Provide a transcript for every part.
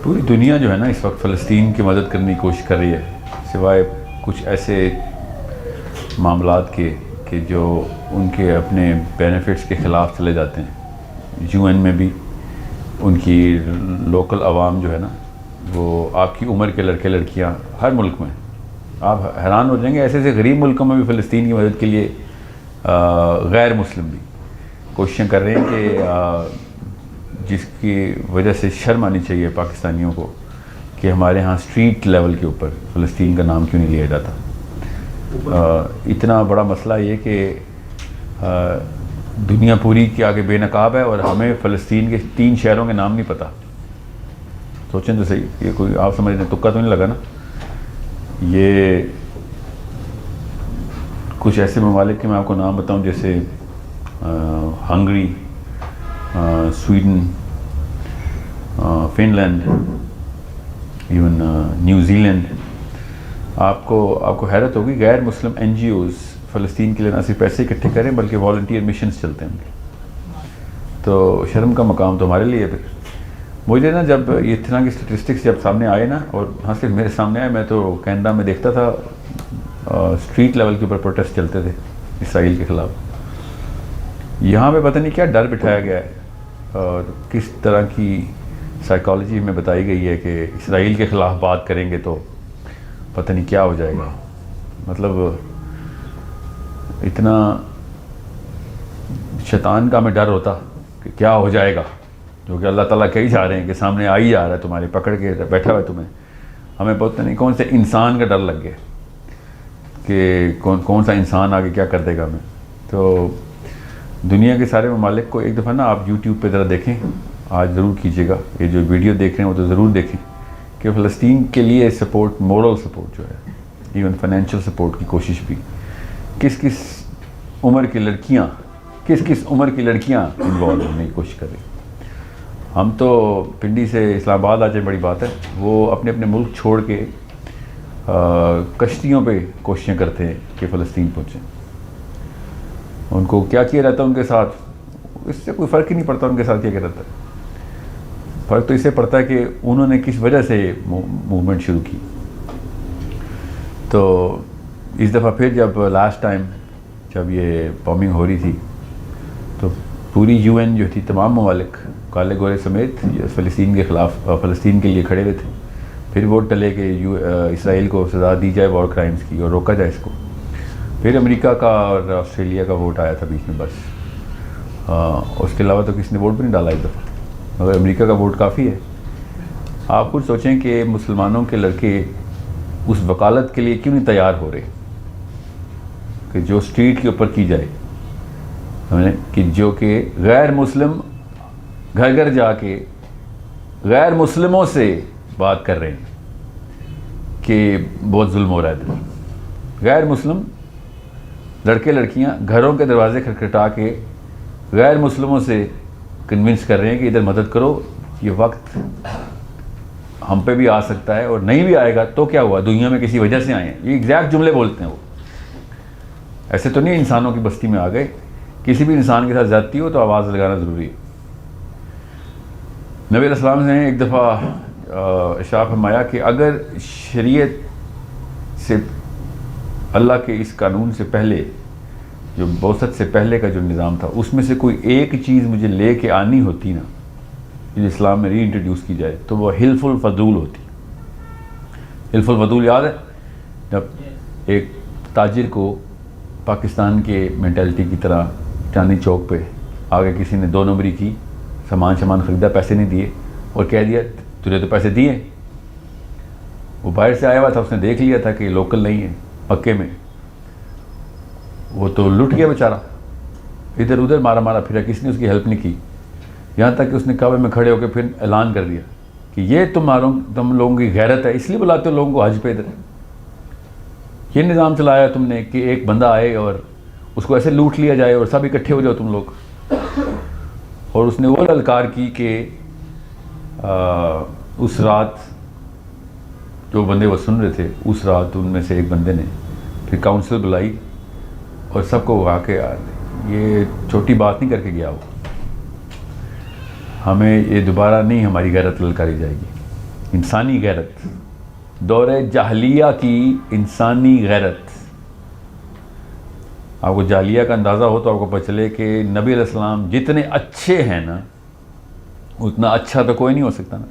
پوری دنیا جو ہے نا اس وقت فلسطین کی مدد کرنے کی کوشش کر رہی ہے، سوائے کچھ ایسے معاملات کے کہ جو ان کے اپنے بینیفٹس کے خلاف چلے جاتے ہیں۔ یو این میں بھی ان کی لوکل عوام جو ہے نا، وہ آپ کی عمر کے لڑکے لڑکیاں ہر ملک میں، آپ حیران ہو جائیں گے، ایسے ایسے غریب ملکوں میں بھی فلسطین کی مدد کے لیے غیر مسلم بھی کوششیں کر رہے ہیں کہ جس کی وجہ سے شرم آنی چاہیے پاکستانیوں کو کہ ہمارے ہاں اسٹریٹ لیول کے اوپر فلسطین کا نام کیوں نہیں لیا جاتا۔ اتنا بڑا مسئلہ یہ کہ دنیا پوری کے آگے بے نقاب ہے اور ہمیں فلسطین کے 3 شہروں کے نام نہیں پتہ۔ سوچیں تو صحیح، یہ کوئی آپ سمجھ رہے ہیں تکا تو نہیں لگا نا؟ یہ کچھ ایسے ممالک کے میں آپ کو نام بتاؤں جیسے Hungary, Sweden, Finland, even New Zealand. آپ کو حیرت ہوگی، غیر مسلم این جی اوز فلسطین کے لیے نہ صرف پیسے اکٹھے کریں بلکہ والنٹیئر مشنز چلتے ہیں ان کے۔ تو شرم کا مقام تو ہمارے لیے ہے۔ پھر مجھے نا جب یہ طرح کی اسٹیٹسٹکس جب سامنے آئے نا، اور ہاں صرف میرے سامنے آئے، میں تو کینیڈا میں دیکھتا تھا اسٹریٹ لیول کے اوپر پروٹیسٹ چلتے تھے اسرائیل کے خلاف۔ یہاں پہ پتہ نہیں کیا ڈر بٹھایا گیا ہے اور کس طرح کی سائیکالوجی میں بتائی گئی ہے کہ اسرائیل کے خلاف بات کریں گے تو پتہ نہیں کیا ہو جائے گا۔ مطلب اتنا شیطان کا ہمیں ڈر ہوتا کہ کیا ہو جائے گا، جو کہ اللہ تعالیٰ کہی جا رہے ہیں کہ سامنے آ ہی جا رہا ہے، تمہارے پکڑ کے بیٹھا ہوا ہے تمہیں۔ ہمیں پتہ نہیں کون سے انسان کا ڈر لگ گیا کہ کون سا انسان آگے کیا کر دے گا ہمیں۔ تو دنیا کے سارے ممالک کو ایک دفعہ نا آپ یوٹیوب پہ ذرا دیکھیں، آج ضرور کیجیے گا، یہ جو ویڈیو دیکھ رہے ہیں وہ تو ضرور دیکھیں کہ فلسطین کے لیے سپورٹ، مورل سپورٹ جو ہے، ایون فائنینشیل سپورٹ کی کوشش بھی کس کس عمر کی لڑکیاں انوالو ہونے کی کوشش کر رہی ہیں۔ ہم تو پنڈی سے اسلام آباد آ جائیں، بڑی بات ہے، وہ اپنے اپنے ملک چھوڑ کے کشتیوں پہ کوششیں کرتے ہیں کہ فلسطین پہنچیں۔ ان کو کیا کیا رہتا ہے ان کے ساتھ، اس سے کوئی فرق ہی نہیں پڑتا ان کے ساتھ کیا رہتا ہے۔ فرق تو اس سے پڑتا ہے کہ انہوں نے کس وجہ سے موومنٹ شروع کی۔ تو اس دفعہ پھر جب لاسٹ ٹائم جب یہ بامبنگ ہو رہی تھی تو پوری یو این جو تھی، تمام ممالک کالے گورے سمیت فلسطین کے خلاف، فلسطین کے لیے کھڑے ہوئے تھے۔ پھر ووٹ ڈلے کہ اسرائیل کو سزا دی جائے وار کرائمز کی اور روکا جائے اس کو۔ پھر امریکہ کا اور آسٹریلیا کا ووٹ آیا تھا بیچ میں، بس اس کے علاوہ تو کسی نے ووٹ بھی نہیں ڈالا اس دفعہ، مگر امریکہ کا ووٹ کافی ہے۔ آپ خود سوچیں کہ مسلمانوں کے لڑکے اس وکالت کے لیے کیوں نہیں تیار ہو رہے کہ جو اسٹریٹ کے اوپر کی جائے، کہ جو کہ غیر مسلم گھر گھر جا کے غیر مسلموں سے بات کر رہے ہیں کہ بہت ظلم ہو رہا ہے ادھر۔ غیر مسلم لڑکے لڑکیاں گھروں کے دروازے کھٹکھٹا کے غیر مسلموں سے کنونس کر رہے ہیں کہ ادھر مدد کرو، یہ وقت ہم پہ بھی آ سکتا ہے، اور نہیں بھی آئے گا تو کیا ہوا، دنیا میں کسی وجہ سے آئے ہیں۔ یہ ایگزیکٹ جملے بولتے ہیں وہ، ایسے تو نہیں انسانوں کی بستی میں آ گئے۔ کسی بھی انسان کے ساتھ زیادتی ہو تو آواز لگانا ضروری ہے۔ نبی علیہ السلام نے ایک دفعہ ارشاد فرمایا کہ اگر شریعت سے، اللہ کے اس قانون سے پہلے، جو بعثت سے پہلے کا جو نظام تھا، اس میں سے کوئی ایک چیز مجھے لے کے آنی ہوتی نا، جو اسلام میں ری انٹروڈیوس کی جائے، تو وہ حلف الفضول ہوتی۔ حلف الفضول یاد ہے؟ جب ایک تاجر کو پاکستان کے مینٹلٹی کی طرح چاندنی چوک پہ آگے کسی نے 2 نمبری کی، سامان خریدا، پیسے نہیں دیے اور کہہ دیا تجھے تو پیسے دیے۔ وہ باہر سے آیا ہوا تھا، اس نے دیکھ لیا تھا کہ لوکل نہیں ہے پکے میں، وہ تو لٹ گیا بیچارہ، ادھر ادھر مارا پھرا، کسی نے اس کی ہیلپ نہیں کی، یہاں تک کہ اس نے کعبے میں کھڑے ہو کے پھر اعلان کر دیا کہ یہ تم لوگوں کی غیرت ہے، اس لیے بلاتے ہو لوگوں کو حج پہ ادھر۔ یہ نظام چلایا تم نے کہ ایک بندہ آئے اور اس کو ایسے لوٹ لیا جائے اور سب اکٹھے ہو جاؤ تم لوگ۔ اور اس نے وہ للکار کی کہ اس رات جو بندے وہ سن رہے تھے، اس رات ان میں سے ایک بندے نے پھر کاؤنسل بلائی اور سب کو وہاں کے، یہ چھوٹی بات نہیں کر کے گیا وہ، ہمیں یہ دوبارہ نہیں ہماری غیرت للکاری جائے گی۔ انسانی غیرت، دور جاہلیہ کی انسانی غیرت. آپ کو جاہلیہ کا اندازہ ہو تو آپ کو پتہ چلے کہ نبی علیہ السلام جتنے اچھے ہیں نا اتنا اچھا تو کوئی نہیں ہو سکتا نا.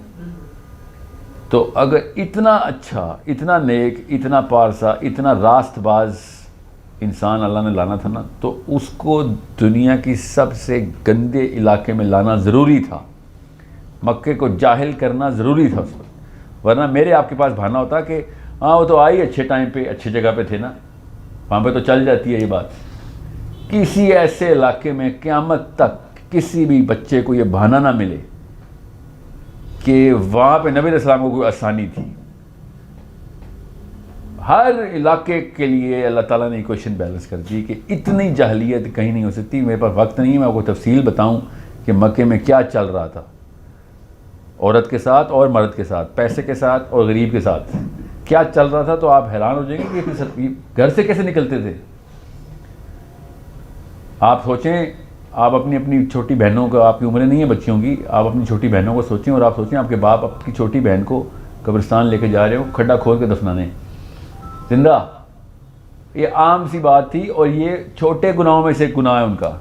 تو اگر اتنا اچھا، اتنا نیک، اتنا پارسا، اتنا راست باز انسان اللہ نے لانا تھا نا، تو اس کو دنیا کی سب سے گندے علاقے میں لانا ضروری تھا. مکے کو جاہل کرنا ضروری تھا اس وقت، ورنہ میرے آپ کے پاس بہانا ہوتا کہ ہاں وہ تو آئی اچھے ٹائم پہ اچھی جگہ پہ تھے نا، وہاں پہ تو چل جاتی ہے یہ بات. کسی ایسے علاقے میں قیامت تک کسی بھی بچے کو یہ بہانا نہ ملے کہ وہاں پہ نبی علیہ السلام کو کوئی آسانی تھی. ہر علاقے کے لیے اللہ تعالیٰ نے ایکویشن بیلنس کر دی کہ اتنی جاہلیت کہیں نہیں ہو سکتی. میرے پاس وقت نہیں ہے میں آپ کو تفصیل بتاؤں کہ مکے میں کیا چل رہا تھا، عورت کے ساتھ اور مرد کے ساتھ، پیسے کے ساتھ اور غریب کے ساتھ کیا چل رہا تھا. تو آپ حیران ہو جائیں گے کہ گھر سے کیسے نکلتے تھے. آپ سوچیں، آپ اپنی چھوٹی بہنوں کو، آپ کی عمریں نہیں ہیں بچیوں کی، آپ اپنی چھوٹی بہنوں کو سوچیں اور آپ سوچیں آپ کے باپ آپ کی چھوٹی بہن کو قبرستان لے کے جا رہے ہو، کھڈا کھود کے دفنانے زندہ. یہ عام سی بات تھی اور یہ چھوٹے گناہوں میں سے ایک گناہ ہے ان کا.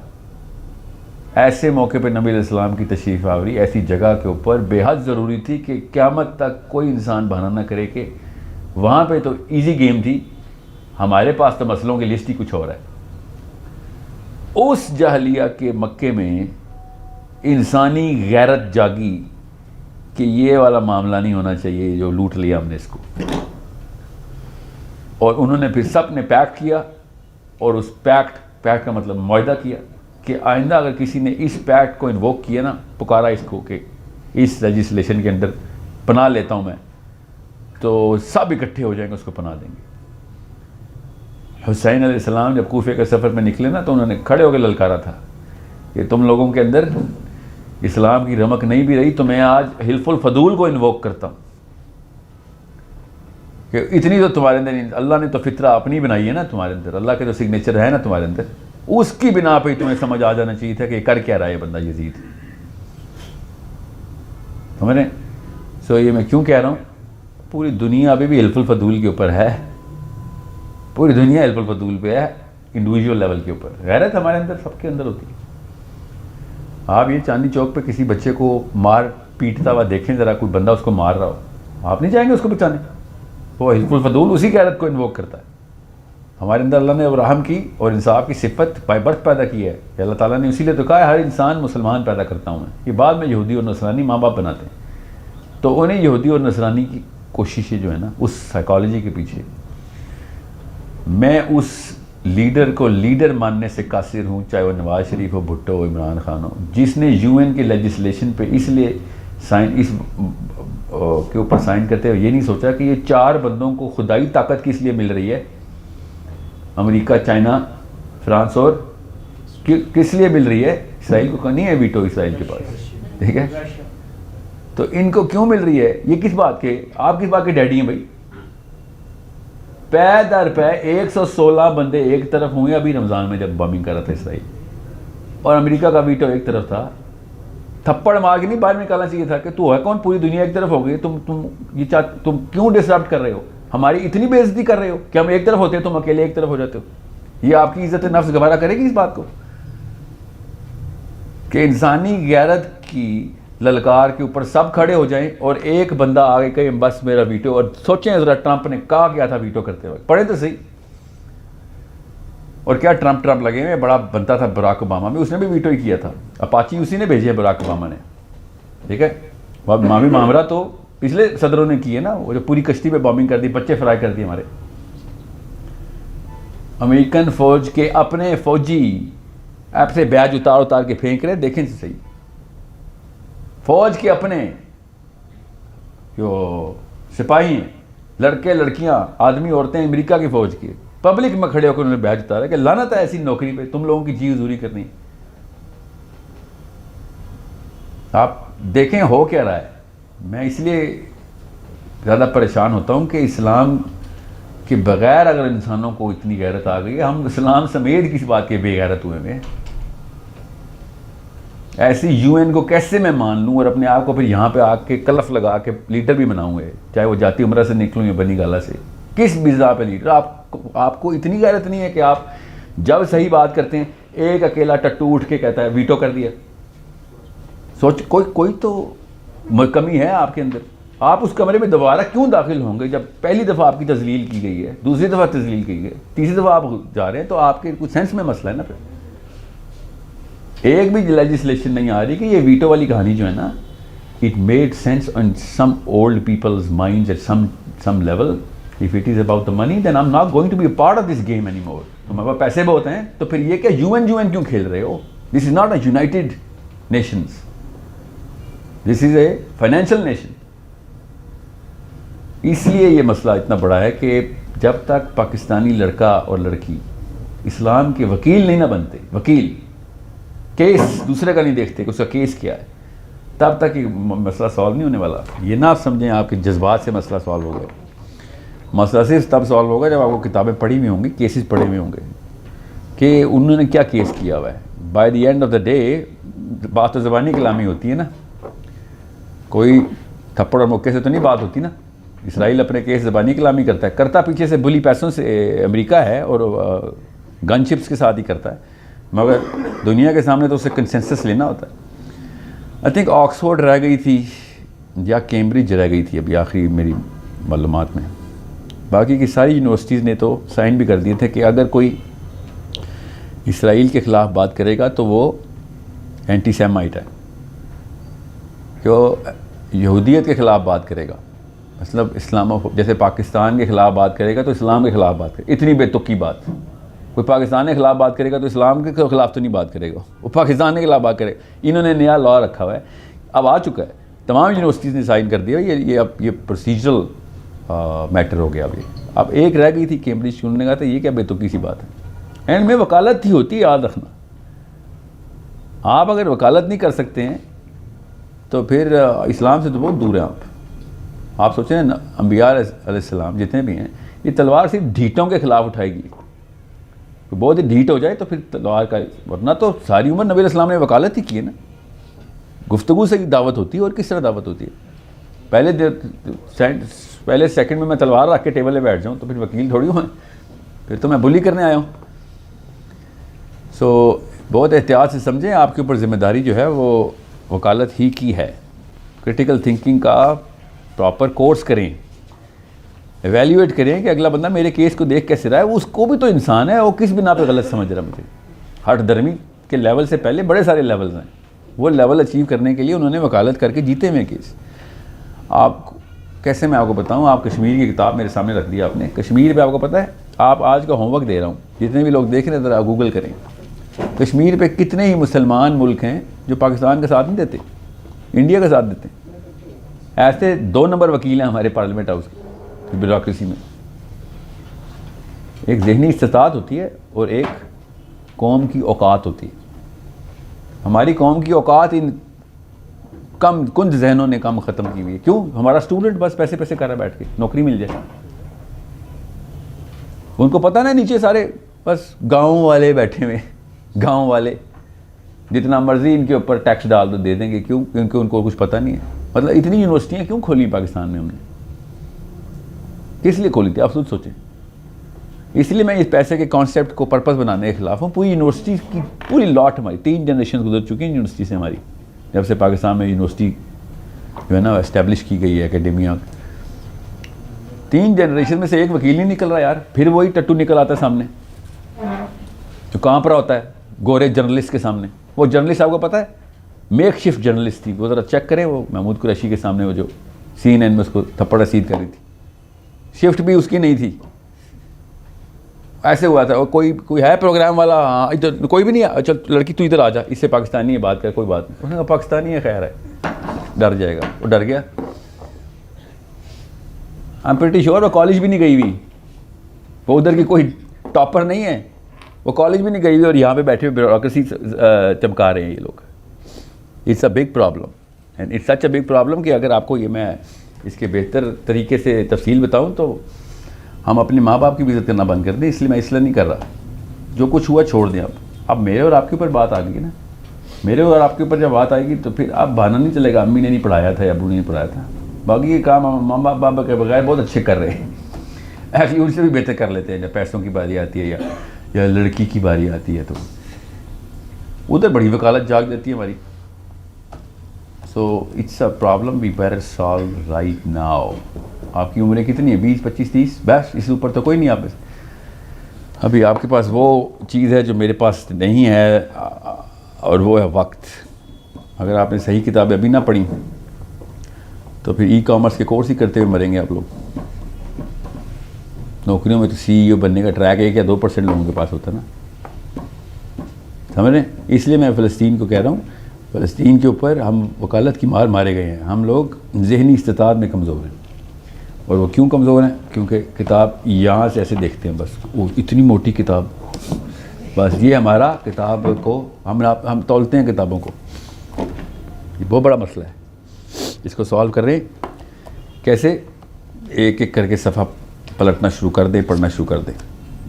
ایسے موقع پہ نبی علیہ السلام کی تشریف آوری ایسی جگہ کے اوپر بے حد ضروری تھی کہ قیامت تک کوئی انسان بہانہ نہ کرے کہ وہاں پہ تو ایزی گیم تھی، ہمارے پاس تو مسئلوں کی لسٹ ہی کچھ اور ہے. اس جاہلیہ کے مکے میں انسانی غیرت جاگی کہ یہ والا معاملہ نہیں ہونا چاہیے جو لوٹ لیا ہم نے اس کو. اور انہوں نے پھر سب نے پیکٹ کیا اور اس پیکٹ کا مطلب معاہدہ کیا کہ آئندہ اگر کسی نے اس پیکٹ کو انووک کیا نا، پکارا اس کو کہ اس لیجسلیشن کے اندر پناہ لیتا ہوں میں، تو سب اکٹھے ہو جائیں گے اس کو پناہ دیں گے. حسین علیہ السلام جب کوفے کے سفر میں نکلے نا تو انہوں نے کھڑے ہو کے للکارا تھا کہ تم لوگوں کے اندر اسلام کی رمق نہیں بھی رہی تو میں آج حلف الفضول کو انووک کرتا ہوں کہ اتنی تو تمہارے اندر اللہ نے تو فطرہ اپنی بنائی ہے نا تمہارے اندر، اللہ کے جو سگنیچر ہے نا تمہارے اندر، اس کی بنا پہ تمہیں سمجھ آ جانا چاہیے تھا کہ کر کیا رہا ہے بندہ یزید. سمجھ رہے ہیں؟ سو یہ میں کیوں کہہ رہا ہوں، پوری دنیا ابھی بھی حلف الفضول کے اوپر ہے، پوری دنیا حلف الفضول پہ ہے انڈیویجول لیول کے اوپر. غیرت ہمارے اندر سب کے اندر ہوتی ہے. آپ یہ چاندنی چوک پہ کسی بچے کو مار پیٹتا ہوا دیکھیں ذرا، کوئی بندہ اس کو مار رہا ہو، آپ نہیں جائیں گے اس کو بچانے. وہ حلف الفضول اسی غیرت کو انووک کرتا ہے. ہمارے اندر اللہ نے رحم کی اور انصاف کی صفت بائی برتھ پیدا کی ہے کہ اللہ تعالیٰ نے اسی لیے تو کہا ہے ہر انسان مسلمان پیدا کرتا ہوں میں. یہ بعد میں یہودی اور نصرانی ماں باپ بناتے ہیں، تو انہیں یہودی اور نصرانی کی کوششیں جو ہے نا اس سائیکالوجی کے پیچھے، میں اس لیڈر کو لیڈر ماننے سے قاصر ہوں، چاہے وہ نواز شریف ہو، بھٹو ہو، عمران خان ہو، جس نے یو این کے لیجسلیشن پہ اس لیے اس کے اوپر سائن کرتے ہوئے یہ نہیں سوچا کہ یہ 4 بندوں کو خدائی طاقت کس لیے مل رہی ہے، امریکہ، چائنا، فرانس، اور کس لیے مل رہی ہے. اسرائیل کو نہیں ہے ویٹو اسرائیل کے پاس، ٹھیک ہے، تو ان کو کیوں مل رہی ہے؟ یہ کس بات کے، آپ کس بات کے ڈیڈی ہیں بھائی؟ پے در پے 116 بندے ایک طرف ہوئے ابھی رمضان میں جب بامنگ کر رہا تھا اسرائیل، اور امریکہ کا ویٹو ایک طرف تھا. تھپڑ مار کے نہیں باہر نکالنا چاہیے تھا کہ تو ہے کون، پوری دنیا ایک طرف ہو گئی، تم کیوں ڈسرپٹ کر رہے ہو، ہماری اتنی بے عزتی کر رہے ہو کہ ہم ایک طرف ہوتے ہیں تم اکیلے ایک طرف ہو جاتے ہو. یہ آپ کی عزت نفس گوارا کرے گی اس بات کو کہ انسانی غیرت کی للکار کے اوپر سب کھڑے ہو جائیں اور ایک بندہ آگے کہے بس میرا ویٹو. اور سوچیں ذرا ٹرمپ نے کہا کیا تھا ویٹو کرتے ہوئے، پڑھیں تو صحیح. اور کیا ٹرمپ لگے ہوئے، بڑا بنتا تھا براک اوباما میں، اس نے بھی ویٹو ہی کیا تھا. اپاچی اسی نے بھیجے براک اوباما نے، ٹھیک ہے. معاملہ معاملہ تو پچھلے صدروں نے کیے نا، وہ جو پوری کشتی پہ بامبنگ کر دی، بچے فرائی کر دیے ہمارے. امریکن فوج کے اپنے فوجی آپ سے بیج اتار کے پھینک رہے، دیکھیں سے صحیح. فوج کے اپنے جو سپاہی ہیں، لڑکے لڑکیاں آدمی عورتیں امریکہ کی فوج کی، پبلک میں کھڑے ہو کر انہوں نے بیج اتارا کہ لعنت ہے ایسی نوکری پہ، تم لوگوں کی جی حضوری کرنی. آپ دیکھیں ہو کیا رہا ہے. میں اس لیے زیادہ پریشان ہوتا ہوں کہ اسلام کے بغیر اگر انسانوں کو اتنی غیرت آ گئی ہے، ہم اسلام سمیت کس بات کے بے غیرت ہوئے ہیں. ایسی UN کو کیسے میں مان لوں اور اپنے آپ کو پھر یہاں پہ آ کے کلف لگا کے لیڈر بھی بناؤں گے، چاہے وہ جاتی عمرہ سے نکلوں یا بنی گالا سے؟ کس بزا پہ لیڈر؟ آپ کو اتنی غیرت نہیں ہے کہ آپ جب صحیح بات کرتے ہیں ایک اکیلا ٹٹو اٹھ کے کہتا ہے ویٹو کر دیا؟ سوچ کوئی تو کمی ہے آپ کے اندر. آپ اس کمرے میں دوبارہ کیوں داخل ہوں گے جب پہلی دفعہ آپ کی تذلیل کی گئی ہے، دوسری دفعہ تذلیل کی گئی ہے، تیسری دفعہ آپ جا رہے ہیں؟ تو آپ کے کچھ سینس میں مسئلہ ہے نا. پھر ایک بھی لیجسلیشن نہیں آ رہی کہ یہ ویٹو والی کہانی جو ہے نا، it made sense on some old peoples minds at some level. If it is about the money, then I'm not going to be a part of this game anymore. تمہارے پاس پیسے بہت ہیں تو پھر یہ کیا UN کیوں کھیل رہے ہو؟ This is not a United Nations. This is a financial nation. اس لیے یہ مسئلہ اتنا بڑا ہے کہ جب تک پاکستانی لڑکا اور لڑکی اسلام کے وکیل نہیں نہ بنتے، وکیل کیس دوسرے کا نہیں دیکھتے کہ اس کا کیس کیا ہے، تب تک یہ مسئلہ سالو نہیں ہونے والا. یہ نہ آپ سمجھیں آپ کے جذبات سے مسئلہ سالو ہو گیا. مسئلہ صرف تب سالو ہوگا جب آپ کو کتابیں پڑھی ہوئی ہوں گی، کیسز پڑھے ہوئے ہوں گے کہ انہوں نے کیا کیس کیا ہوا ہے. By the end of the day بات تو زبانی کلامی ہوتی ہے نا، کوئی تھپڑ اور موقع سے تو نہیں بات ہوتی نا. اسرائیل اپنے کیس زبانی کلامی کرتا پیچھے سے بلی پیسوں سے امریکہ ہے اور گن شپس کے ساتھ ہی کرتا ہے، مگر دنیا کے سامنے تو اسے کنسنسس لینا ہوتا ہے. آئی تھنک آکسفورڈ رہ گئی تھی یا کیمبرج رہ گئی تھی ابھی آخری میری معلومات میں. باقی کی ساری یونیورسٹیز نے تو سائن بھی کر دیے تھے کہ اگر کوئی اسرائیل کے خلاف بات کرے گا تو وہ اینٹی سیمائٹ ہے، کہ وہ یہودیت کے خلاف بات کرے گا، مطلب جیسے پاکستان کے خلاف بات کرے گا تو اسلام کے خلاف بات کرے. اتنی بے تکی بات. کوئی پاکستان کے خلاف بات کرے گا تو اسلام کے خلاف تو نہیں بات کرے گا، وہ پاکستان کے خلاف بات کرے گا. انہوں نے نیا لا رکھا ہوا ہے، اب آ چکا ہے، تمام یونیورسٹیز نے سائن کر دیا. یہ پروسیجرل میٹر ہو گیا. اب ایک رہ گئی تھی کیمبرج کی، انہوں نے کہا تھا یہ کیا بے تکی سی بات ہے. اینڈ میں وکالت ہی ہوتی ہے، یاد رکھنا. آپ اگر وکالت نہیں کر سکتے ہیں تو پھر اسلام سے تو بہت دور ہیں آپ سوچیں نا، انبیاء علیہ السلام جتنے بھی ہیں یہ تلوار صرف ڈھیٹوں کے خلاف اٹھائے گی. بہت ہی ڈھیٹ ہو جائے تو پھر تلوار کا، ورنہ تو ساری عمر نبی علیہ السلام نے وکالت ہی کی ہے نا. گفتگو سے دعوت ہوتی ہے، اور کس طرح دعوت ہوتی ہے؟ پہلے سیکنڈ میں تلوار رکھ کے ٹیبل پہ بیٹھ جاؤں تو پھر وکیل تھوڑی ہوں، پھر تو میں بلی کرنے آیا ہوں. سو بہت احتیاط سے سمجھیں، آپ کے اوپر ذمہ داری جو ہے وہ وکالت ہی کی ہے. کرٹیکل تھنکنگ کا پراپر کورس کریں، ایویلیویٹ کریں کہ اگلا بندہ میرے کیس کو دیکھ کیسے رہا ہے. اس کو بھی تو انسان ہے، وہ کس بنا پہ غلط سمجھ رہا ہے مجھے. ہٹ درمی کے لیول سے پہلے بڑے سارے لیولز ہیں، وہ لیول اچیو کرنے کے لیے انہوں نے وکالت کر کے جیتے ہوئے کیس. آپ کیسے میں آپ کو بتاؤں، آپ کشمیر کی کتاب میرے سامنے رکھ دیا آپ نے. کشمیر پہ آپ کو پتہ ہے، آپ آج کا ہوم ورک دے رہا ہوں، جتنے بھی لوگ دیکھ رہے ہیں ذرا گوگل کریں، کشمیر پہ کتنے ہی مسلمان ملک ہیں جو پاکستان کا ساتھ نہیں دیتے، انڈیا کا ساتھ دیتے ہیں. ایسے 2 نمبر وکیل ہیں ہمارے پارلیمنٹ ہاؤس کی بیوروکریسی میں. ایک ذہنی استطاعت ہوتی ہے اور ایک قوم کی اوقات ہوتی ہے. ہماری قوم کی اوقات ان کم کند ذہنوں نے کم ختم کی ہوئی ہے. کیوں؟ ہمارا اسٹوڈنٹ بس پیسے کر رہا ہے بیٹھ کے، نوکری مل جائے. ان کو پتہ نا نیچے سارے بس گاؤں والے بیٹھے ہوئے، گاؤں والے جتنا مرضی ان کے اوپر ٹیکس ڈال دو دے دیں گے. کیوں؟ کیونکہ ان کو کچھ پتہ نہیں ہے. مطلب اتنی یونیورسٹیاں کیوں کھولی پاکستان میں ہم نے؟ کس لیے کھولی تھی آپ خود سوچیں. اس لیے میں اس پیسے کے کانسیپٹ کو پرپس بنانے کے خلاف ہوں. پوری یونیورسٹی کی پوری لاٹ ہماری 3 جنریشن گزر چکی ہیں یونیورسٹی سے ہماری، جب سے پاکستان میں یونیورسٹی جو ہے نا اسٹیبلش کی گئی ہے اکیڈمیا. 3 جنریشن میں سے ایک وکیل نہیں نکل رہا یار. پھر وہی ٹٹو نکل آتا ہے سامنے جو کہاں رہا ہوتا ہے گورے جرنلسٹ کے سامنے. وہ جرنلسٹ آپ کو پتہ ہے میک شفٹ جرنلسٹ تھی. وہ ذرا چیک کریں، وہ محمود قریشی کے سامنے وہ جو CNN میں اس کو تھپڑ رسید کر رہی تھی، شفٹ بھی اس کی نہیں تھی. ایسے ہوا تھا کوئی ہے پروگرام والا، ہاں ادھر کوئی بھی نہیں ہے، چل لڑکی تو ادھر آ جا، اس سے پاکستانی ہے بات کر، کوئی بات نہیں. انہوں نے کہا پاکستانی ہے، خیر ہے، ڈر جائے گا. وہ ڈر گیا. I'm pretty sure وہ کالج بھی نہیں گئی ہوئی، وہ ادھر کی کوئی ٹاپر نہیں ہے، وہ کالج بھی نہیں گئی ہوئی اور یہاں پہ بیٹھے ہوئے بیوروکریسی چمکا رہے ہیں یہ لوگ. It's a big problem and it's such a big problem کہ اگر آپ کو یہ میں اس کے بہتر طریقے سے تفصیل بتاؤں تو ہم اپنے ماں باپ کی بھی عزت کرنا بند کر دیں. اس لیے میں اصلاح نہیں کر رہا. جو کچھ ہوا چھوڑ دیں. اب میرے اور آپ کے اوپر بات آ گئی نا. میرے اور آپ کے اوپر جب بات آئے گی تو پھر آپ بہانا نہیں چلے گا امی نے نہیں پڑھایا تھا یا ابو نے نہیں پڑھایا تھا. باقی یہ کام ماں باپ بابا کے بغیر بہت اچھے کر رہے ہیں, ایسی ان سے بھی بہتر کر لیتے ہیں. جب پیسوں کی باری آتی ہے یا لڑکی کی باری آتی ہے تو ادھر بڑی وکالت جاگ دیتی ہے ہماری. So it's a problem we better solve right now. آپ کی عمریں کتنی ہیں؟ 20 25 30 بس, اس اوپر تو کوئی نہیں. آپ ابھی آپ کے پاس وہ چیز ہے جو میرے پاس نہیں ہے, اور وہ ہے وقت. اگر آپ نے صحیح کتابیں ابھی نہ پڑھی تو پھر ای کامرس کے کورس ہی کرتے ہوئے مریں گے آپ لوگ. نوکریوں میں تو CEO بننے کا ٹریک 1 یا 2% لوگوں کے پاس ہوتا ہے نا, سمجھ رہے ہیں؟ اس لیے میں فلسطین کو کہہ رہا ہوں, فلسطین کے اوپر ہم وکالت کی مار مارے گئے ہیں. ہم لوگ ذہنی استطاعت میں کمزور ہیں. اور وہ کیوں کمزور ہیں؟ کیونکہ کتاب یہاں سے ایسے دیکھتے ہیں, بس وہ اتنی موٹی کتاب, بس یہ ہمارا کتاب کو ہم تولتے ہیں کتابوں کو. یہ بہت بڑا مسئلہ ہے, اس کو سالو کر رہے ہیں کیسے؟ ایک ایک کر کے صفحہ پلٹنا شروع کر دیں, پڑھنا شروع کر دیں,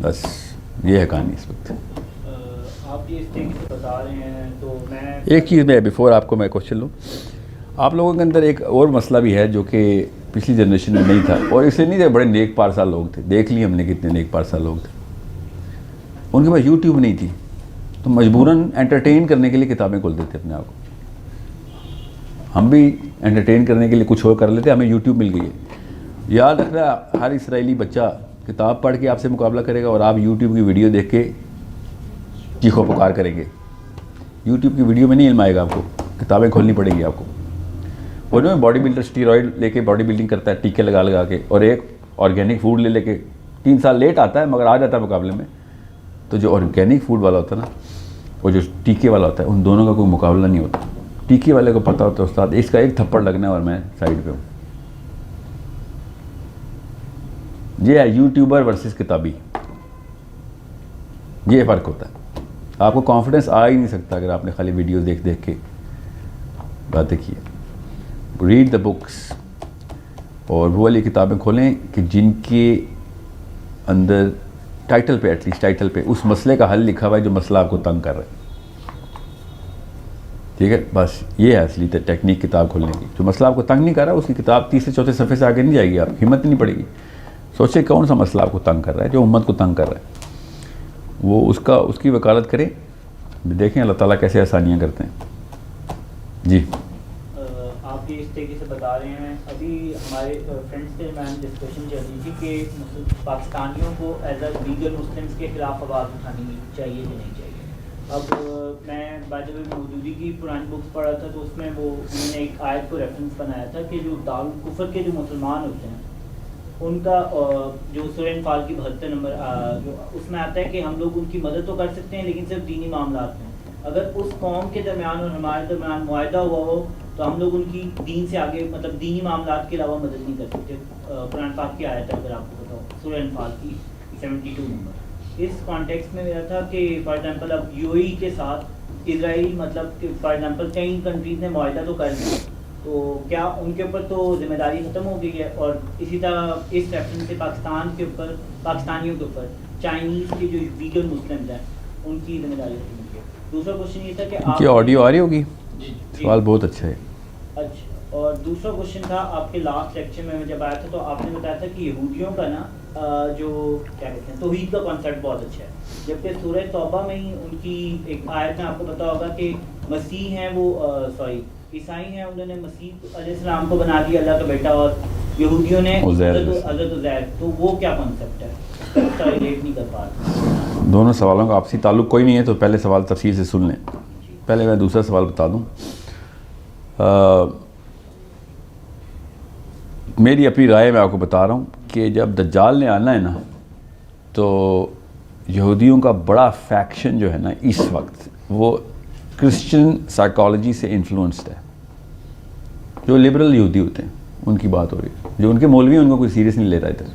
بس یہ ہے کہانی اس وقت. آپ یہ اس طریقے سے بتا رہے ہیں تو میں ایک چیز میں بیفور آپ کو میں کوشچن لوں, آپ لوگوں کے اندر ایک اور مسئلہ بھی ہے جو کہ پچھلی جنریشن میں نہیں تھا, اور اس لیے نہیں تھے. بڑے نیک پارسا لوگ تھے, دیکھ لیے ہم نے کتنے نیک پارسا لوگ تھے. ان کے پاس یوٹیوب نہیں تھی, تو مجبوراً انٹرٹین کرنے کے لیے کتابیں کھولتے تھے اپنے آپ کو. ہم بھی انٹرٹین کرنے کے لیے کچھ اور کر لیتے, ہمیں یوٹیوب مل گئی ہے. یاد رکھنا, ہر اسرائیلی بچہ کتاب پڑھ کے آپ سے مقابلہ کرے گا, اور آپ یوٹیوب کی ویڈیو دیکھ کے چیخو پکار کریں گے. یوٹیوب کی ویڈیو میں نہیں علم آئے گا آپ کو, کتابیں کھولنی پڑیں گی آپ کو. وہ جو باڈی بلڈر اسٹیرائڈ لے کے باڈی بلڈنگ کرتا ہے, ٹیکے لگا لگا کے, اور ایک آرگینک فوڈ لے کے 3 سال لیٹ آتا ہے مگر آ جاتا ہے مقابلے میں. تو جو آرگینک فوڈ والا ہوتا ہے نا, اور جو ٹیکے والا ہوتا ہے, ان دونوں کا کوئی مقابلہ نہیں ہوتا. ٹیکے والے کو پتہ ہوتا ہے استاد اس کا ایک تھپڑ لگنا ہے اور میں سائڈ پہ ہوں. یہ ہے یوٹیوبر ورسز کتابی, یہ فرق ہوتا ہے. آپ کو کانفیڈنس آ ہی نہیں سکتا اگر آپ نے خالی ویڈیوز دیکھ کے باتیں کی. ریڈ دا بکس, اور وہ والی کتابیں کھولیں کہ جن کے اندر ٹائٹل پہ, ایٹ لیسٹ ٹائٹل پہ اس مسئلے کا حل لکھا ہوا ہے جو مسئلہ آپ کو تنگ کر رہا ہے. ٹھیک ہے, بس یہ ہے اصلی ٹیکنیک کتاب کھولنے کی. جو مسئلہ آپ کو تنگ نہیں کر رہا اس کی کتاب 3 سے 4 صفحے سے آگے نہیں جائے گی, آپ کی ہمت نہیں پڑے گی. سوچیں کون سا مسئلہ آپ کو تنگ کر رہا ہے, جو امت کو تنگ کر رہا ہے, وہ اس کی وکالت کریں. دیکھیں اللہ تعالیٰ کیسے آسانیاں کرتے ہیں. جی آپ یہ اس طریقے سے بتا رہے ہیں. ابھی ہمارے فرینڈس کے درمیان ڈسکشن چل رہی تھی کہ پاکستانیوں کو ایز اے لیگل مسلمس کے خلاف آواز اٹھانی چاہیے کہ نہیں چاہیے. اب میں بائی دا وے مودودی کی پرانی بکس پڑھا تھا, تو اس میں وہ انہوں نے ایک آیت کو ریفرنس بنایا تھا کہ جو دارالکفر کے جو مسلمان ہوتے ہیں ان کا جو سورہ انفال کی 72 نمبر جو اس میں آتا ہے کہ ہم لوگ ان کی مدد تو کر سکتے ہیں لیکن صرف دینی معاملات میں. اگر اس قوم کے درمیان اور ہمارے درمیان معاہدہ ہوا ہو تو ہم لوگ ان کی دین سے آگے مطلب دینی معاملات کے علاوہ مدد نہیں کر سکتے. قرآن پاک کی آیت ہے, اگر آپ کو بتاؤ, سورہ انفال کی 72 نمبر. اس کانٹیکسٹ میں میرا تھا کہ فار ایگزامپل اب UAE کے ساتھ اسرائیل مطلب کہ فار ایگزامپل کئی کنٹریز نے معاہدہ تو کر لیا, تو کیا ان کے اوپر تو ذمہ داری ختم ہو گئی ہے؟ اور اسی طرح اس ریفرنس سے پاکستان کے اوپر, پاکستانیوں کے اوپر چائنیز کے جو ویگن مسلمز ہیں ان کی ذمہ داری ختم ہو گئی ہے. دوسرا کوشچن یہ تھا کہ آپ کی آڈیو آ رہی ہوگی, سوال بہت اچھا ہے. اچھا, اور دوسرا کوشچن تھا آپ کے لاسٹ لیکچر میں جب آیا تھا تو آپ نے بتایا تھا کہ یہودیوں کا نا جو کیا کہتے ہیں توحید کا کانسیپٹ بہت اچھا ہے, جبکہ سورہ توبہ میں ہی ان کی ایک آیت میں آپ کو پتا ہوگا کہ مسیح ہیں وہ عیسائی ہیں, انہوں نے مسیح علیہ السلام کو بنا دیا اللہ کا بیٹا, اور یہودیوں نے حضرت عزیر. تو وہ کیا کانسیپٹ ہے, اس کا ریلیٹ نہیں کر پا رہا. دونوں سوالوں کا آپسی تعلق کوئی نہیں ہے, تو پہلے سوال تفصیل سے سن لیں. پہلے میں دوسرا سوال بتا دوں. میری اپنی رائے میں آپ کو بتا رہا ہوں کہ جب دجال نے آنا ہے نا, تو یہودیوں کا بڑا فیکشن جو ہے نا اس وقت وہ کرسچن سائیکالوجی سے انفلوئنسڈ ہے. جو لبرل یہودی ہوتے ہیں ان کی بات ہو رہی ہے, جو ان کے مولوی ہیں ان کو کوئی سیریس نہیں لیتا ادھر.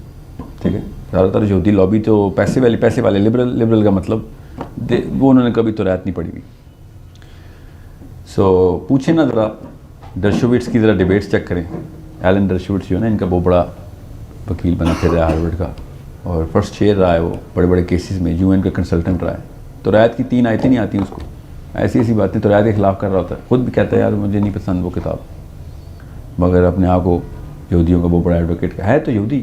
ٹھیک ہے, زیادہ تر یہودی لابی تو پیسے والے لبرل کا مطلب وہ انہوں نے کبھی تو رعایت نہیں پڑھی ہوئی. سو پوچھیں نا ذرا ڈرشووٹس کی ذرا ڈیبیٹس چیک کریں. ایلن ڈرشووٹس جو ہے نا, ان کا بہت بڑا وکیل بنا پھر رہا ہے ہارورڈ کا, اور فرسٹ چیئر رہا ہے وہ بڑے بڑے کیسز میں, UN کا کنسلٹنٹ رہا ہے. تو رعایت کی 3 آیتیں نہیں آتی اس کو, ایسی ایسی باتیں توریت کے خلاف کر رہا ہوتا ہے, خود بھی کہتا ہے یار مجھے نہیں پسند وہ کتاب, مگر اپنے آپ کو یہودیوں کا بہت بڑا ایڈوکیٹ ہے تو یہودی.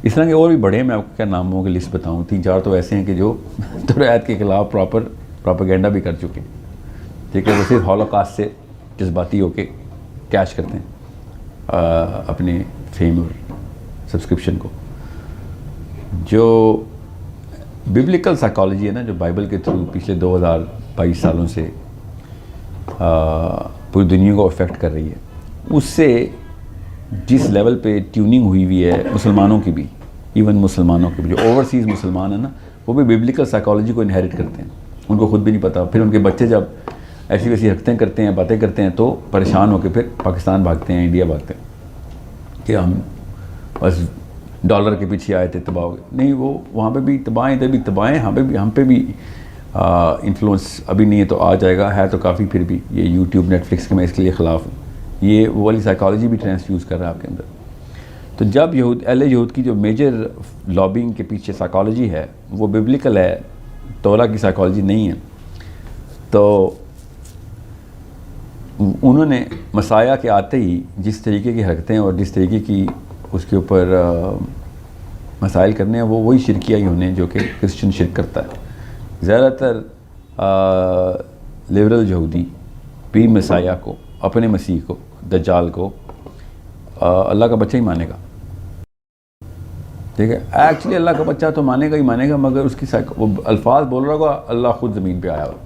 اس طرح کے اور بھی بڑے ہیں, میں آپ کو کیا ناموں کی لسٹ بتاؤں, 3-4 تو ایسے ہیں کہ جو توریت کے خلاف پراپیگنڈا بھی کر چکے, ٹھیک ہے. وہ صرف ہولوکاسٹ سے جذباتی ہو کے کیش کرتے ہیں اپنے فیم اور سبسکرپشن کو. جو ببلیکل سائیکالوجی ہے نا, جو بائبل کے تھرو پچھلے 2022 سالوں سے پوری دنیا کو افیکٹ کر رہی ہے, اس سے جس لیول پہ ٹیوننگ ہوئی ہے مسلمانوں کی بھی, ایون مسلمانوں کے بھی, جو اوورسیز مسلمان ہیں نا, وہ بھی ببلیکل سائیکالوجی کو انہیریٹ کرتے ہیں, ان کو خود بھی نہیں پتہ. پھر ان کے بچے جب ایسی ویسی حرکتیں کرتے ہیں, باتیں کرتے ہیں, تو پریشان ہو کے پھر پاکستان بھاگتے ہیں, انڈیا بھاگتے ہیں کہ ہم بس ڈالر کے پیچھے آئے تھے, تباہ ہو گئے. نہیں, وہ وہاں پہ بھی تباہ ہیں, ادھر بھی تباہ ہیں, ہم پہ بھی انفلوئنس ابھی نہیں ہے تو آ جائے گا, ہے تو کافی. پھر بھی یہ یوٹیوب نیٹ فلکس کے میں اس کے لیے خلاف ہوں, یہ وہ والی سائیکالوجی بھی ٹرانسفیوز کر رہا ہے آپ کے اندر. تو جب اہل یہود کی جو میجر لابنگ کے پیچھے سائیکالوجی ہے وہ ببلیکل ہے, تورا کی سائیکالوجی نہیں ہے, تو انہوں نے مسیح کے آتے ہی جس طریقے کی حرکتیں اور جس طریقے کی اس کے اوپر مسائل کرنے ہیں, وہ وہی شرکیہ ہی ہونے جو کہ کرسچن شرک کرتا ہے. زیادہ تر لیبرل یہودی بھی مسیح کو, اپنے مسیح کو, دجال کو اللہ کا بچہ ہی مانے گا, ٹھیک ہے. ایکچولی اللہ کا بچہ تو مانے گا ہی مانے گا, مگر اس کی وہ الفاظ بول رہا ہوگا اللہ خود زمین پہ آیا ہو.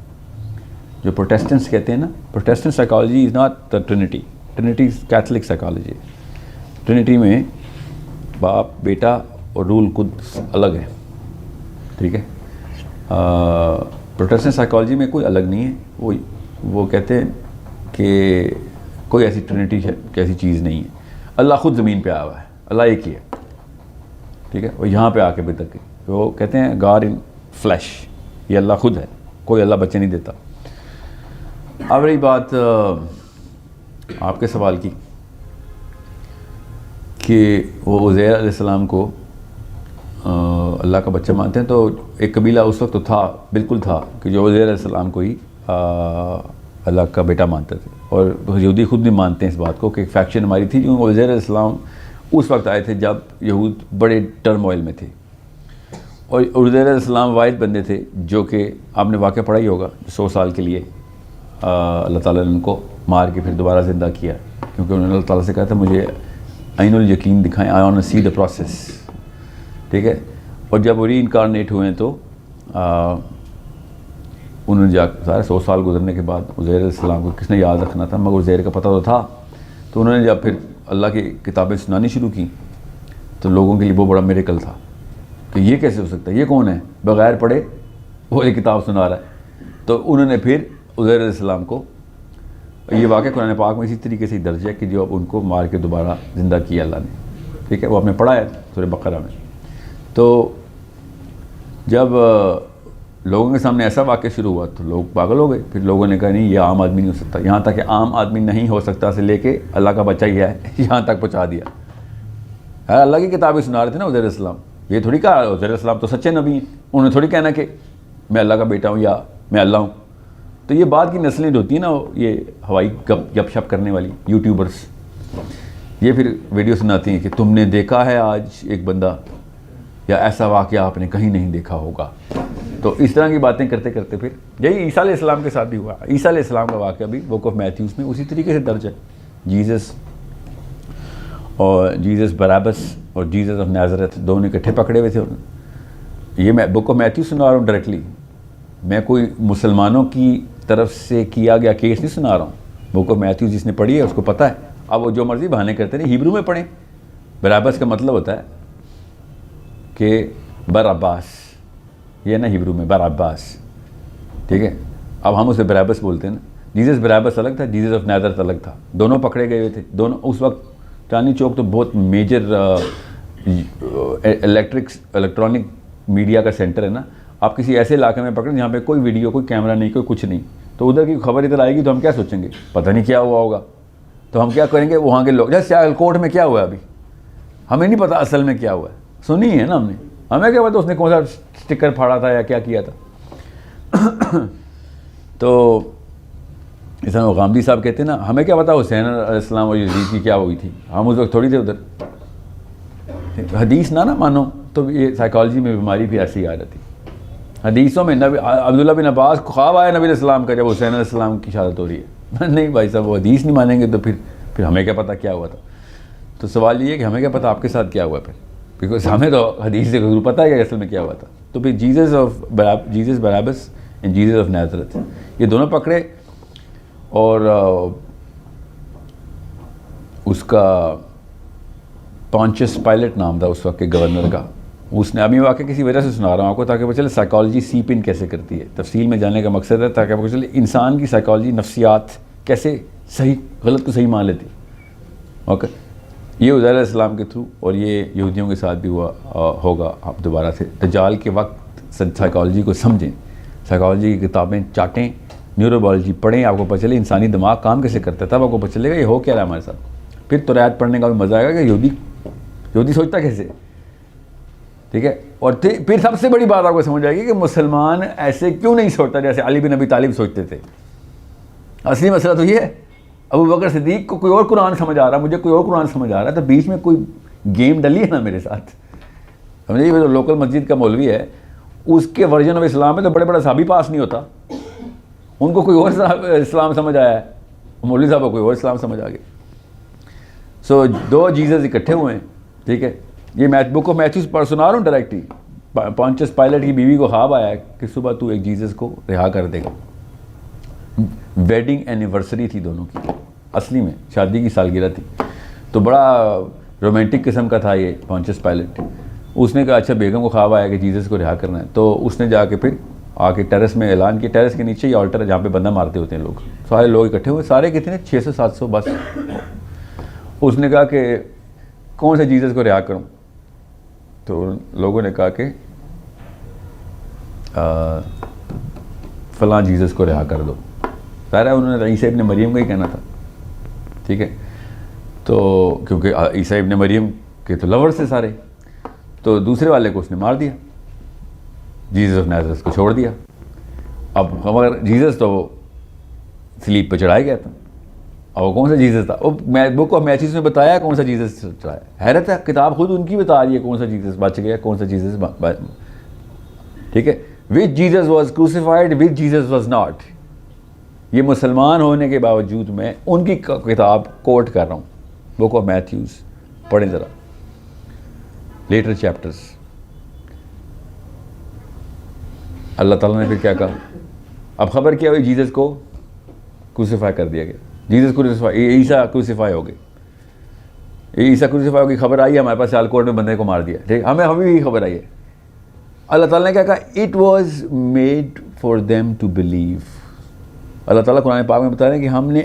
جو پروٹیسٹنٹس کہتے ہیں نا, Protestant psychology is not the Trinity, Trinity is Catholic psychology. Trinity میں باپ, بیٹا اور رول قدس الگ ہے, ٹھیک ہے. پروٹیسٹنٹ سائیکالوجی میں کوئی الگ نہیں ہے. وہ کہتے ہیں کہ کوئی ایسی ٹرینٹی کی ایسی چیز نہیں ہے, اللہ خود زمین پہ آیا ہوا ہے, اللہ ایک ہی ہے, ٹھیک ہے. وہ یہاں پہ آ کے بے تک وہ کہتے ہیں گاڈ ان فلیش, یہ اللہ خود ہے, کوئی اللہ بچے نہیں دیتا. اب رہی بات آپ کے سوال کی کہ وہ عزیر علیہ السلام کو اللہ کا بچہ مانتے ہیں, تو ایک قبیلہ اس وقت تو تھا, بالکل تھا, کہ جو عزیر علیہ السلام کو ہی اللہ کا بیٹا مانتے تھے. اور یہودی خود بھی مانتے ہیں اس بات کو کہ ایک فیکشن ہماری تھی, کیونکہ عزیر علیہ السلام اس وقت آئے تھے جب یہود بڑے ٹرموائل میں تھے. اور عزیر علیہ السلام واحد بندے تھے جو کہ آپ نے واقعہ پڑھا ہی ہوگا, 100 سال کے لیے اللہ تعالیٰ نے ان کو مار کے پھر دوبارہ زندہ کیا, کیونکہ انہوں نے اللہ تعالیٰ سے کہا تھا مجھے عین الیقین دکھائیں, I want to see the process, ٹھیک ہے. اور جب وہ ری انکارنیٹ ہوئے تو انہوں نے سارے 100 سال گزرنے کے بعد عزیر علیہ السلام کو کس نے یاد رکھنا تھا, مگر عزیر کا پتہ تو تھا. تو انہوں نے جب پھر اللہ کی کتابیں سنانی شروع کی تو لوگوں کے لیے بہت بڑا میریکل تھا کہ یہ کیسے ہو سکتا ہے, یہ کون ہے بغیر پڑھے وہ ایک کتاب سنا رہا ہے. تو انہوں نے پھر عزیر علیہ السلام کو, یہ واقعہ قرآن پاک میں اسی طریقے سے درج ہے کہ جو اب ان کو مار کے دوبارہ زندہ کیا اللہ نے, ٹھیک ہے. وہ آپ نے پڑھا ہے سورہ بقرہ میں. تو جب لوگوں کے سامنے ایسا واقعہ شروع ہوا تو لوگ پاگل ہو گئے. پھر لوگوں نے کہا نہیں یہ عام آدمی نہیں ہو سکتا, یہاں تک کہ عام آدمی نہیں ہو سکتا سے لے کے اللہ کا بچہ ہی ہے یہاں تک پہنچا دیا. اللہ کی کتابیں سنا رہے تھے نا عزیر علیہ السلام, یہ تھوڑی کہا عزیر علیہ السلام تو سچے نبی ہیں, انہوں نے تھوڑی کہنا کہ میں اللہ کا بیٹا ہوں یا میں اللہ ہوں. تو یہ بات کی نسلیں جو ہوتی ہیں نا, یہ ہوائی گپ شپ کرنے والی یوٹیوبرس, یہ پھر ویڈیو سناتی ہیں کہ تم نے دیکھا ہے آج ایک بندہ, یا ایسا واقعہ آپ نے کہیں نہیں دیکھا ہوگا. تو اس طرح کی باتیں کرتے کرتے پھر یہی عیسیٰ علیہ السلام کے ساتھ بھی ہوا. عیسیٰ علیہ السلام کا واقعہ بھی بک آف میتھیوز میں اسی طریقے سے درج ہے. جیزس بارابس اور جیزس آف نازرت دونوں اکٹھے پکڑے ہوئے تھے. یہ میں بک آف میتھیوز سنا رہا ہوں ڈائریکٹلی, میں کوئی مسلمانوں کی طرف سے کیا گیا کیس نہیں سنا رہا ہوں. بک آف میتھیوز جس نے پڑھی ہے اس کو پتہ ہے. اب وہ جو مرضی بہانے کرتے ہیں, ہیبرو میں پڑھیں. بارابس کا مطلب ہوتا ہے کہ براباس, یہ نا ہیبرو میں براباس, ٹھیک ہے. اب ہم اسے بارابس بولتے ہیں نا. جیزس بارابس الگ تھا, جیزس آف نازرت الگ تھا, دونوں پکڑے گئے ہوئے تھے. دونوں اس وقت چاندنی چوک تو بہت میجر الیکٹرانک میڈیا کا سینٹر ہے نا. آپ کسی ایسے علاقے میں پکڑیں جہاں پہ کوئی ویڈیو, کوئی کیمرہ نہیں, کوئی کچھ نہیں, تو ادھر کی خبر ادھر آئے گی تو ہم کیا سوچیں گے, پتہ نہیں کیا ہوا ہوگا. تو ہم کیا کریں گے, وہاں کے لوگ جیسے سیال کوٹ میں کیا ہوا ہے ابھی ہمیں نہیں پتہ اصل میں کیا ہوا ہے, سنی ہے نا ہم نے, ہمیں کیا پتا اس نے کون سا اسٹکر پھاڑا تھا یا کیا کیا تھا. تو اس طرح غامدی صاحب کہتے ہیں نا, ہمیں کیا پتا حسین علیہ السلام اور یزید کی کیا ہوئی تھی, ہم اس وقت تھوڑی تھے ادھر. حدیث نہ مانو تو یہ سائیکالوجی میں بیماری بھی ایسی آ جاتی. حدیثوں میں نبی عبداللہ بن عباس کو خواب آیا نبی علیہ السلام کا جب حسین علیہ السلام کی شہادت ہو رہی ہے. نہیں بھائی صاحب, وہ حدیث نہیں مانیں گے تو پھر ہمیں کیا پتہ کیا ہوا تھا. تو سوال یہ ہے کہ ہمیں کیا پتہ آپ کے ساتھ کیا ہوا پھر, بیکاز ہمیں تو حدیث سے ضرور پتہ ہے کہ اصل میں کیا ہوا تھا. تو پھر جیزس بarabbas اینڈ جیزس آف نازرت, یہ دونوں پکڑے. اور اس کا پونچس پائلٹ نام تھا اس وقت کے گورنر کا. اس نے ابھی واقعہ کسی وجہ سے سنا رہا ہوں آپ کو تاکہ پتہ چلے سائیکالوجی سیپ ان کیسے کرتی ہے. تفصیل میں جانے کا مقصد ہے تاکہ پتہ چلے انسان کی سائیکالوجی, نفسیات کیسے صحیح غلط کو صحیح مان لیتی. اوکے, یہ عزیر علیہ السلام کے تھرو, اور یہ یہودیوں کے ساتھ بھی ہوا ہوگا. آپ دوبارہ سے دجال کے وقت سائیکالوجی کو سمجھیں, سائیکالوجی کی کتابیں چاٹیں, نیورو بایولوجی پڑھیں, آپ کو پتہ چلے انسانی دماغ کام کیسے کرتا ہے. تب آپ کو پتہ چلے گا یہ ہو کیا رہا ہے ہمارے ساتھ. پھر تو آیات پڑھنے کا بھی مزہ آئے گا کہ یہودی سوچتا کیسے. ٹھیک ہے, اور پھر سب سے بڑی بات آپ کو سمجھ آئے گی کہ مسلمان ایسے کیوں نہیں سوچتا جیسے علی بن ابی طالب سوچتے تھے. اصلی مسئلہ تو یہ ہے, ابو بکر صدیق کو کوئی اور قرآن سمجھ آ رہا, مجھے کوئی اور قرآن سمجھ آ رہا ہے, تو بیچ میں کوئی گیم ڈلی ہے نا میرے ساتھ. سمجھے, جو لوکل مسجد کا مولوی ہے اس کے ورژن آف اسلام میں تو بڑے بڑا صحابی پاس نہیں ہوتا, ان کو کوئی اور اسلام سمجھ آیا ہے, مولوی صاحب کو کوئی اور اسلام سمجھ آ گیا. سو دو جیزس اکٹھے ہوئے ہیں. ٹھیک ہے, یہ بک آف میتھیوز پر سنا رہا ہوں ڈائریکٹلی. پونچس پائلٹ کی بیوی کو خواب آیا کہ صبح تو ایک جیزس کو رہا کر دے گا. ویڈنگ اینیورسری تھی دونوں کی, اصلی میں شادی کی سالگرہ تھی. تو بڑا رومانٹک قسم کا تھا یہ پونچس پائلٹ. اس نے کہا اچھا بیگم کو خواب آیا کہ جیزس کو رہا کرنا ہے. تو اس نے جا کے پھر آ کے ٹیرس میں اعلان کیا. ٹیرس کے نیچے ہی آلٹر ہے جہاں پہ بندہ مارتے ہوتے ہیں لوگ. سارے لوگ اکٹھے ہوئے, سارے کتنے 600-700 بس. اس نے کہا کہ کون سے جیزس کو رہا کروں. تو لوگوں نے کہا کہ فلاں جیزس کو رہا کر دو. ظاہر ہے انہوں نے عیسیٰ ابن مریم کا ہی کہنا تھا. ٹھیک ہے, تو کیونکہ عیسیٰ ابن مریم کے تو لورز تھے سارے, تو دوسرے والے کو اس نے مار دیا, جیزس آف نازرت کو چھوڑ دیا. اب مگر جیزس تو سلیپ پہ چڑھایا گیا تھا, اور وہ کون سا جیزس تھا, وہ بک آف میتھیوز میں بتایا کون سا جیزس چڑھایا. حیرت ہے, کتاب خود ان کی بتا رہی ہے کون سا جیزس بچ گیا, کون سا جیزس. ٹھیک ہے, which Jesus was crucified, which Jesus was not. یہ مسلمان ہونے کے باوجود میں ان کی کتاب کوٹ کر رہا ہوں, بک آف میتھیوز پڑھیں ذرا, لیٹر چیپٹرز. اللہ تعالیٰ نے پھر کیا کہا, اب خبر کیا ہوئی, جیزس کو کروسیفائی کر دیا گیا. جیزس کروسیفائی, عیسیٰ کروسیفائی ہو گئے. عیسیٰ کروسیفائی ہو گئی, خبر آئی ہے ہمارے پاس, سیال کوٹ میں بندے کو مار دیا. ٹھیک, ہمیں بھی خبر آئی ہے. اللہ تعالیٰ نے کیا کہا, it was made for them to believe. اللہ تعالیٰ قرآن پاک میں بتا رہے ہیں کہ ہم نے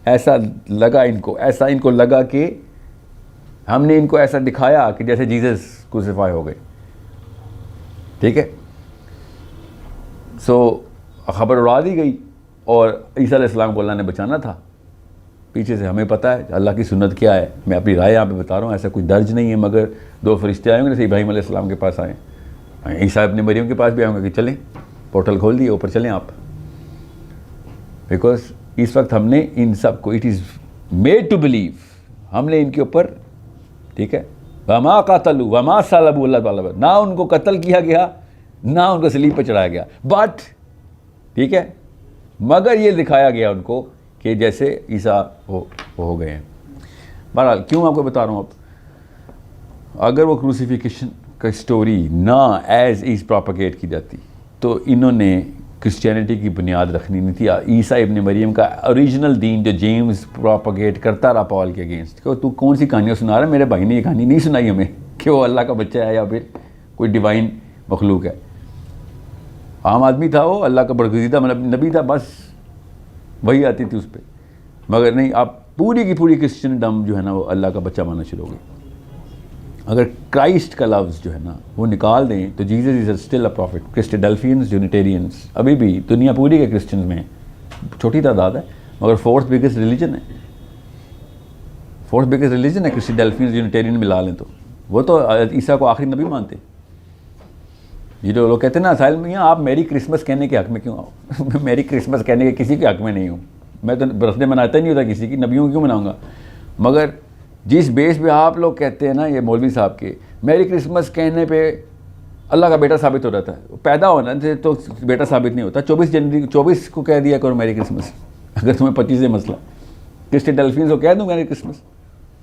ایسا لگا ان کو لگا کہ ہم نے ان کو ایسا دکھایا کہ جیسے جیزس کروسیفائی ہو گئے. ٹھیک ہے, سو خبر اڑا دی گئی, اور عیسیٰ علیہ السلام کو اللہ نے بچانا تھا پیچھے سے. ہمیں پتہ ہے اللہ کی سنت کیا ہے, میں اپنی رائے یہاں پہ بتا رہا ہوں, ایسا کوئی درج نہیں ہے, مگر 2 فرشتے آئے ہوں گے جیسے ابراہیم علیہ السلام کے پاس آئے, عیسیٰ ابن مریم کے پاس بھی آئیں گے کہ چلیں پورٹل کھول دیے, اوپر چلیں آپ. بیکاز اس وقت ہم نے ان سب کو, it is made to believe, ہم نے ان کے اوپر, ٹھیک ہے, وما قاتلوا وما صلبوا, اللہ تعالیٰ نہ ان کو قتل کیا گیا نہ ان کو صلیب پہ چڑھایا گیا, بٹ ٹھیک ہے, مگر یہ دکھایا گیا ان کو کہ جیسے عیسیٰ ہو گئے ہیں. بہرحال کیوں آپ کو بتا رہا ہوں, اب اگر وہ کروسیفیکیشن کا اسٹوری نہ ایز ایز پروپیگیٹ کی جاتی تو انہوں نے کرسچینٹی کی بنیاد رکھنی نہیں تھی. عیسیٰ ابن مریم کا اوریجنل دین جو جیمز پروپیگیٹ کرتا رہا پال کے اگینسٹ, کہ تو کون سی کہانیاں سنا رہا ہے, میرے بھائی نے یہ کہانی نہیں سنائی ہمیں کہ وہ اللہ کا بچہ ہے یا پھر کوئی ڈیوائن مخلوق ہے. عام آدمی تھا, وہ اللہ کا برگزیدہ نبی تھا, بس وہی آتی تھی اس پہ. مگر نہیں, آپ پوری کی پوری کرسچنڈم جو ہے نا وہ اللہ کا بچہ ماننا شروع ہو گئی. اگر کرائسٹ کا لفظ جو ہے نا وہ نکال دیں تو Jesus is still a prophet. Christadelphians, Unitarians ابھی بھی دنیا پوری کے کرسچنز میں چھوٹی تعداد ہے, مگر 4th بگیسٹ ریلیجن ہے. 4th بگیسٹ ریلیجن ہے کرسٹیڈلفینس, یونیٹیرین ملا لیں تو. وہ تو عیسیٰ کو آخری نبی مانتے. یہ جو لوگ کہتے ہیں نا ساحل میاں آپ میری کرسمس کہنے کے حق میں کیوں آؤ؟ میری کرسمس کہنے کے کسی کے حق میں نہیں ہوں. میں تو برتھ ڈے مناتا ہی نہیں ہوتا کسی کی, نبیوں کی کیوں مناؤں گا؟ مگر جس بیس پہ آپ لوگ کہتے ہیں نا یہ مولوی صاحب کے میری کرسمس کہنے پہ اللہ کا بیٹا ثابت ہو رہتا ہے. پیدا ہونا تو بیٹا ثابت نہیں ہوتا. 24 جنوری 24 کو کہہ دیا کرو میری کرسمس, اگر تمہیں 25 سے مسئلہ. کرسچن ڈلفینس کو کہہ دوں میری کرسمس,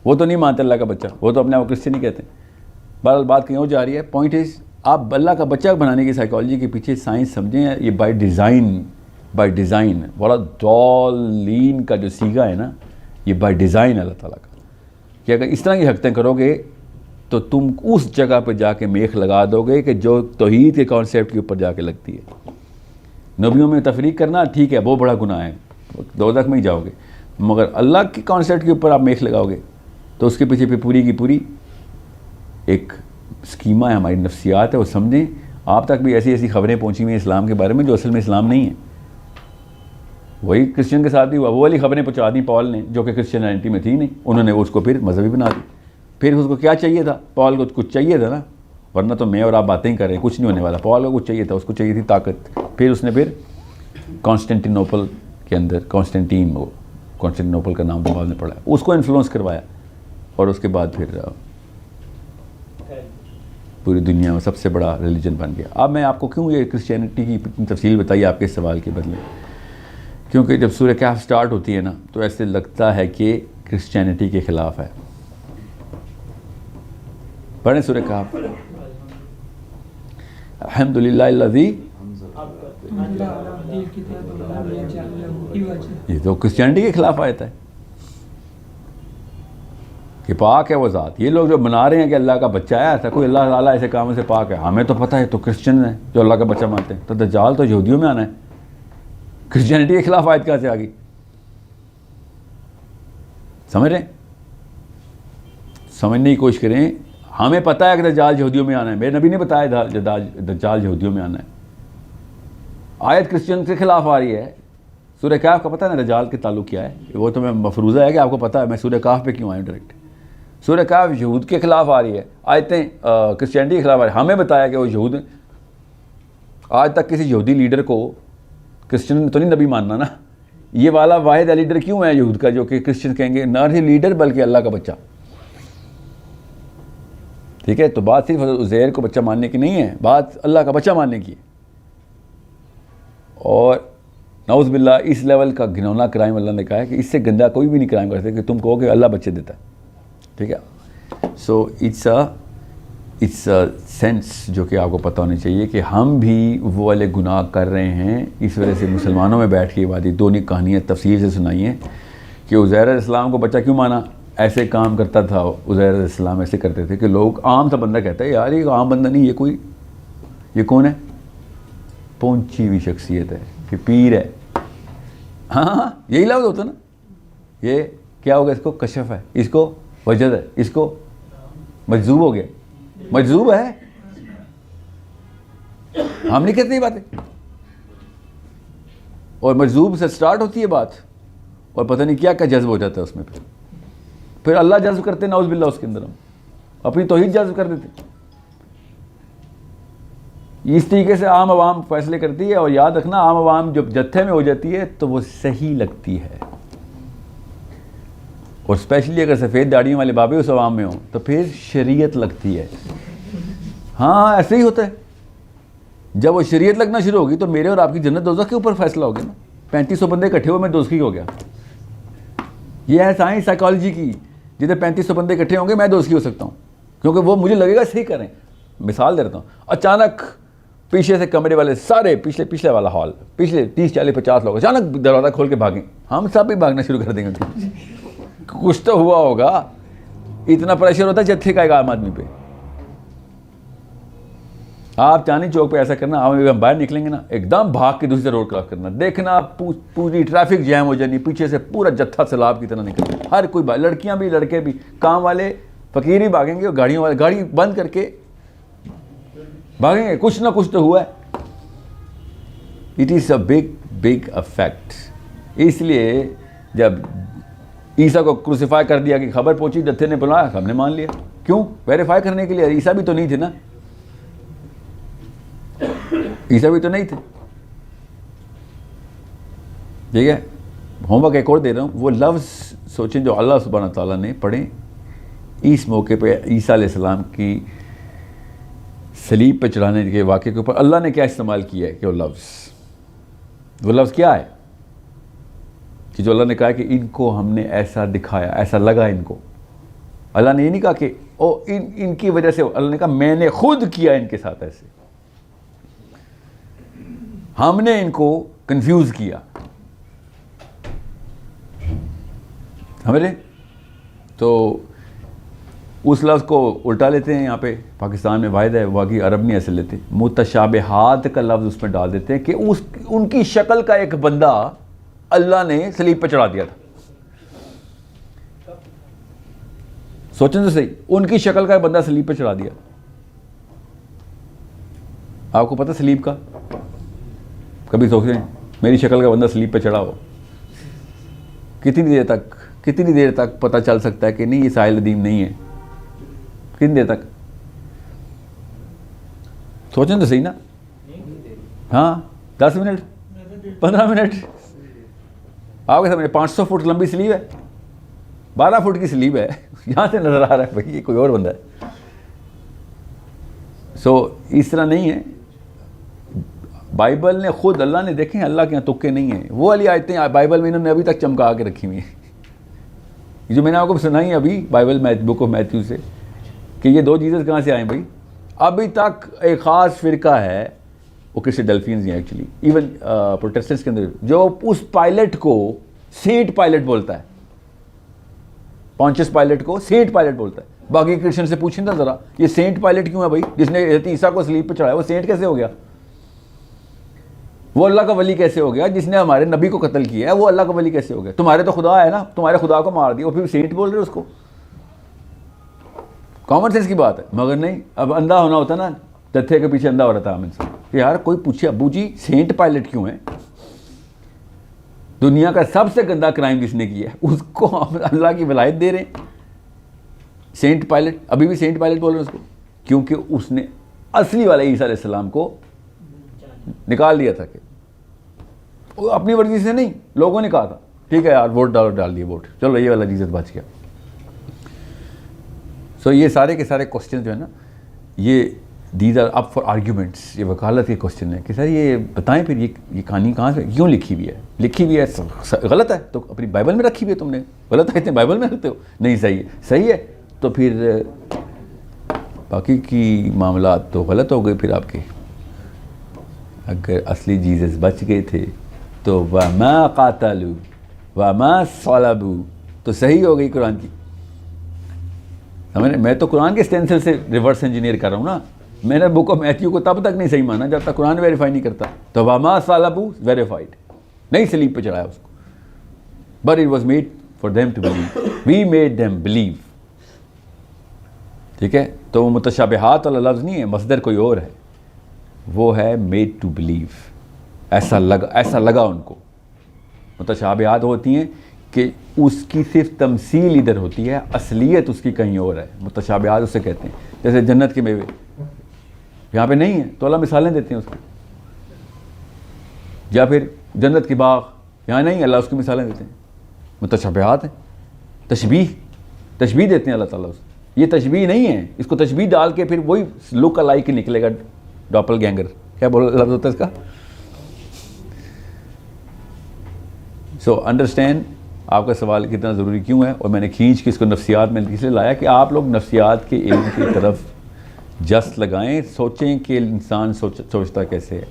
وہ تو نہیں مانتے اللہ کا بچہ, وہ تو اپنے آپ کو کرسچن نہیں کہتے. بہرحال بات کہیں اور جا رہی ہے. پوائنٹ از آپ اللہ کا بچہ بنانے کی سائیکالوجی کے پیچھے سائنس سمجھیں. یہ بائی ڈیزائن بڑا ڈالین کا جو سیگا ہے نا, یہ بائی ڈیزائن اللہ تعالیٰ کا, کہ اگر اس طرح کی حرکتیں کرو گے تو تم اس جگہ پہ جا کے میخ لگا دو گے کہ جو توحید کے کانسیپٹ کے اوپر جا کے لگتی ہے. نبیوں میں تفریق کرنا ٹھیک ہے, وہ بڑا گناہ ہے, دوزخ میں ہی جاؤ گے. مگر اللہ کے کانسیپٹ کے اوپر آپ میخ لگاؤ گے تو اس کے پیچھے پہ پوری کی پوری ایک اسکیمہ ہے, ہماری نفسیات ہے, وہ سمجھیں. آپ تک بھی ایسی ایسی خبریں پہنچی ہوئی ہیں اسلام کے بارے میں جو اصل میں اسلام نہیں ہے. وہی کرسچن کے ساتھ بھی ہوا, وہ والی خبریں پہنچا دیں پال نے جو کہ کرسچینٹی میں تھی نہیں, انہوں نے اس کو پھر مذہبی بنا دی. پھر اس کو کیا چاہیے تھا؟ پال کو کچھ چاہیے تھا نا, ورنہ تو میں اور آپ باتیں ہی کر رہے ہیں, کچھ نہیں ہونے والا. پال کو کچھ چاہیے تھا, اس کو چاہیے تھی طاقت. پھر اس نے پھر کانسٹینٹینوپل کے اندر کانسٹینٹینوپل کا نام تو بعد میں پڑا ہے, اس کو انفلوئنس کروایا, اور اس کے بعد پھر پوری دنیا میں سب سے بڑا ریلیجن بن گیا. اب میں آپ کو کیوں یہ کرسچینٹی کی تفصیل بتائی آپ کے سوال کے بدلے, کیونکہ جب سورہ کہف سٹارٹ ہوتی ہے نا تو ایسے لگتا ہے کہ کرسچینٹی کے خلاف ہے. پڑھیں سورہ کہف. الحمدللہ الذی, یہ تو کرسچینٹی کے خلاف آیت ہے کہ پاک ہے وہ ذات. یہ لوگ جو بنا رہے ہیں کہ اللہ کا بچہ ہے, ایسا کوئی اللہ تعالیٰ ایسے کاموں سے پاک ہے, ہمیں تو پتہ ہے تو کرسچن ہیں جو اللہ کا بچہ مانتے ہیں. تو دجال تو یہودیوں میں آنا ہے, کرسچینٹی کے خلاف آیت کہاں سے آ گئی؟ سمجھ رہے ہیں؟ سمجھنے کی کوشش کریں. ہمیں پتہ ہے کہ دجال یہودیوں میں آنا ہے, میرے نبی نے بتایا دجال یہودیوں میں آنا ہے. آیت کرسچن کے خلاف آ رہی ہے. سورہ کہف کا پتہ ہے نا دجال کے تعلق کیا ہے, وہ تو میں مفروضہ ہے کہ آپ کو پتہ ہے. میں سورہ کہف پہ کیوں آیا ڈائریکٹ؟ سورہ کہف یہود کے خلاف آ رہی ہے, آیتیں کرسچینٹی کے خلاف آ رہی ہے. ہمیں بتایا کہ وہ یہود, آج تک کسی یہودی لیڈر کو کرسچن تو نہیں نبی ماننا نا. یہ والا واحد لیڈر کیوں ہے یہود کا جو کہ کرسچن کہیں گے نہ ہی لیڈر بلکہ اللہ کا بچہ. ٹھیک ہے, تو بات صرف حضرت عزیر کو بچہ ماننے کی نہیں ہے, بات اللہ کا بچہ ماننے کی ہے. اور نعوذ باللہ اس لیول کا گھنونا کرائم اللہ نے کہا ہے کہ اس سے گندہ کوئی بھی نہیں کرائم کر سکتے کہ تم کہو کہ اللہ بچے دیتا ہے. ٹھیک ہے, سو اٹس اے سینس جو کہ آپ کو پتہ ہونی چاہیے کہ ہم بھی وہ والے گناہ کر رہے ہیں. اس وجہ سے مسلمانوں میں بیٹھ کے بات دونوں کہانیاں تفصیل سے سنائی ہیں کہ عزیر علیہ السلام کو بچہ کیوں مانا. ایسے کام کرتا تھا عزیر علیہ السلام, ایسے کرتے تھے کہ لوگ عام سا بندہ کہتا ہے یار یہ عام بندہ نہیں, یہ کون ہے؟ پہنچی ہوئی شخصیت ہے کہ پیر ہے. ہاں یہی لفظ ہوتا نا. یہ کیا ہوگا؟ اس کو کشف ہے, اس کو وجد ہے, اس کو مجذوب ہو گیا. مجذوب ہے, ہم نہیں کہتے یہ باتیں. اور مجذوب سے سٹارٹ ہوتی ہے بات, اور پتہ نہیں کیا جذب ہو جاتا ہے اس میں. پھر اللہ جذب کرتے ہیں نعوذ باللہ اس کے اندر, ہم اپنی توحید جذب کر دیتے. اس طریقے سے عام عوام فیصلے کرتی ہے. اور یاد رکھنا عام عوام جب جتھے میں ہو جاتی ہے تو وہ صحیح لگتی ہے, اور اسپیشلی اگر سفید داڑیوں والے بابے اس عوام میں ہوں تو پھر شریعت لگتی ہے. ہاں ایسے ہی ہوتا ہے. جب وہ شریعت لگنا شروع ہوگی تو میرے اور آپ کی جنت دوزخ کے اوپر فیصلہ ہو گیا نا. 3500 بندے اکٹھے ہوئے, میں دوزخی ہو گیا. یہ ہے سائنس سائیکالوجی کی. جدھر 3500 بندے اکٹھے ہوں گے میں دوزخی ہو سکتا ہوں, کیونکہ وہ مجھے لگے گا صحیح کریں. مثال دے دیتا ہوں, اچانک پیچھے سے کمرے والے سارے پچھلے والا ہال, پچھلے 30 40 50 لوگ اچانک دروازہ کھول کے بھاگیں, ہم سب بھی بھاگنا شروع کر دیں گے. کچھ تو ہوا ہوگا. اتنا پریشر ہوتا ہے جتھے کا ایک عام آدمی پہ. آپ چاندنی چوک پہ ایسا کرنا, ہم باہر نکلیں گے نا ایک دم بھاگ کے دوسری روڈ کراس کرنا, دیکھنا پوری ٹریفک جیم ہو جانی, پیچھے سے پورا جتھا سیلاب کی طرح نکلنا. ہر کوئی لڑکیاں بھی لڑکے بھی, کام والے فقیر بھی بھاگیں گے, اور گاڑیوں والے گاڑی بند کر کے بھاگیں گے. کچھ نہ کچھ تو ہوا ہے. It is a big effect. اس لیے جب عیسیٰ کو کروسیفائی کر دیا کہ خبر پہنچی, جتھے نے بلایا, ہم نے مان لیا. کیوں؟ ویریفائی کرنے کے لیے. عیسیٰ بھی تو نہیں تھے نا. عیسیٰ بھی تو نہیں تھے. ٹھیک ہے, ہوم ورک ایک اور دے رہا ہوں. وہ لفظ سوچیں جو اللہ سبحانہ تعالیٰ نے پڑھیں اس موقع پہ عیسیٰ علیہ السلام کی صلیب پہ چڑھانے کے واقعے کے اوپر اللہ نے کیا استعمال کیا ہے کہ وہ لفظ کیا ہے کہ جو اللہ نے کہا کہ ان کو ہم نے ایسا دکھایا, ایسا لگا ان کو. اللہ نے یہ نہیں کہا کہ ان کی وجہ سے, اللہ نے کہا میں نے خود کیا ان کے ساتھ ایسے, ہم نے ان کو کنفیوز کیا. سمجھے؟ تو اس لفظ کو الٹا لیتے ہیں. یہاں پہ پاکستان میں واحد ہے, باقی عرب نہیں ایسے لیتے. متشابہات کا لفظ اس میں ڈال دیتے ہیں کہ ان کی شکل کا ایک بندہ اللہ نے صلیب پہ چڑھا دیا تھا. سوچیں تو صحیح, ان کی شکل کا ایک بندہ صلیب پہ چڑھا دیا. آپ کو پتہ صلیب کا, کبھی سوچیں میری شکل کا بندہ صلیب پہ چڑھا ہو, کتنی دیر تک پتہ چل سکتا ہے کہ نہیں یہ ساحل ندیم نہیں ہے؟ کتنی دیر تک؟ سوچیں تو صحیح نا. ہاں 10 منٹ 15 منٹ. آپ کے سامنے 500 فٹ لمبی سلیب ہے, 12 فٹ کی سلیب ہے, یہاں سے نظر آ رہا ہے بھائی یہ کوئی اور بندہ ہے. سو اس طرح نہیں ہے. بائبل نے خود, اللہ نے, دیکھیں اللہ کے یہاں تکے نہیں ہیں. وہ والی آیتیں بائبل میں انہوں نے ابھی تک چمکا کے رکھی ہوئی ہیں, جو میں نے آپ کو سنائی ابھی بائبل بک آف میتھیو سے, کہ یہ 2 جیزس کہاں سے آئے بھائی. ابھی تک ایک خاص فرقہ ہے, وہ کسی ڈیلفینز ہیں ایکچولی, ایون پروٹیسٹنٹس کے اندر, جو اس پائلٹ کو سینٹ پائلٹ بولتا ہے. پونچس پائلٹ کو سینٹ پائلٹ بولتا ہے. باقی کرسچن سے پوچھیں نا ذرا, یہ سینٹ پائلٹ کیوں ہے بھائی؟ جس نے حضرت عیسیٰ کو صلیب پہ چڑھایا وہ سینٹ کیسے ہو گیا؟ وہ اللہ کا ولی کیسے ہو گیا؟ جس نے ہمارے نبی کو قتل کیا ہے وہ اللہ کا ولی کیسے ہو گیا؟ تمہارے تو خدا ہے نا, تمہارے خدا کو مار دیا, وہ پھر سینٹ بول رہے اس کو. کامن سینس کی بات ہے. مگر نہیں, اب اندھا ہونا ہوتا نا, تتھے کے پیچھے اندھا ہو رہا تھا ہم سے کہ یار کوئی پوچھے ابو جی سینٹ پائلٹ کیوں ہے؟ دنیا کا سب سے گندا کرائم جس نے کیا ہے اس کو ہم اللہ کی ولایت دے رہے ہیں. سینٹ پائلٹ, ابھی بھی سینٹ پائلٹ بول رہے ہیں اس کو, کیونکہ اس نے اصلی والا عیسیٰ علیہ السلام کو نکال دیا تھا. کہ وہ اپنی مرضی سے نہیں, لوگوں نے کہا تھا ٹھیک ہے یار ووٹ ڈال دیے ووٹ, چلو یہ والا جیزس بچ گیا. سو یہ سارے کے سارے کوشچن جو ہے نا, یہ these are up for arguments. یہ وکالت کے کوشچن ہے کہ سر یہ بتائیں پھر یہ کہانی کہاں سے کیوں لکھی ہوئی ہے غلط ہے تو اپنی بائبل میں رکھی ہوئی ہے, تم نے غلط ہے بائبل میں رکھتے ہو, نہیں صحیح ہے تو پھر باقی کی معاملات تو غلط ہو گئے پھر آپ کے. اگر اصلی جیزس بچ گئے تھے تو وَمَا قَاتَلُوا وَمَا صَلَبُوا تو صحیح ہو گئی قرآن کی. سمجھ میں تو قرآن کے اسٹینسل سے ریورس انجینئر کر رہا ہوں نا. میں نے بک آف میتھیو کو تب تک نہیں صحیح مانا جب تک قرآن ویریفائی نہیں کرتا. تو وَمَا صَلَبُوا ویریفائڈ, نہیں صلیب پہ چڑھایا اس کو, but it was made for them to believe, we made them believe. ٹھیک ہے, تو وہ متشابہات والا لفظ نہیں ہے, مصدر کوئی اور ہے, وہ ہے میڈ ٹو بلیو. ایسا لگا ان کو. متشابہات ہوتی ہیں کہ اس کی صرف تمثیل ادھر ہوتی ہے, اصلیت اس کی کہیں اور ہے. متشابہات اسے کہتے ہیں. جیسے جنت کے میوے یہاں پہ نہیں ہیں تو اللہ مثالیں دیتے ہیں اس کی, یا پھر جنت کے باغ یہاں نہیں, اللہ اس کی مثالیں دیتے ہیں. متشابہات ہیں, تشبیہ دیتے ہیں اللہ تعالیٰ اس. یہ تشبیہ نہیں ہے, اس کو تشبیہ ڈال کے پھر وہی لک الائک نکلے گا, ڈاپل گینگر کیا لفظ ہوتا ہے اس کا. سو انڈرسٹینڈ آپ کا سوال کتنا ضروری کیوں ہے, اور میں نے کھینچ کے اس کو نفسیات میں اس لیے لایا کہ آپ لوگ نفسیات کے علم کی طرف جست لگائیں, سوچیں کہ انسان سوچتا کیسے ہے.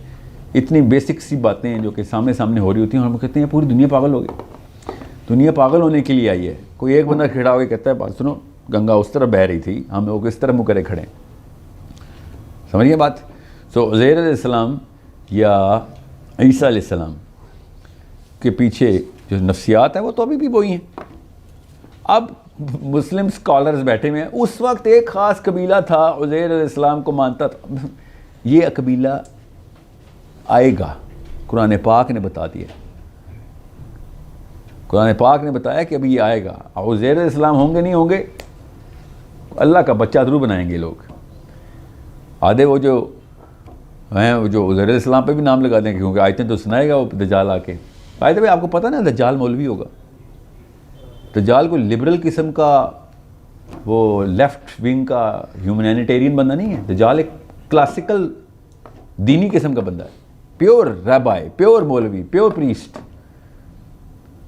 اتنی بیسک سی باتیں ہیں جو کہ سامنے ہو رہی ہوتی ہیں, اور ہم کہتے ہیں پوری دنیا پاگل ہو گئی. دنیا پاگل ہونے کے لیے آئی ہے. کوئی ایک بندہ کھڑا ہو کے کہتا ہے بات سنو, گنگا اس طرح بہہ رہی تھی, ہم لوگ اس طرح منہ کرے کھڑے ہیں. سمجھیے بات. سو عزیر علیہ السلام یا عیسیٰ علیہ السلام کے پیچھے جو نفسیات ہیں وہ تو ابھی بھی وہی ہیں. اب مسلم سکالرز بیٹھے ہوئے ہیں. اس وقت ایک خاص قبیلہ تھا عزیر علیہ السلام کو مانتا تھا. یہ قبیلہ آئے گا, قرآن پاک نے بتا دیا. قرآن پاک نے بتایا کہ ابھی یہ آئے گا. عزیر علیہ السلام ہوں گے نہیں ہوں گے, اللہ کا بچہ ضرور بنائیں گے لوگ. آدھے وہ جو ہیں جو عزیر علیہ السلام پہ بھی نام لگا دیں کیونکہ آیتیں تو سنائے گا وہ دجال آ کے. فائدہ بھائی آپ کو پتہ نا دجال مولوی ہوگا. دجال کوئی لبرل قسم کا وہ لیفٹ ونگ کا ہیومینیٹیرین بندہ نہیں ہے. دجال ایک کلاسیکل دینی قسم کا بندہ ہے, پیور ریبائی, پیور مولوی, پیور پریسٹ.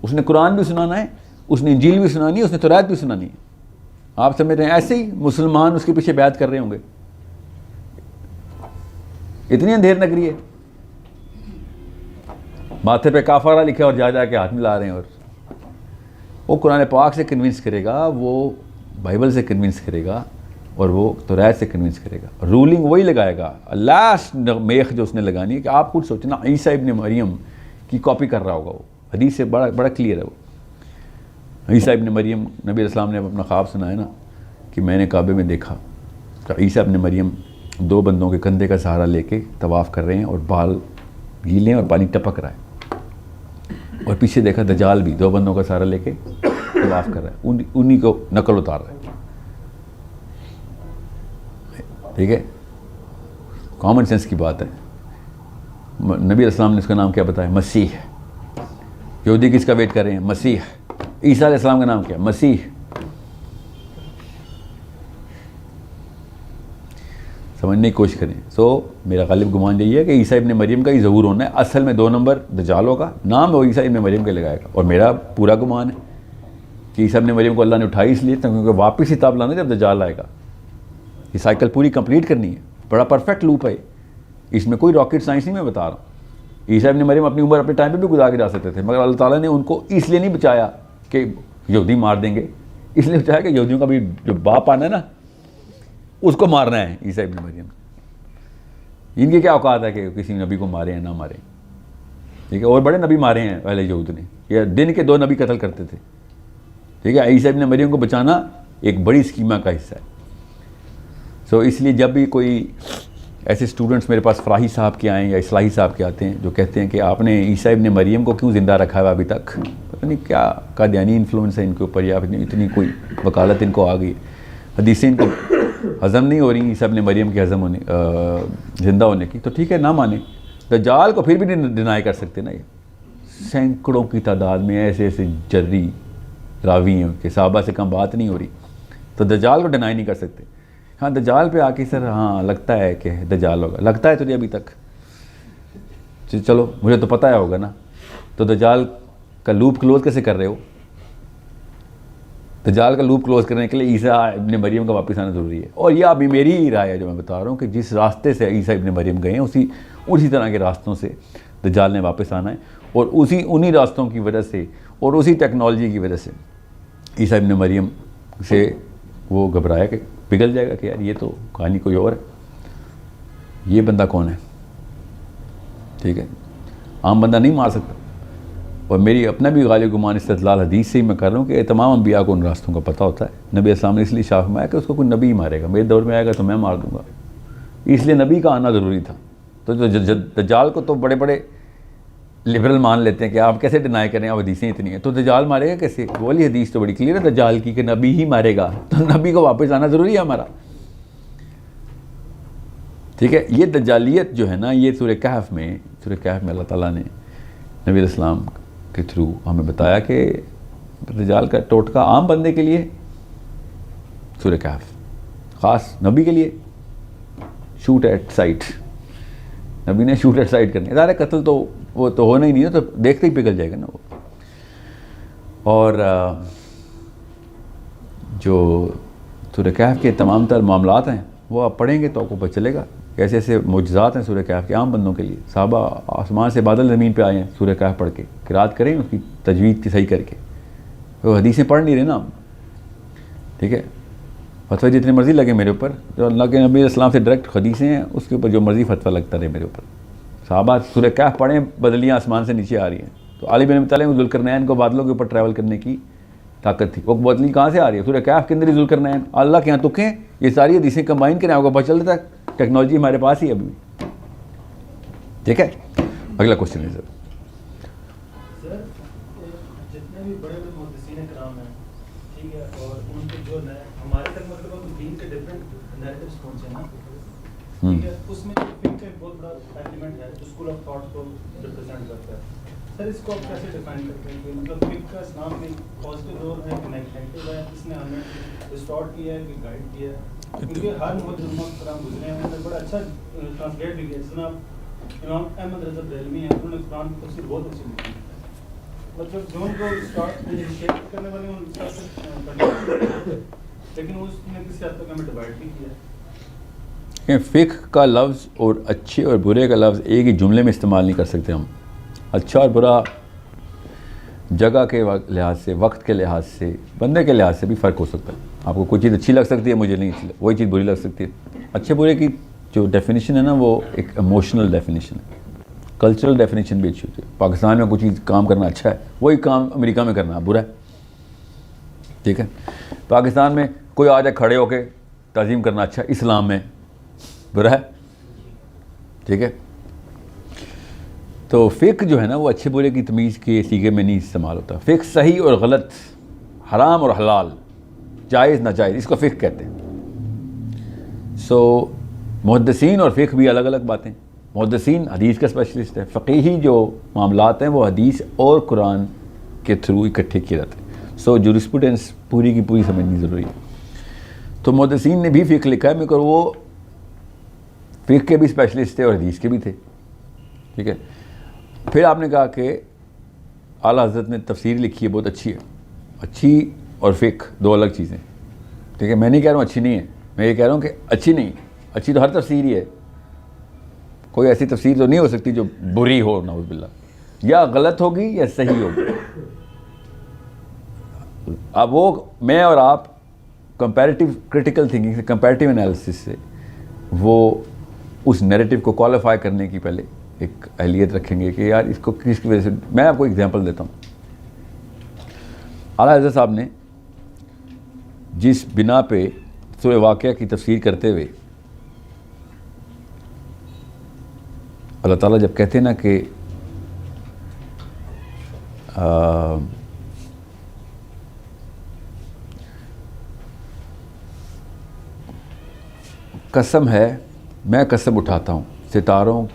اس نے قرآن بھی سنانا ہے, اس نے انجیل بھی سنانی ہے, اس نے تورات بھی سنانی ہے. آپ سمجھتے ہیں ایسے ہی مسلمان اس کے پیچھے بیعت کر رہے ہوں گے؟ اتنی اندھیر نگری ہے, ماتھے پہ کافرہ لکھا اور جا کے ہاتھ ملا رہے ہیں. اور وہ قرآن پاک سے کنونس کرے گا, وہ بائبل سے کنونس کرے گا, اور وہ تورات سے کنونس کرے گا. رولنگ وہی لگائے گا. لاسٹ میخ جو اس نے لگانی ہے کہ آپ خود سوچنا عیسیٰ ابن مریم کی کاپی کر رہا ہوگا. وہ حدیث سے بڑا کلیئر ہے. وہ عیسیٰ ابن مریم, نبی علیہ السلام نے اپنا خواب سنایا نا کہ میں نے کعبے میں دیکھا کہ عیسیٰ ابن مریم 2 بندوں کے کندھے کا سہارا لے کے طواف کر رہے ہیں اور بال گیلے ہیں اور پانی ٹپک رہا ہے. اور پیچھے دیکھا دجال بھی 2 بندوں کا سہارا لے کے طواف کر رہا ہے, انہی کو نقل اتار رہا ہے. ٹھیک ہے, کامن سینس کی بات ہے. نبی علیہ السلام نے اس کا نام کیا بتایا؟ مسیح. یہودی کس کا ویٹ کر رہے ہیں؟ مسیح. عیسیٰ علیہ السلام کا نام کیا؟ مسیح. سمجھنے کی کوشش کریں. میرا غالب گمان یہی ہے کہ عیسیٰ ابن مریم کا ہی ظہور ہونا ہے. اصل میں 2 نمبر دجال ہوگا, نام وہ عیسیٰ ابن مریم کے لگائے گا. اور میرا پورا گمان ہے کہ عیسیٰ ابن مریم کو اللہ نے اٹھائی اس لیے کیونکہ واپس حساب لانا جب دجال آئے گا. یہ سائیکل پوری کمپلیٹ کرنی ہے. بڑا پرفیکٹ لوپ ہے, اس میں کوئی راکٹ سائنس نہیں میں بتا رہا ہوں. عیسیٰ ابن مریم اپنی عمر اپنے ٹائم پہ بھی گزار کے جا سکتے تھے, مگر اللہ تعالیٰ نے ان کو اس لیے نہیں بچایا کہ یہودی مار دیں گے, اس لیے بچایا کہ یہودیوں کا بھی جو باپ آنا ہے نا اس کو مارنا ہے عیسیٰ ابن مریم. ان کی کیا اوقات ہے کہ کسی نبی کو مارے ہیں نہ مارے. ٹھیک ہے, اور بڑے نبی مارے ہیں پہلے یہود نے, یا دن کے 2 نبی قتل کرتے تھے. ٹھیک ہے, عیسیٰ ابن مریم کو بچانا ایک بڑی اسکیما کا حصہ ہے. اس لیے جب بھی کوئی ایسے اسٹوڈنٹس میرے پاس فراہی صاحب کے آئیں یا اصلاحی صاحب کے آتے ہیں جو کہتے ہیں کہ آپ نے عیسیٰ ابن مریم کو کیوں زندہ رکھا ہے ابھی تک, پتہ نہیں کیا قادیانی انفلوئنس ہے ان کے اوپر, یا اتنی کوئی وکالت ان کو آ گئی, حدیثیں ان کو ہضم نہیں ہو رہی عیسیٰ ابن مریم کے ہضم ہونے زندہ ہونے کی. تو ٹھیک ہے, نہ مانیں. دجال کو پھر بھی نہیں ڈینائی کر سکتے نا. یہ سینکڑوں کی تعداد میں ایسے جری راوی ہیں کہ صحابہ سے کم بات نہیں ہو رہی, تو دجال کو ڈینائی نہیں کر سکتے. ہاں دجال پہ آ کے سر ہاں لگتا ہے کہ دجال ہوگا, لگتا ہے تجھے ابھی تک, چلو مجھے تو پتہ ہے ہوگا نا. تو دجال کا لوپ کلوز کیسے کر رہے ہو؟ دجال کا لوپ کلوز کرنے کے لیے عیسیٰ ابن مریم کا واپس آنا ضروری ہے. اور یہ ابھی میری ہی رائے ہے جو میں بتا رہا ہوں کہ جس راستے سے عیسیٰ ابن مریم گئے ہیں اسی طرح کے راستوں سے دجال نے واپس آنا ہے. اور انہی راستوں کی وجہ سے اور اسی ٹیکنالوجی کی وجہ سے عیسیٰ ابن مریم سے وہ گھبرایا کہ پگھل جائے گا کہ یار یہ تو کہانی کوئی اور ہے, یہ بندہ کون ہے. ٹھیک ہے, عام بندہ نہیں مار سکتا. اور میری اپنا بھی غالب گمان استدلال حدیث سے ہی میں کر رہا ہوں کہ تمام انبیاء کو ان راستوں کا پتہ ہوتا ہے. نبی اسلام نے اس لیے شاہ فرمایا کہ اس کو کوئی نبی ہی مارے گا, میرے دور میں آئے گا تو میں مار دوں گا, اس لیے نبی کا آنا ضروری تھا. تو دجال کو تو بڑے بڑے لبرل مان لیتے ہیں کہ آپ کیسے ڈینائی کریں, آپ حدیثیں اتنی ہیں تو دجال مارے گا کیسے؟ وہ والی حدیث تو بڑی کلیئر ہے دجال کی کہ نبی ہی مارے گا, تو نبی کو واپس آنا ضروری ہے ہمارا. ٹھیک ہے, یہ دجالیت جو ہے نا یہ سورہ کہف میں اللہ تعالیٰ نے نبی علیہ السلام کے تھرو ہمیں بتایا کہ دجال کا ٹوٹکا عام بندے کے لیے سورہ کہف, خاص نبی کے لیے شوٹ ایٹ سائٹ. نبی نے شوٹ ایٹ سائٹ کرنی, ظاہر قتل تو وہ تو ہونا ہی نہیں ہے, تو دیکھتے ہی پگھل جائے گا نا وہ. اور جو سورہ کہف کے تمام تر معاملات ہیں وہ آپ پڑھیں گے تو آپ کو پتہ چلے گا ایسے ایسے معجزات ہیں سورہ کہف کے عام بندوں کے لیے. صحابہ آسمان سے بادل زمین پہ آئے ہیں سورہ کہف پڑھ کے, قرات کریں اس کی تجوید کی صحیح کر کے. وہ حدیثیں پڑھ نہیں رہے نا. ٹھیک ہے, فتویٰ جتنے مرضی لگے میرے اوپر, جو اللہ کے نبی علیہ السلام سے ڈائریکٹ حدیثیں ہیں اس کے اوپر جو مرضی فتویٰ لگتا رہے میرے اوپر. صحابہ سورہ کہف پڑھیں, بدلیاں آسمان سے نیچے آ رہی ہیں. تو علی بن ابی طالب ذوالقرنین کو بادلوں کے اوپر ٹریول کرنے کی طاقت تھی, وہ بدلی کہاں سے آ رہی ہے؟ سورہ کہف کے اندر ہی ذوالقرنین, اللہ کے یہاں تکیں, یہ ساری حدیثیں کمبائن کریں, آپ کو پتہ چلتا ہے ٹیکنالوجی ہمارے پاس ہی ابھی. ٹھیک ہے, اگلا کوشچن ہے سر. جتنے بھی بڑے بڑے محدثین کرام ہیں, ٹھیک ہے, اور ان کے جو ہمارے تک مطلب دین کے ڈفرینٹ نیریٹوز پہنچے نا, ٹھیک ہے، اس میں فقہ کا ایک بہت بڑا ایلیمنٹ ہے جو اسکول آف تھاٹ کو ریپرزینٹ کرتا ہے. سر اس کو آپ کیسے ڈیفائن کرتے ہیں کہ مطلب فقہ کا اسلام میں پازیٹیو رول ہے کہ نیگیٹو ہے، اس نے ہمیں ڈسٹارٹ کیا ہے کہ گائیڈ کیا ہے؟ کیونکہ ہر محدث کرام گزرے ہیں، انہوں نے بڑا اچھا ٹرانسلیٹ بھی کیا. جناب امام احمد رضا بریلوی ہیں، انہوں نے قرآن کی تفسیر بہت اچھی لکھی ہے. مطلب جو ان کو اسٹارٹ انیشیٹ کرنے والے ان کا لیکن اس نے کسی حد تک ہمیں ڈیوائڈ بھی کیا ہے. فقہ کا لفظ اور اچھے اور برے کا لفظ ایک ہی جملے میں استعمال نہیں کر سکتے ہم. اچھا اور برا جگہ کے لحاظ سے، وقت کے لحاظ سے، بندے کے لحاظ سے بھی فرق ہو سکتا ہے. آپ کو کوئی چیز اچھی لگ سکتی ہے، مجھے نہیں اچھی وہی چیز بری لگ سکتی ہے. اچھے برے کی جو ڈیفینیشن ہے نا وہ ایک ایموشنل ڈیفینیشن ہے. کلچرل ڈیفینیشن بھی اچھی ہوتی ہے. پاکستان میں کوئی چیز کام کرنا اچھا ہے، وہی کام امریکہ میں کرنا برا ہے. ٹھیک ہے، پاکستان میں کوئی آ جائے کھڑے ہو کے تعظیم کرنا اچھا ہے، اسلام میں برا ہے. ٹھیک ہے، تو فقہ جو ہے نا وہ اچھے برے کی تمیز کے سیغے میں نہیں استعمال ہوتا. فقہ صحیح اور غلط، حرام اور حلال، جائز ناجائز، اس کو فقہ کہتے ہیں. محدثین اور فقہ بھی الگ الگ باتیں. محدثین حدیث کا اسپیشلسٹ ہے، فقیہی جو معاملات ہیں وہ حدیث اور قرآن کے تھرو اکٹھے کیے جاتے ہیں. جورسپروڈنس پوری کی پوری سمجھنی ضروری ہے. تو محدثین نے بھی فقہ لکھا ہے، مگر وہ فقہ کے بھی اسپیشلسٹ تھے اور حدیث کے بھی تھے. ٹھیک ہے، پھر آپ نے کہا کہ اعلیٰ حضرت نے تفسیر لکھی ہے، بہت اچھی ہے. اچھی اور فقہ دو الگ چیزیں. ٹھیک ہے، میں نہیں کہہ رہا ہوں اچھی نہیں ہے، میں یہ کہہ رہا ہوں کہ اچھی نہیں، اچھی تو ہر تفسیر ہی ہے. کوئی ایسی تفسیر تو نہیں ہو سکتی جو بری ہو، نعوذ باللہ، یا غلط ہوگی یا صحیح ہوگی. اب وہ میں اور آپ کمپیریٹیو کریٹیکل تھنکنگ سے، کمپیریٹیو انالیسس سے وہ اس نیریٹو کو کوالیفائی کرنے کی پہلے ایک اہلیت رکھیں گے کہ یار اس کو کس کی وجہ سے. میں آپ کو ایگزامپل دیتا ہوں. اعلیٰ حضرت صاحب نے جس بنا پہ سورہ واقعہ کی تفسیر کرتے ہوئے اللہ تعالیٰ جب کہتے ہیں نا کہ قسم ہے، میں قسم اٹھاتا ہوں ستاروں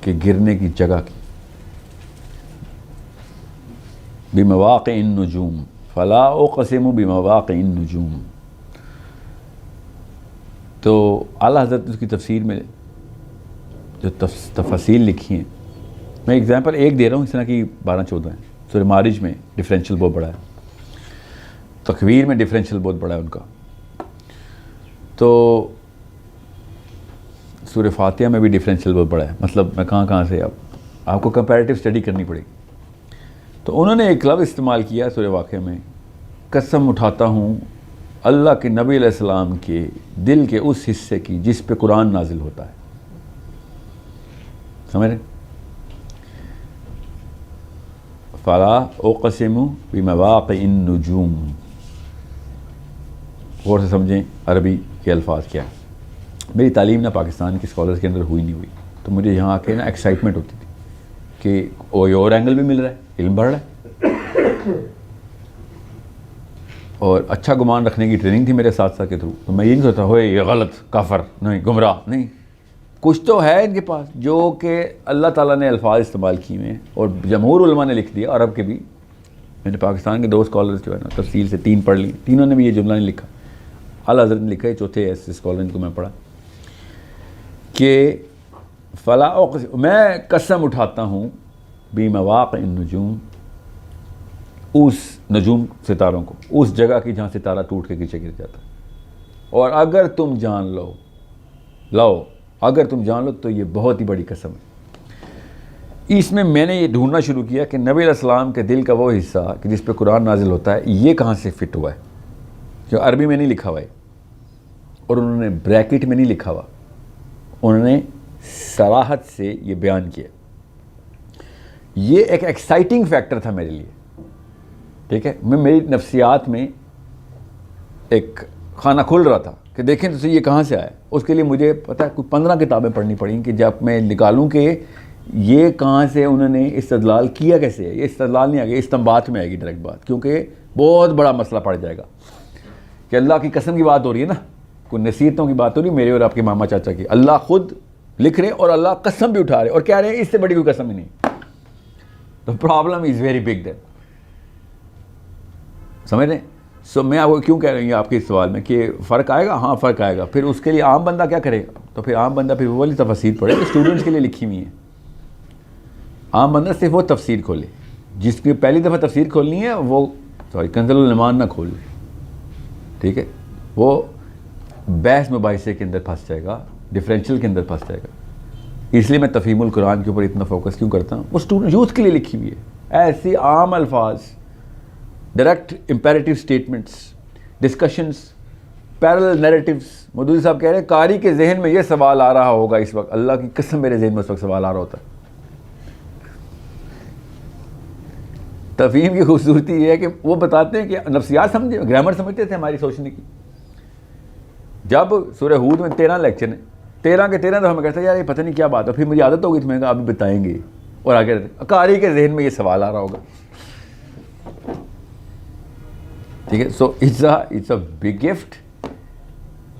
کے گرنے کی جگہ کی، بمواقع النجوم فلا اقسم بمواقع النجوم. تو اعلیٰ حضرت نے اس کی تفسیر میں جو تفاصیل لکھی ہیں، میں ایگزامپل ایک دے رہا ہوں، اس طرح کی 12-14 ہیں. سورہ معارج میں ڈفرینشیل بہت بڑا ہے، تکویر میں ڈفرینشیل بہت بڑا ہے ان کا. تو سورہ فاتحہ میں بھی ڈفرینشیل بہت بڑا ہے. مطلب میں کہاں سے اب آپ کو کمپیریٹیو اسٹڈی کرنی پڑے گی. تو انہوں نے ایک لفظ استعمال کیا سورہ واقعہ میں، قسم اٹھاتا ہوں اللہ کے نبی علیہ السلام کے دل کے اس حصے کی جس پہ قرآن نازل ہوتا ہے. سمجھ رہے؟ فلا اقسم بمواقع النجوم. غور سے سمجھیں عربی کے الفاظ کیا ہے. میری تعلیم نہ پاکستان کے اسکالرز کے اندر ہوئی نہیں ہوئی، تو مجھے یہاں آ کے نا ایکسائٹمنٹ ہوتی تھی کہ اور اینگل بھی مل رہا ہے، علم بڑھ رہا ہے. اور اچھا گمان رکھنے کی ٹریننگ تھی میرے ساتھ کے تھرو. تو میں یہ نہیں سوچتا ہوئے یہ غلط، کافر، نہیں گمراہ، نہیں، کچھ تو ہے ان کے پاس جو کہ اللہ تعالیٰ نے الفاظ استعمال کیے ہیں اور جمہور علماء نے لکھ دیا. عرب کے بھی، میں نے پاکستان کے 2 اسکالرز جو ہے نا تفصیل سے 3 پڑھ لی، تینوں نے بھی یہ جملہ نہیں لکھا. اعلیٰ حضرت نے لکھا ہے، چوتھے ایسے اسکالر ان کو میں پڑھا کہ فلا اقسم، میں قسم اٹھاتا ہوں بمواقع النجوم، اس نجوم ستاروں کو، اس جگہ کی جہاں ستارہ ٹوٹ کے نیچے گر جاتا ہے. اور اگر تم جان لو اگر تم جان لو تو یہ بہت ہی بڑی قسم ہے. اس میں نے یہ ڈھونڈنا شروع کیا کہ نبی علیہ السلام کے دل کا وہ حصہ کہ جس پہ قرآن نازل ہوتا ہے یہ کہاں سے فٹ ہوا ہے، جو عربی میں نہیں لکھا ہوا ہے اور انہوں نے بریکٹ میں نہیں لکھا ہوا، انہوں نے صراحت سے یہ بیان کیا. یہ ایک ایکسائٹنگ فیکٹر تھا میرے لیے. ٹھیک ہے، میری نفسیات میں ایک خانہ کھل رہا تھا کہ دیکھیں تو یہ کہاں سے آیا. اس کے لیے مجھے پتہ ہے کوئی 15 کتابیں پڑھنی پڑیں کہ جب میں نکالوں کہ یہ کہاں سے انہوں نے استدلال کیا کیسے ہے. یہ استدلال نہیں آئے گا، استنباط میں آئے گی ڈائریکٹ بات، کیونکہ بہت بڑا مسئلہ پڑ جائے گا کہ اللہ کی قسم کی بات ہو رہی ہے نا، کوئی نصیحتوں کی بات تو نہیں میرے اور آپ کے ماما چاچا کی. اللہ خود لکھ رہے ہیں اور اللہ قسم بھی اٹھا رہے ہیں اور کہہ رہے ہیں اس سے بڑی کوئی قسم ہی نہیں. The problem is very big then. سمجھ رہے ہیں؟ سو میں آپ کو کیوں کہہ رہی ہوں آپ کے اس سوال میں کہ فرق آئے گا. ہاں فرق آئے گا. پھر اس کے لیے عام بندہ کیا کرے گا؟ تو پھر عام بندہ پھر وہ والی تفسیر پڑھے جو اسٹوڈنٹس کے لیے لکھی ہوئی ہیں. عام بندہ صرف وہ تفسیر کھولے جس کی پہلی دفعہ تفسیر کھولنی ہے وہ کنز الایمان نہ کھول لے. ٹھیک ہے؟ وہ بحث مباحثے کے اندر پھنس جائے گا, ڈفرینشیل کے اندر پھنس جائے گا. اس لیے میں تفہیم القرآن کے اوپر اتنا فوکس کیوں کرتا ہوں. وہ اسٹوڈنٹ یوتھ کے لیے لکھی ہوئی ہے. ایسی عام الفاظ, direct imperative statements, discussions, parallel narratives. Maududi صاحب کہہ رہے ہیں قاری کے ذہن میں یہ سوال آ رہا ہوگا اس وقت, اللہ کی قسم میرے ذہن میں اس وقت سوال آ رہا ہوتا ہے. تفہیم کی خوبصورتی یہ ہے کہ وہ بتاتے ہیں کہ نفسیات سمجھے, گرامر سمجھتے تھے ہماری سوچنے کی. جب سورہ ہود میں 13 لیکچر ہیں, 13 کے 13 دفعہ میں کہتا ہے یار یہ پتہ نہیں کیا بات ہے. پھر مجھے عادت ہوگی تو میں کہا ابھی بتائیں گے, اور آگے قاری کے ذہن میں یہ سوال آ رہا ہوگا. ٹھیک ہے. So it's a big gift.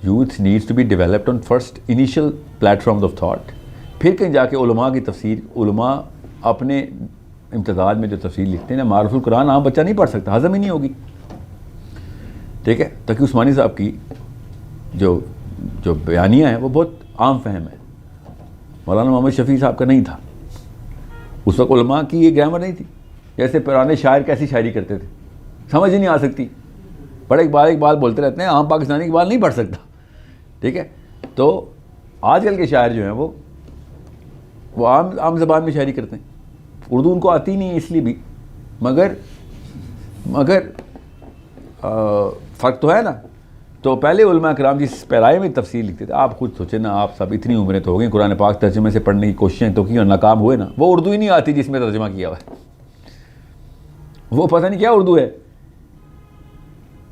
Youth needs to be developed on first initial platforms of thought. پھر کہیں جا کے علماء کی تفسیر, علماء اپنے امتداد میں جو تفسیر لکھتے ہیں نا, معرف القرآن عام بچہ نہیں پڑھ سکتا, ہضم ہی نہیں ہوگی. ٹھیک ہے. تقی عثمانی صاحب کی جو بیانیہ ہیں وہ بہت عام فہم ہے. مولانا محمد شفیع صاحب کا نہیں تھا. اس وقت علماء کی یہ گرامر نہیں تھی. جیسے پرانے شاعر کیسی شاعری کرتے تھے, سمجھ ہی نہیں آ سکتی. بڑے اقبال بولتے رہتے ہیں, عام پاکستانی اقبال نہیں پڑھ سکتا. ٹھیک ہے. تو آج کل کے شاعر جو ہیں وہ عام زبان میں شاعری کرتے ہیں. اردو ان کو آتی نہیں اس لیے بھی, مگر فرق تو ہے نا. تو پہلے علماء کرام جس پیرائے میں تفسیر لکھتے تھے, آپ خود سوچیں نا, آپ سب اتنی عمریں تو ہو گئی, قرآن پاک ترجمے سے پڑھنے کی کوششیں تو کی اور ناکام ہوئے نا. وہ اردو ہی نہیں آتی جس میں ترجمہ کیا ہوا ہے, وہ پتہ نہیں کیا اردو ہے.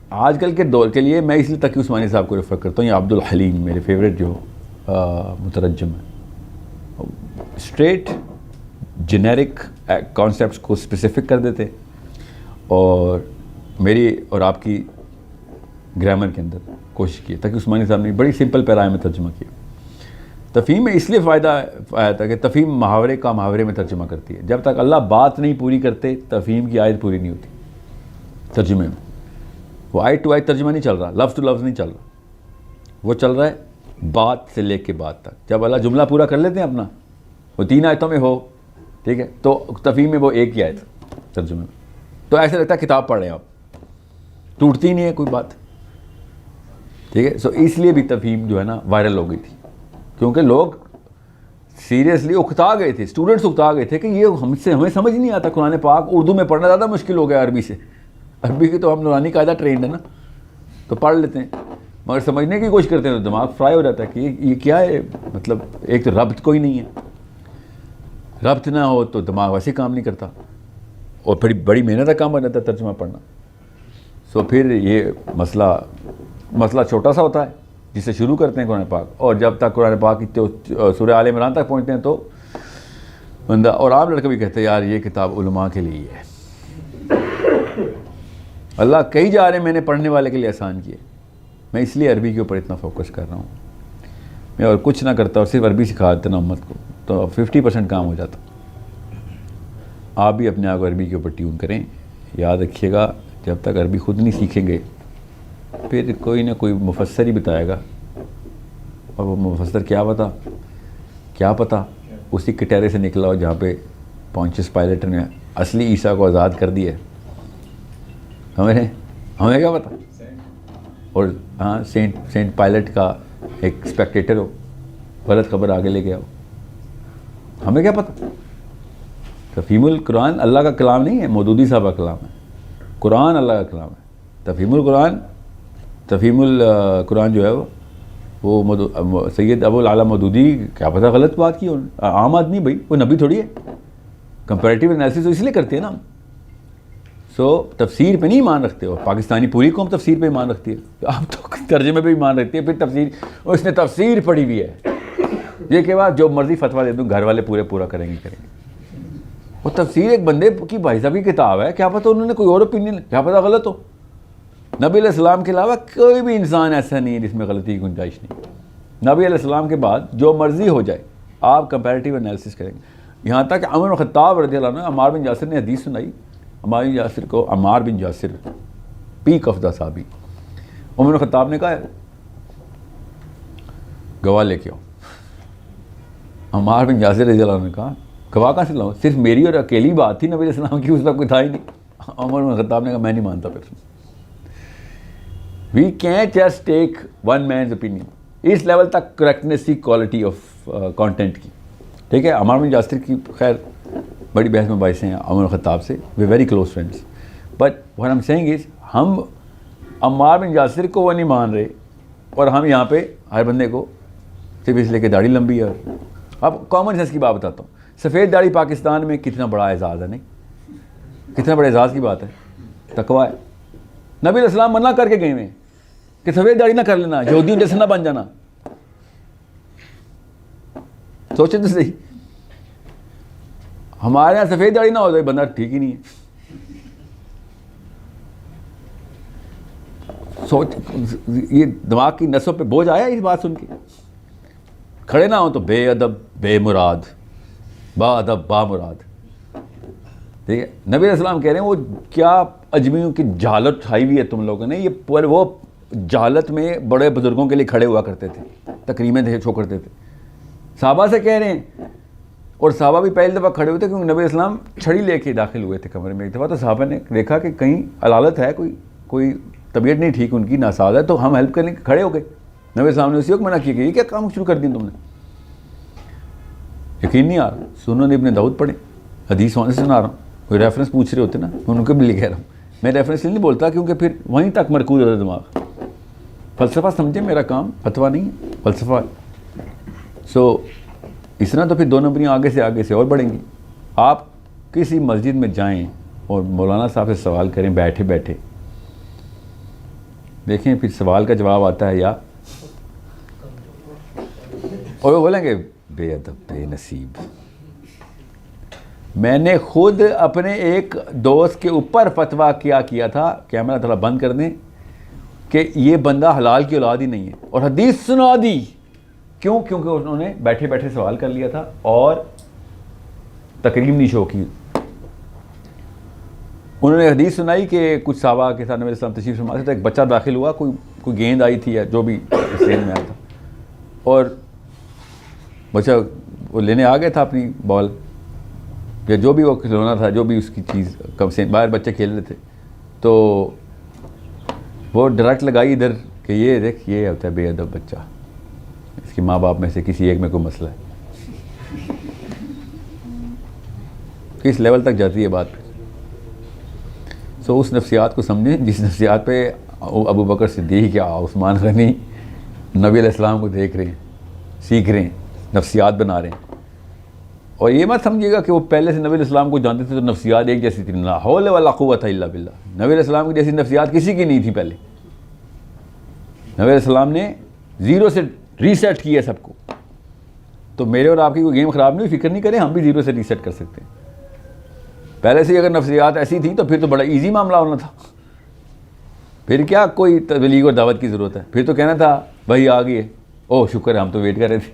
آج کل کے دور کے لیے میں اس لیے تقی عثمانی صاحب کو ریفر کرتا ہوں, یا عبد الحلیم میرے فیوریٹ جو مترجم ہے. اسٹریٹ جنیرک کانسیپٹس کو اسپیسیفک کر دیتے, اور میری اور آپ کی گرامر کے اندر کوشش کی. تقی عثمانی صاحب نے بڑی سمپل پیرائے میں ترجمہ کیا. تفہیم میں اس لیے فائدہ آیا تھا کہ تفہیم محاورے کا محاورے میں ترجمہ کرتی ہے. جب تک اللہ بات نہیں پوری کرتے تفہیم کی آیت پوری نہیں ہوتی. ترجمے میں وہ آیت ٹو آیت ترجمہ نہیں چل رہا, لفظ ٹو لفظ نہیں چل رہا, وہ چل رہا ہے بات سے لے کے بات تک. جب اللہ جملہ پورا کر لیتے ہیں اپنا, وہ 3 آیتوں میں ہو, ٹھیک ہے, تو تفہیم میں وہ ایک ہی آیت ترجمے میں, تو ایسا لگتا ہے کتاب پڑھ رہے ہیں آپ, ٹوٹتی نہیں ہے کوئی بات. ٹھیک ہے. سو اس لیے بھی تفہیم جو ہے نا وائرل ہو گئی تھی, کیونکہ لوگ سیریسلی اکتا گئے تھے, اسٹوڈنٹس اکتا گئے تھے کہ یہ ہمیں سمجھ نہیں آتا قرآن پاک. اردو میں پڑھنا زیادہ مشکل ہو گیا عربی سے. عربی کی تو ہم نورانی قاعدہ ٹرینڈ ہے نا, تو پڑھ لیتے ہیں, مگر سمجھنے کی کوشش کرتے ہیں تو دماغ فرائی ہو جاتا ہے کہ یہ کیا ہے. مطلب ایک تو ربط کوئی نہیں ہے, ربط نہ ہو تو دماغ ویسے کام نہیں کرتا, اور پھر بڑی محنت کا کام بن جاتا ہے ترجمہ پڑھنا. سو پھر یہ مسئلہ چھوٹا سا ہوتا ہے جس سے شروع کرتے ہیں قرآن پاک, اور جب تک قرآن پاک کی سورہ آل عمران تک پہنچتے ہیں تو بندہ, اور عام لڑکا بھی کہتے ہیں یار یہ کتاب علماء کے لیے ہے. اللہ کہی جا رہے ہیں میں نے پڑھنے والے کے لیے آسان کیے. میں اس لیے عربی کے اوپر اتنا فوکس کر رہا ہوں. میں اور کچھ نہ کرتا اور صرف عربی سکھا دیتا نا امت کو, تو 50% کام ہو جاتا. آپ بھی اپنے آپ کو عربی کے اوپر ٹیون کریں. یاد رکھیے گا جب تک عربی خود نہیں سیکھیں گے پھر کوئی نہ کوئی مفسر ہی بتائے گا, اور وہ مفسر کیا پتہ اسی کٹہرے سے نکلا ہو جہاں پہ پونچس پائلٹ نے اصلی عیسیٰ کو آزاد کر دیا ہے. ہمیں کیا پتہ. اور ہاں سینٹ پائلٹ کا ایک اسپیکٹیٹر ہو, غلط خبر آگے لے گیا ہو, ہمیں کیا پتہ. تفہیم القرآن اللہ کا کلام نہیں ہے, مودودی صاحب کا کلام ہے. قرآن اللہ کا کلام ہے. تفہیم القرآن جو ہے وہ سید ابو العالیٰ مودودی کیا پتہ غلط بات کی. عام آدمی بھائی, وہ نبی تھوڑی ہے. کمپیریٹیو انالیسس تو اس لیے کرتے ہیں نا. سو تفسیر پہ نہیں ایمان رکھتے ہو. پاکستانی پوری قوم تفسیر پہ ایمان رکھتی ہے, آپ تو ترجمے پہ ایمان رکھتی ہے. پھر تفسیر, اس نے تفسیر پڑھی ہوئی ہے, یہ کہ بعد جو مرضی فتویٰ دے دوں گھر والے پورا کریں گے. وہ تفسیر ایک بندے کی بھائی صاحب کی کتاب ہے, کیا پتہ انہوں نے کوئی اور اوپینین, کیا پتہ غلط ہو. نبی علیہ السلام کے علاوہ کوئی بھی انسان ایسا نہیں ہے جس میں غلطی کی گنجائش نہیں. نبی علیہ السلام کے بعد جو مرضی ہو جائے آپ کمپیریٹیو انالیسس کریں گے. یہاں تک کہ عمر بن خطاب رضی اللہ عنہ, عمار بن یاسر نے حدیث سنائی. عمار بن یاسر پیک آف دا صحابی, عمر بن خطاب نے کہا گواہ لے کے آؤ. عمار بن یاسر رضی اللہ عنہ نے کہا گواہ کہاں سے لاؤں, صرف میری اور اکیلی بات تھی نبی علیہ السلام کی, اس وقت کوئی تھا ہی نہیں. عمر بن خطاب نے کہا میں نہیں مانتا. پھر we can't just take one man's opinion. اس لیول تک کریکٹنیس کی کوالٹی آف کانٹینٹ کی, ٹھیک ہے. عمار بن یاسر کی خیر بڑی بحث میں باعث ہیں عمر بن خطاب سے, we very close friends, but what I am seeing is ہم عمار بن یاسر کو وہ نہیں مان رہے اور ہم یہاں پہ ہر بندے کو صرف اس لیے کہ داڑھی لمبی ہے. اب کامن سینس کی بات بتاتا ہوں, سفید داڑھی پاکستان میں کتنا بڑا اعزاز ہے, نہیں کتنا بڑا اعزاز کی بات ہے, تقویٰ ہے. نبی علیہ السلام منع کر کے گئے ہوئے کہ سفید داڑھی نہ کر لینا, یہودیوں جیسے نہ بن جانا. سوچیں تو صحیح, ہمارے یہاں سفید داڑھی نہ ہو جائے بندہ ٹھیک ہی نہیں ہے. سوچ, یہ دماغ کی نسوں پہ بوجھ آیا اس بات سن کے. کھڑے نہ ہوں تو بے ادب بے مراد, با ادب با مراد. ٹھیک ہے, نبی علیہ السلام کہہ رہے ہیں وہ کیا اجمیوں کی جہالت اٹھائی ہوئی ہے تم لوگوں نے. یہ وہ جہالت میں بڑے بزرگوں کے لیے کھڑے ہوا کرتے تھے, تقریباً چھو کرتے تھے. صحابہ سے کہہ رہے ہیں, اور صحابہ بھی پہلی دفعہ کھڑے ہوئے تھے کیونکہ نبی علیہ السلام چھڑی لے کے داخل ہوئے تھے کمرے میں. ایک دفعہ تو صحابہ نے دیکھا کہ کہیں علالت ہے, کوئی طبیعت نہیں ٹھیک ان کی, ناساز ہے, تو ہم ہیلپ کرنے کے کھڑے ہو گئے. نبی علیہ السلام نے اسی وقت منع کیا کہ یہ کیا کام شروع کر دیا تم نے, یقین نہیں آ رہا. سنن ابن داؤد پڑھیں, حدیث وہاں سے سنا رہا ہوں, کوئی ریفرنس پوچھ رہے ہوتے نا, میں ان کو بھی لکھ رہا ہوں. میں ریفرنس نہیں بولتا کیونکہ پھر وہیں تک مرکوز ہوتا ہے دماغ. فلسفہ سمجھیں, میرا کام فتویٰ نہیں ہے, فلسفہ ہے. سو اس طرح تو پھر 2 نمبریاں آگے سے اور بڑھیں گی. آپ کسی مسجد میں جائیں اور مولانا صاحب سے سوال کریں بیٹھے بیٹھے, دیکھیں پھر سوال کا جواب آتا ہے یا, اور وہ بولیں گے بے ادب بے نصیب. میں نے خود اپنے ایک دوست کے اوپر فتویٰ کیا تھا, کیمرہ تھوڑا بند کر دیں, کہ یہ بندہ حلال کی اولاد ہی نہیں ہے, اور حدیث سنا دی. کیوں؟ کیونکہ انہوں نے بیٹھے بیٹھے سوال کر لیا تھا اور تکریم نہیں شو کی. انہوں نے حدیث سنائی کہ کچھ صحابہ کے ساتھ نبی علیہ السلام تشریف فرما تھے, ایک بچہ داخل ہوا, کوئی گیند آئی تھی یا جو بھی سین میں آیا تھا, اور بچہ وہ لینے آ گیا تھا اپنی بال یا جو بھی وہ کھلونا تھا, جو بھی اس کی چیز, کم سے باہر بچے کھیل رہے تھے, تو وہ ڈائریکٹ لگائی ادھر کہ یہ دیکھ یہ ہوتا ہے بے ادب بچہ, اس کے ماں باپ میں سے کسی ایک میں کوئی مسئلہ ہے. کس لیول تک جاتی ہے بات. سو اس نفسیات کو سمجھیں جس نفسیات پہ ابو بکر صدیق یا عثمان غنی نبی علیہ السلام کو دیکھ رہے ہیں, سیکھ رہے ہیں, نفسیات بنا رہے ہیں. اور یہ مت سمجھیے گا کہ وہ پہلے سے نبی علیہ السلام کو جانتے تھے تو نفسیات ایک جیسی تھی. لا حول ولا قوت الا باللہ. نبی علیہ السلام کی جیسی نفسیات کسی کی نہیں تھی پہلے. نبی علیہ السلام نے 0 سے ریسیٹ کیا سب کو. تو میرے اور آپ کی کوئی گیم خراب نہیں ہوئی, فکر نہیں کریں, ہم بھی 0 سے ریسیٹ کر سکتے ہیں. پہلے سے اگر نفسیات ایسی تھیں تو پھر تو بڑا ایزی معاملہ ہونا تھا. پھر کیا کوئی تبلیغ اور دعوت کی ضرورت ہے, پھر تو کہنا تھا بھائی آ گئی ہے, اوہ شکر ہے ہم تو ویٹ کر رہے تھے.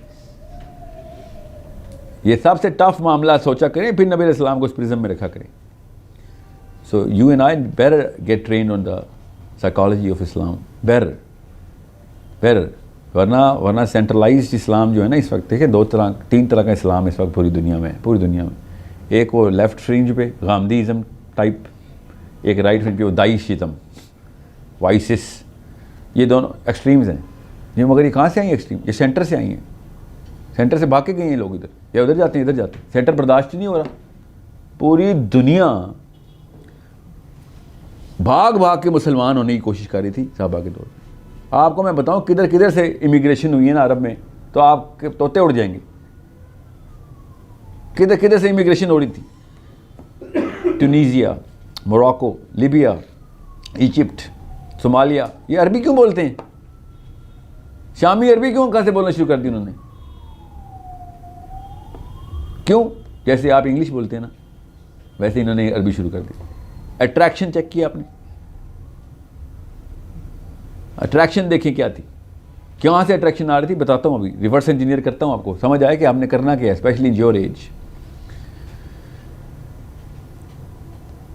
یہ سب سے ٹف معاملہ سوچا کریں, پھر نبی علیہ السلام کو اس پرزم میں رکھا کریں. So you and I better get trained on the psychology of Islam, better. ورنہ سینٹرلائزڈ اسلام جو ہے نا اس وقت, دیکھیں 3 طرح کا اسلام اس وقت پوری دنیا میں. ایک وہ لیفٹ فرنج پہ غامدی ازم ٹائپ, ایک رائٹ فرنج پہ وہ داعش ازم, وائسس. یہ دونوں ایکسٹریمز ہیں. یہ مگر یہ کہاں سے آئی ہیں ایکسٹریم؟ یہ سینٹر سے آئی ہیں. سینٹر سے بھاگ کے گئے ہیں لوگ, ادھر یا ادھر جاتے ہیں ادھر جاتے ہیں. سینٹر برداشت نہیں ہو رہا. پوری دنیا بھاگ کے مسلمان ہونے کی کوشش کر رہی تھی صحابہ کے دور میں. آپ کو میں بتاؤں کدھر سے امیگریشن ہوئی ہے نا عرب میں, تو آپ کے طوطے اڑ جائیں گے. کدھر سے امیگریشن ہو رہی تھی. ٹونیزیا, موراکو, لیبیا, ایجپٹ, صومالیہ. یہ عربی کیوں بولتے ہیں؟ شامی عربی کیوں کہاں سے بولنا شروع کر دی انہوں نے؟ کیوں؟ جیسے آپ انگلش بولتے ہیں نا ویسے انہوں نے عربی شروع کر دی. اٹریکشن چیک کیا آپ نے, اٹریکشن دیکھیں کیا تھی, کہاں سے اٹریکشن آ رہی تھی, بتاتا ہوں ابھی, ریورس انجینئر کرتا ہوں آپ کو, سمجھ آئے کہ ہم نے کرنا کیا ہے, اسپیشلی ان یور ایج.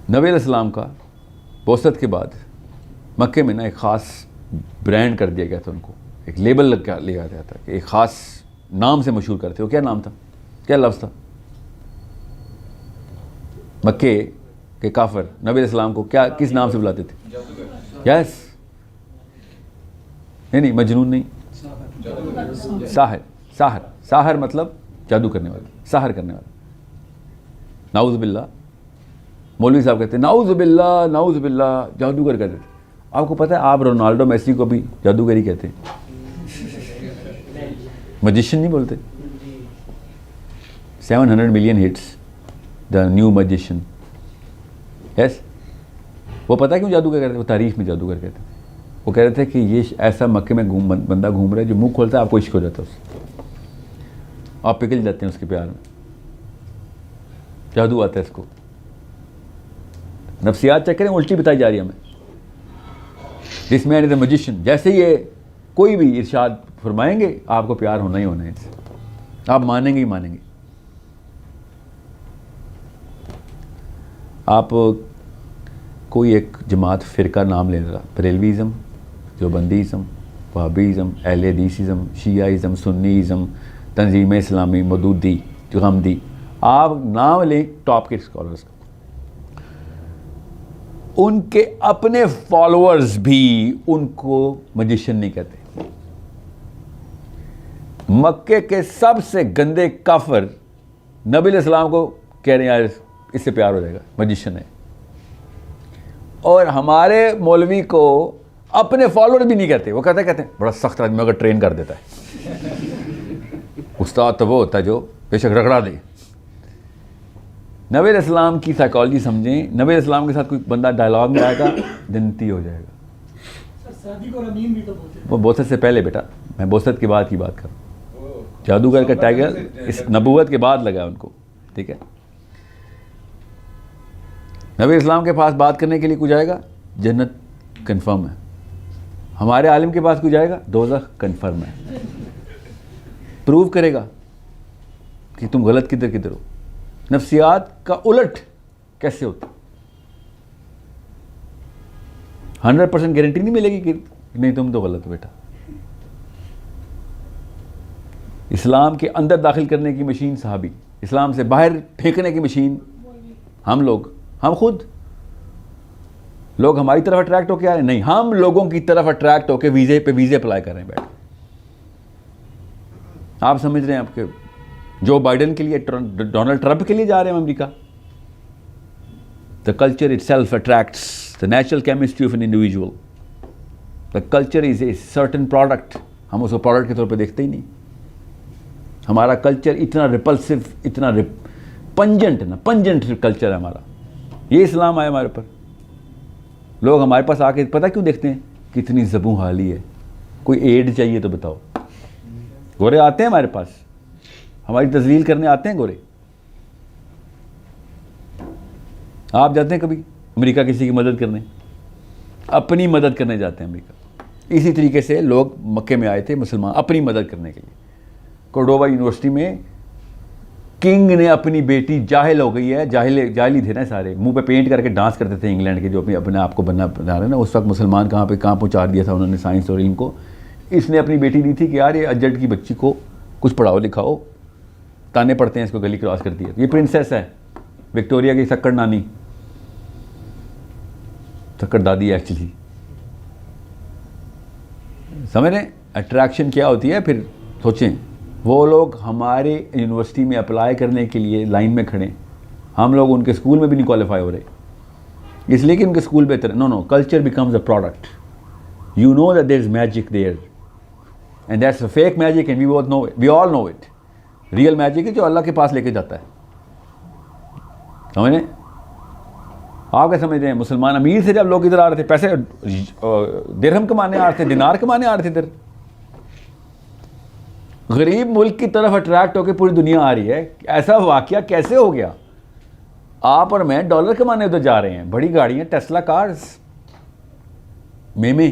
نبی علیہ السلام کا بعثت کے بعد مکے میں نا ایک خاص برانڈ کر دیا گیا تھا ان کو, ایک لیبل لگا لیا گیا تھا کہ ایک خاص نام سے مشہور کرتے. وہ کیا نام تھا, کیا لفظ تھا؟ مکے کے کافر نبی علیہ السلام کو کیا کس نام سے بلاتے تھے؟ یس, نہیں مجنون نہیں, ساحر. ساحر, ساحر مطلب جادو کرنے والا, ساحر کرنے والا. نعوذ باللہ, مولوی صاحب کہتے ہیں نعوذ باللہ نعوذ باللہ, جادوگر کہتے تھے. آپ کو پتہ ہے آپ رونالڈو میسی کو بھی جادوگر ہی کہتے ہیں, مجیشین نہیں بولتے. 700 ملین ہٹس, دا نیو مجیشین. یس, وہ پتہ ہے کیوں جادوگر کہتے ہیں؟ وہ تاریخ میں جادوگر کہتے ہیں. وہ کہہ رہے تھے کہ یہ ایسا مکے میں بندہ گھوم رہا ہے جو منہ کھولتا ہے آپ کو عشق ہو جاتا ہے اس سے, آپ پگھل جاتے ہیں اس کے پیار میں, جادو آتا ہے اس کو. نفسیات چیک کریں, الٹی بتائی جا رہی ہے ہمیں. دس مین از اے میجیشین. جیسے یہ کوئی بھی ارشاد فرمائیں گے آپ کو پیار ہونا ہی ہونا ہے اس سے, آپ مانیں گے ہی مانیں گے. آپ کوئی ایک جماعت فرقہ نام لے رہا, بریلویزم, دیوبندیزم, وہابیزم, اہل حدیثزم, شیعہزم, سنیزم, تنظیم اسلامی, مودودی, غمدی, آپ نام لیں ٹاپ کے اسکالرس کا, ان کے اپنے فالوورز بھی ان کو میجیشین نہیں کہتے. مکے کے سب سے گندے کافر نبی علیہ السلام کو کہہ رہے ہیں یار اس سے پیار ہو جائے گا, میجیشین ہے. اور ہمارے مولوی کو اپنے فالوور بھی نہیں کہتے, وہ کہتے ہیں بڑا سخت آدمی اگر ٹرین کر دیتا ہے. استاد تو وہ ہوتا ہے جو بے شک رگڑا دے. نبی علیہ السلام کی سائیکالوجی سمجھیں. نبی علیہ السلام کے ساتھ کوئی بندہ ڈائلاگ میں آئے گا جنتی ہو جائے گا. وہ بوست سے پہلے بیٹا, میں بوست کے بعد کی بات کر رہا ہوں. جادوگر کا ٹائگر اس نبوت کے بعد لگا ان کو, ٹھیک ہے. نبی اسلام کے پاس بات کرنے کے لیے کوئی جائے گا جنت کنفرم ہے, ہمارے عالم کے پاس کوئی جائے گا دوزخ کنفرم ہے. پروو کرے گا کہ تم غلط کدھر کدھر ہو. نفسیات کا الٹ کیسے ہوتا, 100% گارنٹی نہیں ملے گی کہ نہیں تم تو غلط ہو بیٹا. اسلام کے اندر داخل کرنے کی مشین صحابی, اسلام سے باہر پھینکنے کی مشین ہم لوگ, ہم خود. لوگ ہماری طرف اٹریکٹ ہو کے آ رہے ہیں, نہیں, ہم لوگوں کی طرف اٹریکٹ ہو کے ویزے پہ ویزے اپلائی کر رہے ہیں بیٹھ. آپ سمجھ رہے ہیں آپ کے جو بائیڈن کے لیے, ڈونلڈ ٹرمپ کے لیے جا رہے ہیں America. The culture itself attracts the natural chemistry of an individual. The culture is a certain product, ہم اس کو پروڈکٹ کے طور پہ دیکھتے ہی نہیں. ہمارا کلچر اتنا ریپلسو, اتنا پنجنٹ کلچر ہے ہمارا. یہ اسلام آیا ہمارے اوپر. لوگ ہمارے پاس آ کے پتہ کیوں دیکھتے ہیں کتنی زبوں حالی ہے, کوئی ایڈ چاہیے تو بتاؤ. گورے آتے ہیں ہمارے پاس, ہماری تذلیل کرنے آتے ہیں گورے. آپ جاتے ہیں کبھی امریکہ کسی کی مدد کرنے؟ اپنی مدد کرنے جاتے ہیں امریکہ. اسی طریقے سے لوگ مکے میں آئے تھے مسلمان اپنی مدد کرنے کے لیے. کوڈوبا یونیورسٹی میں کنگ نے اپنی بیٹی, جاہل ہو گئی ہے, جاہلی تھے نا سارے, منہ پہ پینٹ کر کے ڈانس کرتے تھے انگلینڈ کے جو اپنے آپ کو بنا رہے ہیں نا, اس وقت مسلمان کہاں پہنچا دیا تھا انہوں نے سائنس اور علم کو. اس نے اپنی بیٹی دی تھی کہ یار یہ اجڑ کی بچی کو کچھ پڑھاؤ لکھاؤ, تانے پڑتے ہیں اس کو گلی کراس کرتی ہے. یہ پرنسس ہے وکٹوریا کی سکڑ نانی, سکڑ دادی ایکچولی. سمجھ رہے ہیں اٹریکشن کیا ہوتی ہے؟ پھر سوچیں, وہ لوگ ہمارے یونیورسٹی میں اپلائی کرنے کے لیے لائن میں کھڑے, ہم لوگ ان کے اسکول میں بھی نہیں کوالیفائی ہو رہے, اس لیے کہ ان کے اسکول بہتر ہے. No, culture becomes a product. You know that there is magic there and that's a fake magic and we all know it. Real magic ہے جو اللہ کے پاس لے کے جاتا ہے. سمجھ رہے ہیں آپ کیا سمجھ رہے ہیں؟ مسلمان امیر سے جب لوگ ادھر آ رہے تھے, پیسے درہم کمانے آ رہے تھے, دینار کمانے آ رہے تھے, ادھر غریب ملک کی طرف اٹریکٹ ہو کے پوری دنیا آ رہی ہے. ایسا واقعہ کیسے ہو گیا؟ آپ اور میں ڈالر کمانے ادھر جا رہے ہیں, بڑی گاڑیاں, ٹیسلا کارز, میں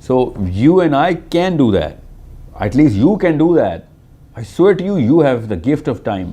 So you and I can do that. At least you can do that. I swear to you, you have the gift of time.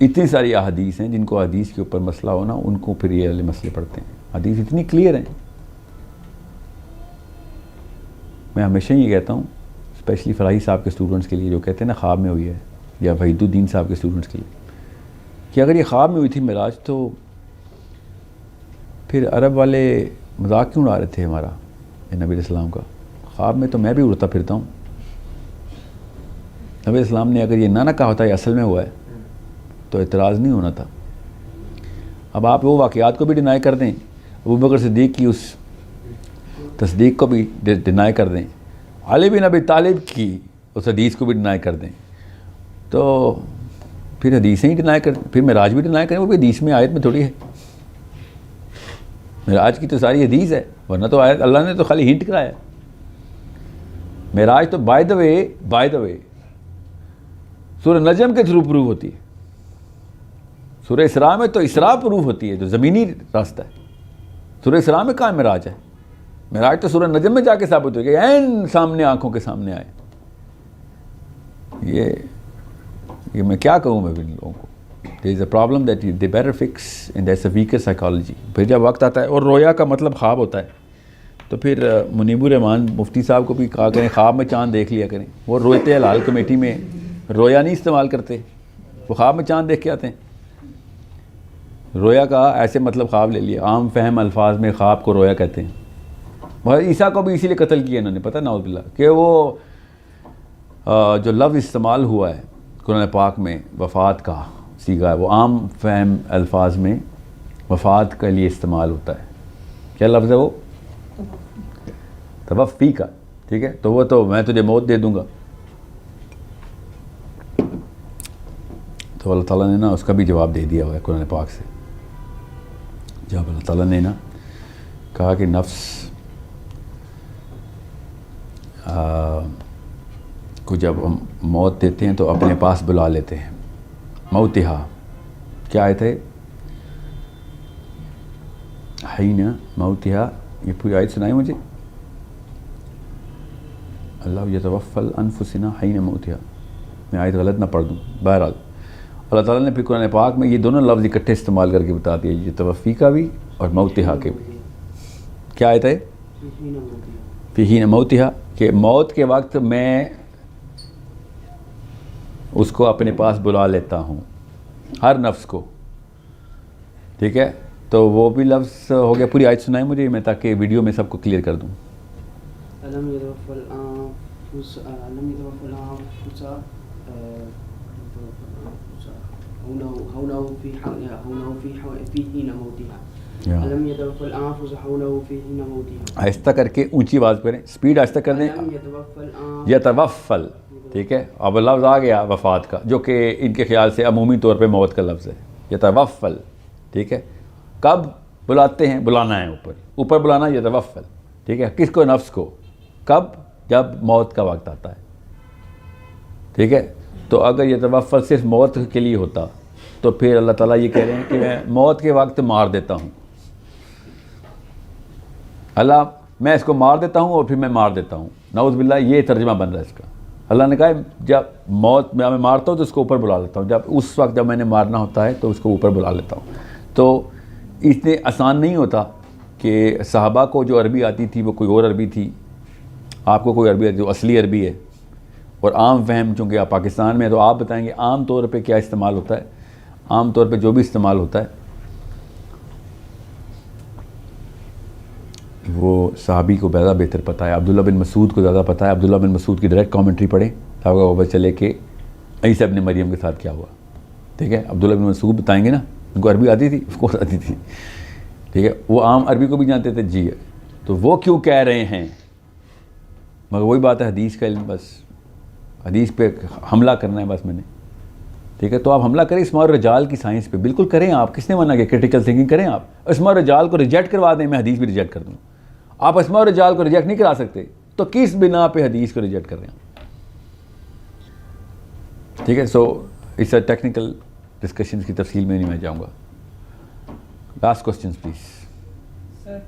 اتنی ساری احادیث ہیں جن کو حدیث کے اوپر مسئلہ ہونا ان کو پھر یہ والے مسئلے پڑھتے ہیں. حدیث اتنی کلیئر ہیں. میں ہمیشہ یہ کہتا ہوں اسپیشلی فلاحی صاحب کے اسٹوڈنٹس کے لیے جو کہتے ہیں نا خواب میں ہوئی ہے, یا وحید الدین صاحب کے اسٹوڈنٹس کے لیے, کہ اگر یہ خواب میں ہوئی تھی معراج تو پھر عرب والے مذاق کیوں اڑا رہے تھے ہمارا نبی علیہ السلام کا. خواب میں تو میں بھی اڑتا پھرتا ہوں. نبی علیہ السلام نے اگر یہ نہ کہا ہوتا یہ اصل میں ہوا ہے تو اعتراض نہیں ہونا تھا. اب آپ وہ واقعات کو بھی ڈینائی کر دیں, ابوبکر صدیق کی اس تصدیق کو بھی ڈینائی کر دیں, علی بن ابی طالب کی اس حدیث کو بھی ڈینائی کر دیں, تو پھر حدیثیں ہی ڈینائی کر, پھر معراج بھی ڈینائی کریں. وہ بھی حدیث میں آیت میں تھوڑی ہے. معراج کی تو ساری حدیث ہے, ورنہ تو آیت اللہ نے تو خالی ہنٹ کرایا. معراج تو بائی دا وے سورہ نجم کے تھرو پروو ہوتی ہے. سورہ اسراء میں تو اسراء پروو ہوتی ہے جو زمینی راستہ ہے. سورہ اسراء میں کہاں معراج ہے؟ معراج تو سورہ نجم میں جا کے ثابت ہو گیا, عین سامنے آنکھوں کے سامنے آئے. یہ میں کیا کہوں میں ان لوگوں کو. there is a problem that they better fix and that's a weaker psychology. پھر جب وقت آتا ہے, اور رویا کا مطلب خواب ہوتا ہے, تو پھر منیب الرحمان مفتی صاحب کو بھی کہا کریں خواب میں چاند دیکھ لیا کریں. وہ رویتے حلال کمیٹی میں رویا نہیں استعمال کرتے, وہ خواب میں چاند دیکھ کے آتے ہیں. رویا کا ایسے مطلب خواب لے لیا, عام فہم الفاظ میں خواب کو رویا کہتے ہیں. عیسیٰ کو بھی اسی لیے قتل کیا انہوں نے, پتہ نعوذ باللہ, کہ وہ جو لفظ استعمال ہوا ہے قرآن پاک میں وفات کا سیگا ہے, وہ عام فہم الفاظ میں وفات کے لیے استعمال ہوتا ہے. کیا لفظ ہے وہ؟ توفی کا. ٹھیک ہے, تو وہ تو میں تجھے موت دے دوں گا. تو اللہ تعالیٰ نے نا اس کا بھی جواب دے دیا ہوا ہے قرآن پاک سے. جب اللہ تعالیٰ نے نا کہا کہ نفس کو جب ہم موت دیتے ہیں تو اپنے پاس بلا لیتے ہیں. موتہا کیا آیت ہے؟ حین موتہا. یہ پوری آیت سنائی مجھے. اللہ یتوفی الانفس حین موتہا. میں آیت غلط نہ پڑھ دوں. بہرحال اللہ تعالیٰ نے پھر قرآن پاک میں یہ دونوں لفظ اکٹھے استعمال کر کے بتا دیا, یہ توفی کا بھی اور موتہا کے بھی. کیا آیت ہے؟ فی حین موتہا, کہ موت کے وقت میں اس کو اپنے پاس بلا لیتا ہوں, ہر نفس کو. ٹھیک ہے, تو وہ بھی لفظ ہو گیا. پوری آیت سنائیں مجھے میں, تاکہ ویڈیو میں سب کو کلیئر کر دوں. آہستہ کر کے اونچی آواز پہ رہیں, اسپیڈ آہستہ کر دیں. یتوفل, ٹھیک ہے, اب لفظ آ گیا وفات کا, جو کہ ان کے خیال سے عمومی طور پہ موت کا لفظ ہے. یتوفل, ٹھیک ہے, کب بلاتے ہیں؟ بلانا ہے اوپر بلانا. یتوفل, ٹھیک ہے, کس کو؟ نفس کو. کب؟ جب موت کا وقت آتا ہے. ٹھیک ہے, تو اگر یتوفل صرف موت کے لیے ہوتا تو پھر اللہ تعالیٰ یہ کہہ رہے ہیں کہ میں موت کے وقت مار دیتا ہوں. اللہ میں اس کو مار دیتا ہوں اور پھر میں مار دیتا ہوں. نعوذ باللہ, یہ ترجمہ بن رہا ہے اس کا. اللہ نے کہا جب موت میں مارتا ہوں تو اس کو اوپر بلا لیتا ہوں, جب اس وقت جب میں نے مارنا ہوتا ہے تو اس کو اوپر بلا لیتا ہوں. تو اتنے آسان نہیں ہوتا کہ صحابہ کو جو عربی آتی تھی وہ کوئی اور عربی تھی, آپ کو کوئی عربی آتی جو اصلی عربی ہے, اور عام فہم چونکہ آپ پاکستان میں ہیں تو آپ بتائیں گے عام طور پہ کیا استعمال ہوتا ہے. عام طور پہ جو بھی استعمال ہوتا ہے وہ صحابی کو زیادہ بہتر پتہ ہے. عبداللہ بن مسعود کو زیادہ پتہ ہے. عبداللہ بن مسعود کی ڈائریکٹ کامنٹری پڑھیں تاکہ وہ پتہ چلے کہ عیسیٰ ابن مریم کے ساتھ کیا ہوا. ٹھیک ہے, عبداللہ بن مسعود بتائیں گے نا, ان کو عربی آتی تھی, اس کو آتی تھی. ٹھیک ہے, وہ عام عربی کو بھی جانتے تھے. جی, تو وہ کیوں کہہ رہے ہیں؟ مگر وہی بات ہے, حدیث کا علم, بس حدیث پہ حملہ کرنا ہے بس میں نے. ٹھیک ہے, تو آپ حملہ کریں اسماء الرجال کی سائنس پہ, بالکل کریں. آپ کس نے منع کیا؟ کرٹیکل تھنکنگ کریں. آپ اسماء الرجال کو ریجیکٹ کروا دیں, میں حدیث بھی ریجیکٹ کر دوں. آپ اسماء الرجال کو ریجیکٹ نہیں کرا سکتے, تو کس بنا پہ حدیث کو ریجیکٹ کر رہے ہیں؟ ٹھیک ہے, so it's a technical discussions کی تفصیل میں نہیں میں جاؤں گا. Last questions please. سر,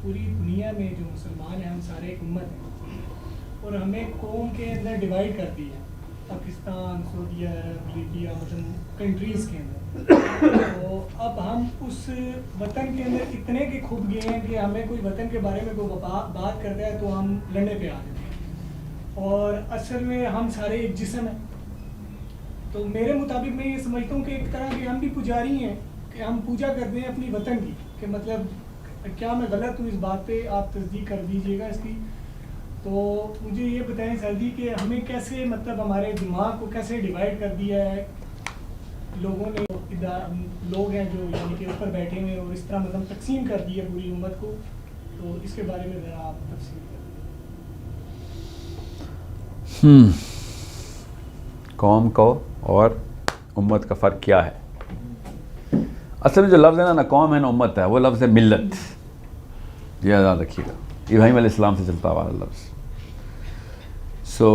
پوری دنیا میں جو مسلمان ہیں ہم سارے ایک امت ہیں, اور ہمیں قوم کے اندر ڈیوائڈ کر دی ہے. پاکستان، سعودی عرب، لیبیا، مطلب کنٹریز کے اندر. تو اب ہم اس وطن کے اندر اتنے کے کھپ گئے ہیں کہ ہمیں کوئی وطن کے بارے میں کوئی بات کرتا ہے تو ہم لڑنے پہ آ جاتے ہیں، اور اصل میں ہم سارے ایک جسم ہیں. تو میرے مطابق میں یہ سمجھتا ہوں کہ ایک طرح کے ہم بھی پجاری ہیں کہ ہم پوجا کرتے ہیں اپنی وطن کی. کہ مطلب کیا میں غلط ہوں اس بات پہ؟ آپ تصدیق کر دیجیے گا اس کی. تو مجھے یہ بتائیں سر جی کہ ہمیں کیسے مطلب ہمارے دماغ کو کیسے ڈیوائڈ کر دیا ہے لوگوں نے، لوگ ہیں جو یعنی کہ اوپر بیٹھے ہوئے، اور اس طرح مطلب تقسیم کر دی ہے پوری امت کو. تو اس کے بارے میں ذرا آپ تفصیل کریں. قوم کو اور امت کا فرق کیا ہے؟ اصل میں جو لفظ ہے نا قوم ہے نا امت ہے، وہ لفظ ہے ملت. یہ یاد رکھیے گا، ابراہیم علیہ السلام سے چلتا ہوا لفظ. سو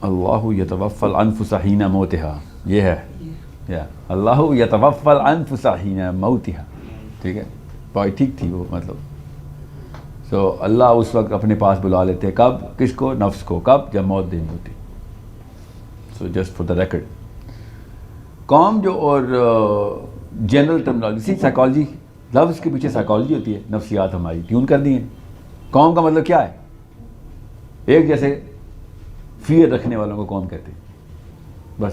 اللہ یتوفی الانفس حین موتہا، یہ ہے اللہ یتوفی الانفس حین موتہا. ٹھیک ہے، بات ٹھیک تھی وہ مطلب. سو اللہ اس وقت اپنے پاس بلا لیتے، کب؟ کس کو؟ نفس کو. کب؟ جب موت دینی ہوتی. So just for the record. قوم جو اور جنرل ٹرمنالوجی، سائیکالوجی، لفظ کے پیچھے سائیکالوجی ہوتی ہے، نفسیات ہماری ٹیون کر دی ہیں. قوم کا مطلب کیا ہے؟ ایک جیسے فیئر رکھنے والوں کو قوم کہتے ہیں. بس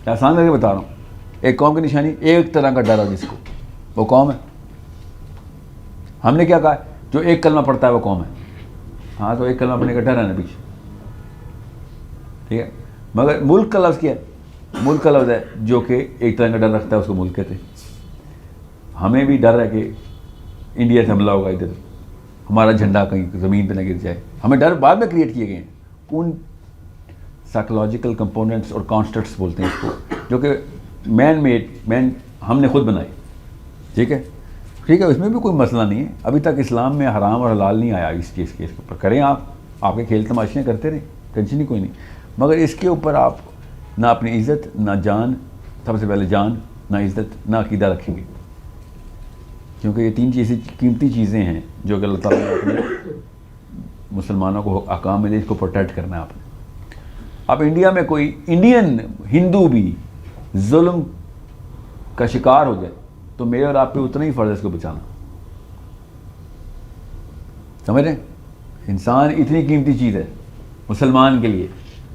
آسان کر کے بتا رہا ہوں. ایک قوم کی نشانی ایک طرح کا ڈر ہو جس کو، وہ قوم ہے. ہم نے کیا کہا؟ جو ایک کلمہ پڑھتا ہے وہ قوم ہے. ہاں تو ایک کلمہ پڑھنے کا ڈر ہے نا پیچھے. ٹھیک ہے، مگر ملک کا لفظ کیا ہے؟ ملک کا لفظ ہے جو کہ ایک طرح کا ڈر رکھتا ہے، اس کو ملک کہتے ہیں. ہمیں بھی ڈر ہے کہ انڈیا سے حملہ ہوگا، ادھر ہمارا جھنڈا کہیں زمین پہ نہ گر جائے. ہمیں ڈر بعد میں کریٹ کیے گئے ہیں. ان سائیکولوجیکل کمپوننٹس اور کانسٹرکٹس بولتے ہیں اس کو، جو کہ مین ہم نے خود بنائی. ٹھیک ہے، ٹھیک ہے، اس میں بھی کوئی مسئلہ نہیں ہے. ابھی تک اسلام میں حرام اور حلال نہیں آیا اس چیز کے اوپر. کریں آپ کے کھیل تماشیاں کرتے رہیں، ٹینشن ہی کوئی نہیں. مگر اس کے اوپر آپ نہ اپنی عزت، نہ جان، سب سے پہلے جان، نہ عزت، نہ عقیدہ رکھیں گے. کیونکہ یہ تین چیزیں قیمتی چیزیں ہیں جو کہ اللہ تعالیٰ نے اپنے مسلمانوں کو احکام میں دے، اس کو پروٹیکٹ کرنا ہے آپ نے. اب انڈیا میں کوئی انڈین ہندو بھی ظلم کا شکار ہو جائے تو میرے اور آپ پہ اتنا ہی فرض ہے اس کو بچانا. سمجھ رہے ہیں؟ انسان اتنی قیمتی چیز ہے مسلمان کے لیے.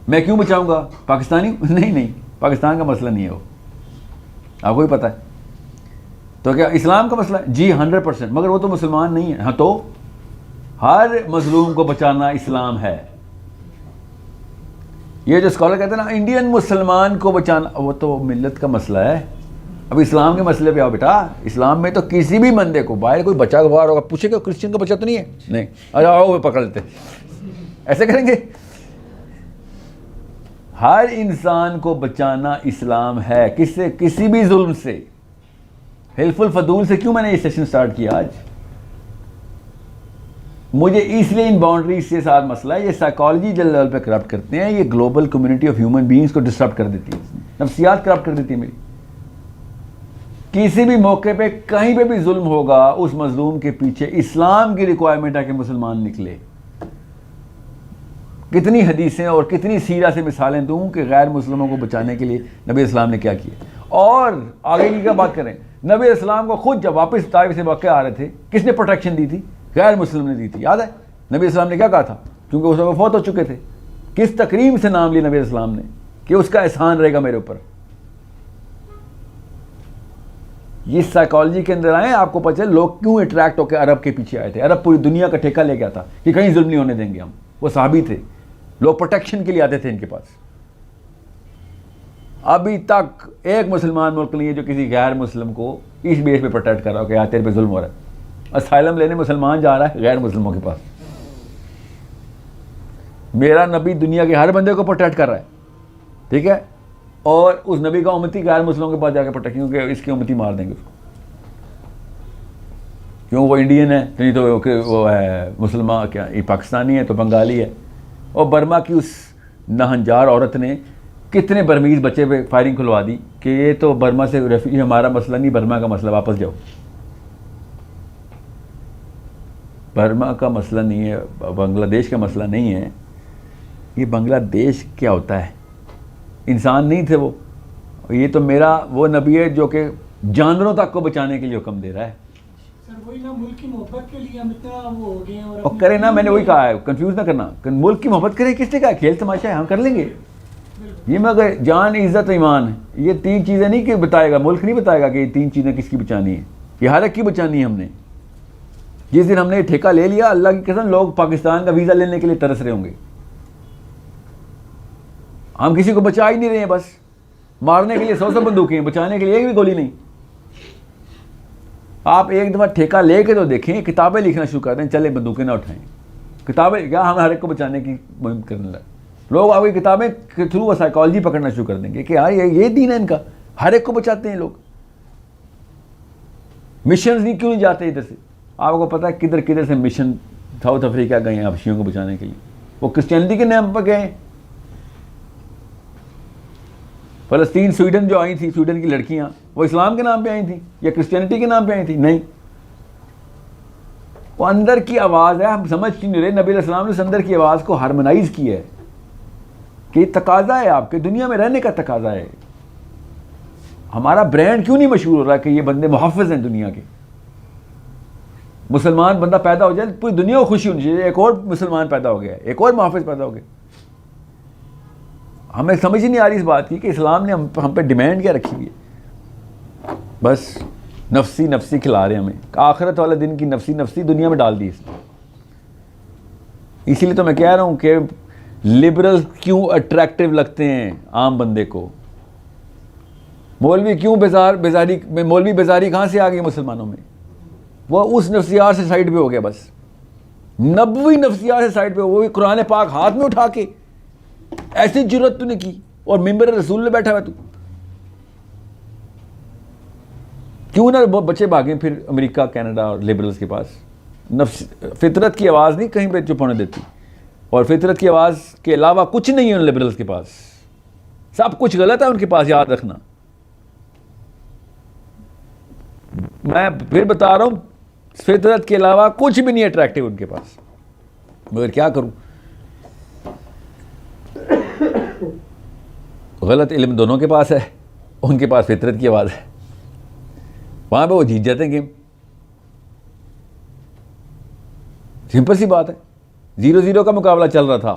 میں کیوں بچاؤں گا؟ پاکستانی نہیں، پاکستان کا مسئلہ نہیں ہے وہ، آپ کو بھی پتہ ہے. تو کیا اسلام کا مسئلہ ہے؟ جی 100%. مگر وہ تو مسلمان نہیں ہے. ہاں تو ہر مظلوم کو بچانا اسلام ہے. یہ جو اسکالر کہتے ہیں نا انڈین مسلمان کو بچانا، وہ تو ملت کا مسئلہ ہے. اب اسلام کے مسئلے پہ آؤ بیٹا. اسلام میں تو کسی بھی بندے کو باہر کوئی بچہ باہر ہوگا، پوچھے گا کرسچن کا بچہ تو نہیں ہے؟ نہیں. اچھا آؤ وہ پکڑ لیتے. ایسے کریں گے؟ ہر انسان کو بچانا اسلام ہے. کس سے؟ کسی بھی ظلم سے. حلف الفضول سے کیوں میں نے یہ سیشن سٹارٹ کیا آج؟ مجھے اس لیے ان باؤنڈریز کے ساتھ مسئلہ ہے. یہ سائیکالوجی جو لیول پہ کرپٹ کرتے ہیں، یہ global community of human beings کو ڈسٹرب کر دیتی ہے، نفسیات کرپٹ کر دیتی ہے میری. کسی بھی موقع پہ کہیں پہ بھی ظلم ہوگا، اس مظلوم کے پیچھے اسلام کی ریکوائرمنٹ ہے کہ مسلمان نکلے. کتنی حدیثیں اور کتنی سیرہ سے مثالیں دوں کہ غیر مسلموں کو بچانے کے لیے نبی اسلام نے کیا کیا. اور آگے کی کیا بات کریں؟ نبی اسلام کو خود جب واپس طائف سے واقع آ رہے تھے، کس نے پروٹیکشن دی تھی؟ غیر مسلم نے دی تھی. یاد ہے نبی اسلام نے کیا کہا تھا؟ کیونکہ اس وقت فوت ہو چکے تھے. کس تکریم سے نام لیا نبی اسلام نے کہ اس کا احسان رہے گا میرے اوپر. یہ سائیکالوجی کے اندر آئے، آپ کو پتہ چلے لوگ کیوں اٹریکٹ ہو کے عرب کے پیچھے آئے تھے. عرب پوری دنیا کا ٹھیکہ لے گیا تھا کہ کہیں ظلم نہیں ہونے دیں گے ہم. وہ صحابی تھے، لوگ پروٹیکشن کے لیے آتے تھے ان کے پاس. ابھی تک ایک مسلمان ملک نہیں ہے جو کسی غیر مسلم کو اس بیس پہ پروٹیکٹ کر رہا ہو کہ یار تیرے پہ ظلم ہو رہا ہے. اسائلم لینے مسلمان جا رہا ہے غیر مسلموں کے پاس. میرا نبی دنیا کے ہر بندے کو پروٹیکٹ کر رہا ہے. ٹھیک ہے، اور اس نبی کا امتی غیر مسلموں کے پاس جا کے پروٹیکٹ، کیونکہ اس کی امتی مار دیں گے اس کو. کیوں؟ وہ انڈین ہے، نہیں تو وہ ہے مسلمان، کیا یہ پاکستانی ہے تو بنگالی ہے. اور برما کی اس نہنجار عورت نے کتنے برمیز بچے پہ فائرنگ کھلوا دی کہ یہ تو برما سے ریفیوجی، ہمارا مسئلہ نہیں، برما کا مسئلہ، واپس جاؤ. برما کا مسئلہ نہیں ہے، بنگلہ دیش کا مسئلہ نہیں ہے. یہ بنگلہ دیش کیا ہوتا ہے؟ انسان نہیں تھے وہ، یہ تو میرا وہ نبی ہے جو کہ جانوروں تک کو بچانے کے لیے حکم دے رہا ہے. سر وہی نا، ملک کی محبت کے لیے ہم اتنا وہ ہو گئے ہیں. اور کریں نا، میں نے وہی کہا ہے، کنفیوز نہ کرنا. ملک کی محبت کریں کس نے کہا؟ کھیل تماشا ہے، ہم کر لیں گے. یہ میں اگر جان، عزت، ایمان، یہ 3 چیزیں نہیں کہ بتائے گا، ملک نہیں بتائے گا کہ یہ 3 چیزیں کس کی بچانی ہیں. یہ ہر ایک کی بچانی ہے. ہم نے جس دن ہم نے ٹھیکہ لے لیا، اللہ کی قسم لوگ پاکستان کا ویزا لینے کے لیے ترس رہے ہوں گے. ہم کسی کو بچا ہی نہیں رہے ہیں، بس مارنے کے لیے 100 بندوقیں ہیں، بچانے کے لیے ایک بھی گولی نہیں. آپ ایک دفعہ ٹھیکہ لے کے تو دیکھیں، کتابیں لکھنا شروع کر دیں، چلے بندوقیں نہ اٹھائیں. کتابیں کیا، ہم ہر ایک کو بچانے کی مہم کرنے لگے. لوگ آپ کی کتابیں کے تھرو سائیکالوجی پکڑنا شروع کر دیں گے کہ یار یہ دین ہے ان کا، ہر ایک کو بچاتے ہیں لوگ. مشنز نہیں کیوں نہیں جاتے ادھر سے؟ آپ کو پتہ ہے کدھر کدھر سے مشن ساؤتھ افریقہ گئے ہیں حبشیوں کو بچانے کے لیے. وہ کرسچینٹی کے نام پر گئے ہیں. فلسطین سویڈن جو آئی تھی، سویڈن کی لڑکیاں، وہ اسلام کے نام پہ آئی تھیں یا کرسچینٹی کے نام پہ آئی تھیں؟ نہیں، وہ اندر کی آواز ہے. ہم سمجھ کیوں نہیں رہے؟ نبی علیہ السلام نے اس اندر کی آواز کو ہارمونائز کیا ہے کہ یہ تقاضا ہے، آپ کے دنیا میں رہنے کا تقاضا ہے. ہمارا برانڈ کیوں نہیں مشہور ہو رہا کہ یہ بندے محافظ ہیں دنیا کے؟ مسلمان بندہ پیدا ہو جائے پوری دنیا کو خوشی ہونی چاہیے، ایک اور مسلمان پیدا ہو گیا، ایک اور محافظ پیدا ہو گیا. ہمیں سمجھ ہی نہیں آ رہی اس بات کی کہ اسلام نے ہم پہ ڈیمانڈ کیا رکھی ہوئی ہے. بس نفسی نفسی کھلا رہے ہیں ہمیں. آخرت والے دن کی نفسی نفسی دنیا میں ڈال دی اس نے. اسی لیے تو میں کہہ رہا ہوں کہ لبرل کیوں اٹریکٹیو لگتے ہیں عام بندے کو. مولوی کیوں مولوی بیزاری کہاں سے آ گئی مسلمانوں میں؟ وہ اس نفسیات سے سائڈ پہ ہو گیا. بس نبوی نفسیات سے سائڈ پہ، وہ بھی قرآن پاک ہاتھ میں اٹھا کے ایسی جرت تو نے کی اور ممبر رسول میں بیٹھا ہوا. تو کیوں نہ بچے بھاگیں پھر امریکہ، کینیڈا اور لبرلز کے پاس؟ فطرت کی آواز نہیں کہیں پہ چپ ہونے دیتی، اور فطرت کی آواز کے علاوہ کچھ نہیں ہے ان لبرلز کے پاس. سب کچھ غلط ہے ان کے پاس، یاد رکھنا. میں پھر بتا رہا ہوں، فطرت کے علاوہ کچھ بھی نہیں اٹریکٹیو ان کے پاس. مگر کیا کروں؟ غلط علم دونوں کے پاس ہے، ان کے پاس فطرت کی آواز ہے. وہاں پہ وہ جیت جاتے ہیں گیم. سمپل سی بات ہے. 0-0 کا مقابلہ چل رہا تھا،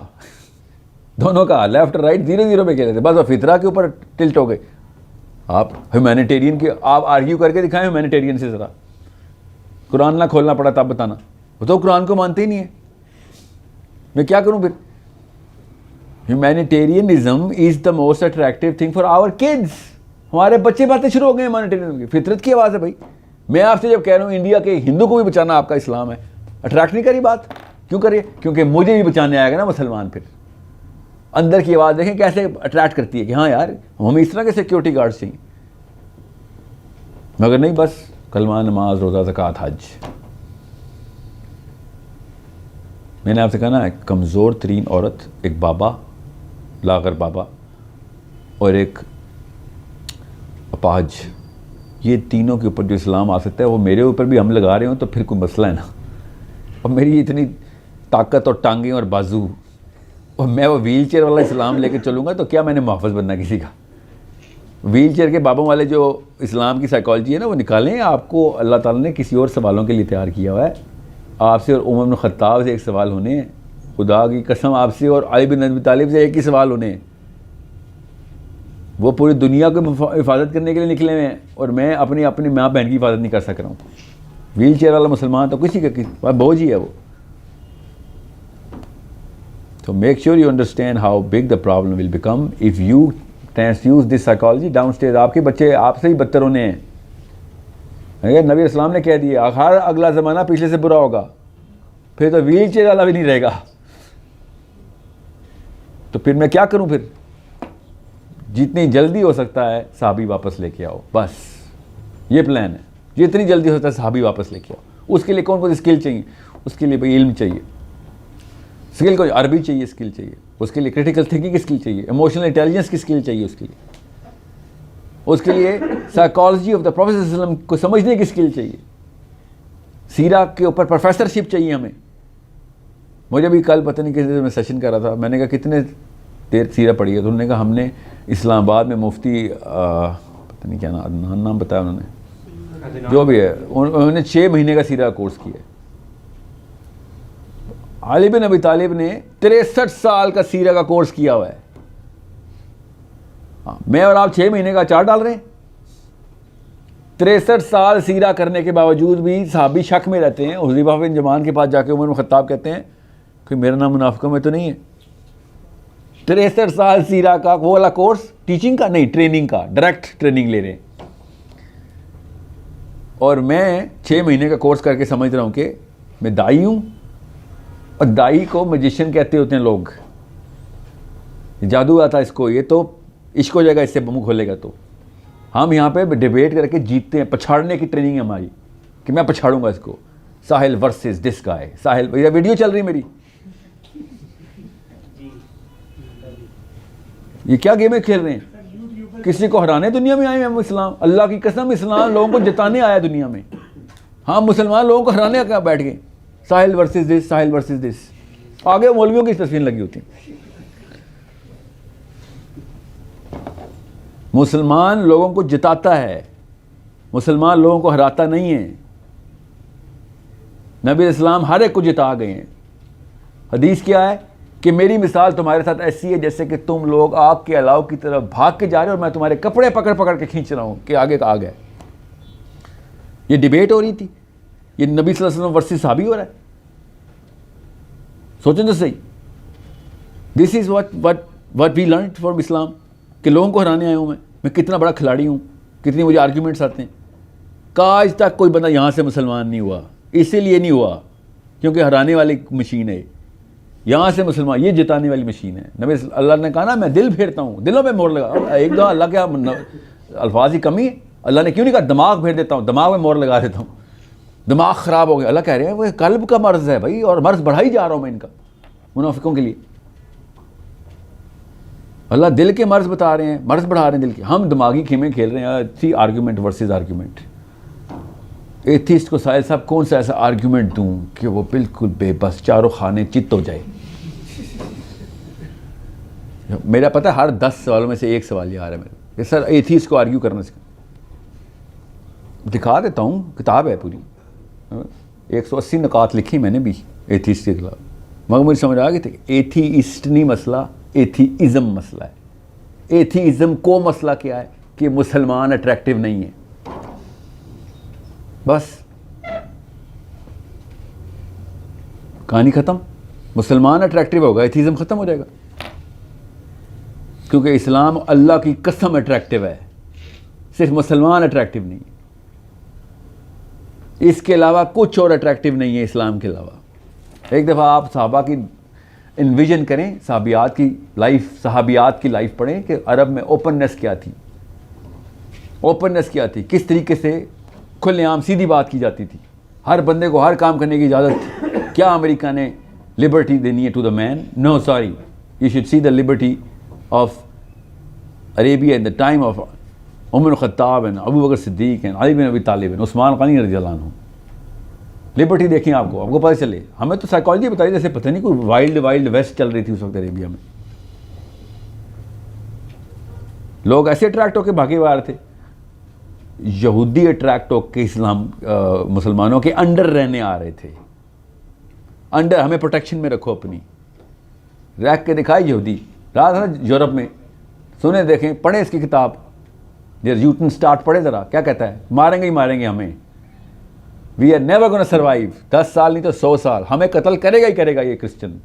دونوں کا لیفٹ رائٹ 0-0 پہ کھیلے تھے. بس وہ فطرہ کے اوپر ٹلٹ ہو گئے. آپ ہیومینیٹیرین کے آپ آرگیو کر کے دکھائیں ہیومینیٹیرین سے. ذرا قرآن نہ کھولنا پڑا تب بتانا. وہ تو قرآن کو مانتے ہی نہیں ہے. میں کیا کروں پھر؟ Humanitarianism is the most attractive thing for our kids. ہمارے بچے باتیں شروع ہو گئے ہیں ہیومینیٹیرینزم کی. فطرت کی آواز ہے بھائی. میں آپ سے جب کہہ رہا ہوں انڈیا کے ہندو کو بھی بچانا آپ کا اسلام ہے، اٹریکٹ نہیں کری بات؟ کیوں کریے؟ کیونکہ مجھے بھی بچانے آئے گا نا مسلمان. پھر اندر کی آواز دیکھیں کیسے اٹریکٹ کرتی ہے کہ ہاں یار ہمیں اس طرح کے سیکیورٹی گارڈز چاہیے. مگر نہیں، بس کلمہ، نماز، روزہ، زکوٰۃ، حج. میں نے آپ سے کہا نا، ایک کمزور ترین عورت، ایک بابا، لاغر بابا، اور ایک اپاہج، یہ تینوں کے اوپر جو اسلام آ سکتا ہے، وہ میرے اوپر بھی ہم لگا رہے ہوں تو پھر کوئی مسئلہ ہے نا. اور میری اتنی طاقت اور ٹانگیں اور بازو، اور میں وہ ویل چیئر والا اسلام لے کے چلوں گا تو کیا میں نے محافظ بننا کسی کا؟ ویل چیئر کے بابوں والے جو اسلام کی سائیکالوجی ہے نا، وہ نکالیں. آپ کو اللہ تعالیٰ نے کسی اور سوالوں کے لیے تیار کیا ہوا ہے. آپ سے اور عمر بن خطاب سے ایک سوال ہونے ہیں، خدا کی قسم آپ سے اور علی بن ابی طالب سے ایک ہی سوال ہونے ہیں. وہ پوری دنیا کو حفاظت کرنے کے لیے نکلے ہوئے ہیں، اور میں اپنی ماں بہن کی حفاظت نہیں کر سک رہا ہوں. ویل چیئر والا مسلمان تو کسی کا بوجھ ہی ہے وہ. So make sure you understand how big the problem will become if you transfuse this psychology downstairs. آپ کے بچے آپ سے ہی بدتر ہونے ہیں. اگر نبی اسلام نے کہہ دیا ہر اگلا زمانہ پچھلے سے برا ہوگا، پھر تو ویل چیئر والا بھی نہیں رہے گا. تو پھر میں کیا کروں؟ پھر جتنی جلدی ہو سکتا ہے صحابی واپس لے کے آؤ. بس یہ پلان ہے. جتنی جلدی ہو سکتا ہے صحابی واپس لے کے آؤ. اس کے لیے کون کون سی اسکل چاہیے؟ اس کے لیے بھائی علم چاہیے، اسکل کو عربی چاہیے، اسکل چاہیے. اس کے لیے کریٹیکل تھنکنگ کی اسکل چاہیے، ایموشنل انٹیلیجنس کی اسکل چاہیے. اس کے لیے سائیکالوجی آف دا پروفیٹ صلی اللہ علیہ وسلم کو سمجھنے کی اسکل چاہیے. سیرہ کے اوپر پروفیسرشپ چاہیے ہمیں. مجھے بھی کل پتہ نہیں کس دن میں سیشن کر رہا تھا, میں نے کہا کتنے دیر سیرہ پڑھی ہے, تو انہوں نے کہا ہم نے اسلام آباد میں مفتی پتہ نہیں کیا نام بتایا انہوں نے, جو بھی ہے, انہوں نے 6 مہینے کا سیرہ کورس کیا ہے. علی بن ابی طالب نے 63 سال کا سیرہ کا کورس کیا ہوا ہے. میں اور آپ 6 مہینے کا 4 ڈال رہے ہیں. 63 سال سیرہ کرنے کے باوجود بھی صحابی شک میں رہتے ہیں. حذیفہ بن یمان کے پاس جا کے عمر بن خطاب کہتے ہیں کہ میرا نام منافقوں میں تو نہیں ہے. 63 سال سیرہ کا وہ والا کورس, ٹیچنگ کا نہیں, ٹریننگ کا, ڈائریکٹ ٹریننگ لے رہے ہیں. اور میں 6 مہینے کا کورس کر کے سمجھ رہا ہوں کہ میں دائی ہوں, اور دائی کو میجیشین کہتے ہوتے ہیں لوگ. جادو آتا ہے اس کو, یہ تو عشق ہو جائے گا اس سے منہ کھولے گا. تو ہم یہاں پہ ڈیبیٹ کر کے جیتتے ہیں. پچھاڑنے کی ٹریننگ ہے ہماری کہ میں پچھاڑوں گا اس کو. ساحل ورسز دس گائے. ساحل, یہ ویڈیو چل رہی میری, یہ کیا گیم کھیل رہے ہیں؟ کسی کو ہرانے دنیا میں آئے ہیں ہم اسلام؟ اللہ کی قسم اسلام لوگوں کو جتانے آیا دنیا میں. ہم مسلمان لوگوں کو ہرانے کیا بیٹھ گئے؟ ساحل ورسز دس, ساحل ورسز دس. آگے مولویوں کی تصویر لگی ہوتی ہیں. مسلمان لوگوں کو جتاتا ہے, مسلمان لوگوں کو ہراتا نہیں ہے. نبی اسلام ہر ایک کو جتا گئے ہیں. حدیث کیا ہے کہ میری مثال تمہارے ساتھ ایسی ہے جیسے کہ تم لوگ آگ کے الاؤ کی طرف بھاگ کے جا رہے ہو اور میں تمہارے کپڑے پکڑ پکڑ کے کھینچ رہا ہوں کہ آگے کا آگ ہے. یہ ڈیبیٹ ہو رہی تھی, یہ نبی صلی اللہ علیہ وسلم ورسز صحابی ہو رہا ہے. سوچیں تو صحیح. دس از what we learned from اسلام, کہ لوگوں کو ہرانے آیا ہوں میں کتنا بڑا کھلاڑی ہوں, کتنی مجھے آرگیومنٹس آتے ہیں. آج تک کوئی بندہ یہاں سے مسلمان نہیں ہوا, اسی لیے نہیں ہوا کیونکہ ہرانے والی مشین ہے. یہاں سے مسلمان, یہ جتانے والی مشین ہے. نبی اللہ نے کہا نا میں دل پھیرتا ہوں, دلوں پہ مور لگا. ایک دو اللہ کیا الفاظ کی کمی ہے؟ اللہ نے کیوں نہیں کہا دماغ پھیر دیتا ہوں, دماغ میں مور لگا دیتا ہوں, دماغ خراب ہو گیا. اللہ کہہ رہے ہیں وہ قلب کا مرض ہے بھائی, اور مرض بڑھائی جا رہا ہوں میں ان کا منافقوں کے لیے. اللہ دل کے مرض بتا رہے ہیں, مرض بڑھا رہے ہیں دل کے. ہم دماغی کھیمیں کھیل رہے ہیں. تھی آرگیومنٹ ورسز آرگیومنٹ. ایتھیسٹ کو ساحل صاحب کون سا ایسا آرگیومنٹ دوں کہ وہ بالکل بے بس, چاروں خانے چت ہو جائے. میرا پتہ ہر 10 سوالوں میں سے ایک سوال یہ آ رہا ہے میرے کہ سر ایتھیسٹ کو آرگیو کرنا سکھا. دکھا دیتا ہوں, کتاب ہے پوری, 180 نکات لکھی میں نے بھی ایتھیسٹ کے خلاف. مگر مجھے سمجھ آ گئی تھی کہ ایتھیسٹ نہیں مسئلہ, ایتھیزم مسئلہ ہے. ایتھیزم کو مسئلہ کیا ہے کہ مسلمان اٹریکٹیو نہیں ہے, بس کہانی ختم. مسلمان اٹریکٹیو ہوگا, ایتھیزم ختم ہو جائے گا. کیونکہ اسلام اللہ کی قسم اٹریکٹیو ہے, صرف مسلمان اٹریکٹیو نہیں, اس کے علاوہ کچھ اور اٹریکٹیو نہیں ہے اسلام کے علاوہ. ایک دفعہ آپ صحابہ کی انویژن کریں, صحابیات کی لائف پڑھیں کہ عرب میں اوپننس کیا تھی, اوپننس کیا تھی, کس طریقے سے کھلے عام سیدھی بات کی جاتی تھی, ہر بندے کو ہر کام کرنے کی اجازت تھی. کیا امریکہ نے لبرٹی دینی ہے to the man? No sorry, you should see the liberty of Arabia in the time of Umar Khattab and Abu Bakr Siddiq and علی بن ابی طالب اینڈ عثمان غنی رضی اللہ عنہ. لبرٹی دیکھیں, آپ کو پتہ چلے. ہمیں تو سائیکالوجی بتائی جیسے پتہ نہیں کوئی وائلڈ ویسٹ چل رہی تھی اس وقت عربیہ میں. لوگ ایسے اٹریکٹ ہو کے بھاگے ہوئے آ رہے تھے. یہودی اٹریکٹ ہو کے اسلام مسلمانوں کے انڈر رہنے آ رہے تھے. انڈر, ہمیں پروٹیکشن میں رکھو اپنی. رکھ کے دکھائے یہودی رہا تھا یورپ میں. سنیں دیکھیں, پڑھیں اس کی کتاب یوٹن اسٹارٹ, پڑھے ذرا کیا کہتا ہے. ماریں گے ہی ماریں گے ہمیں, we are never gonna survive. 10 سال نہیں تو 100 سال ہمیں قتل کرے گا ہی کرے گا یہ کرسچن.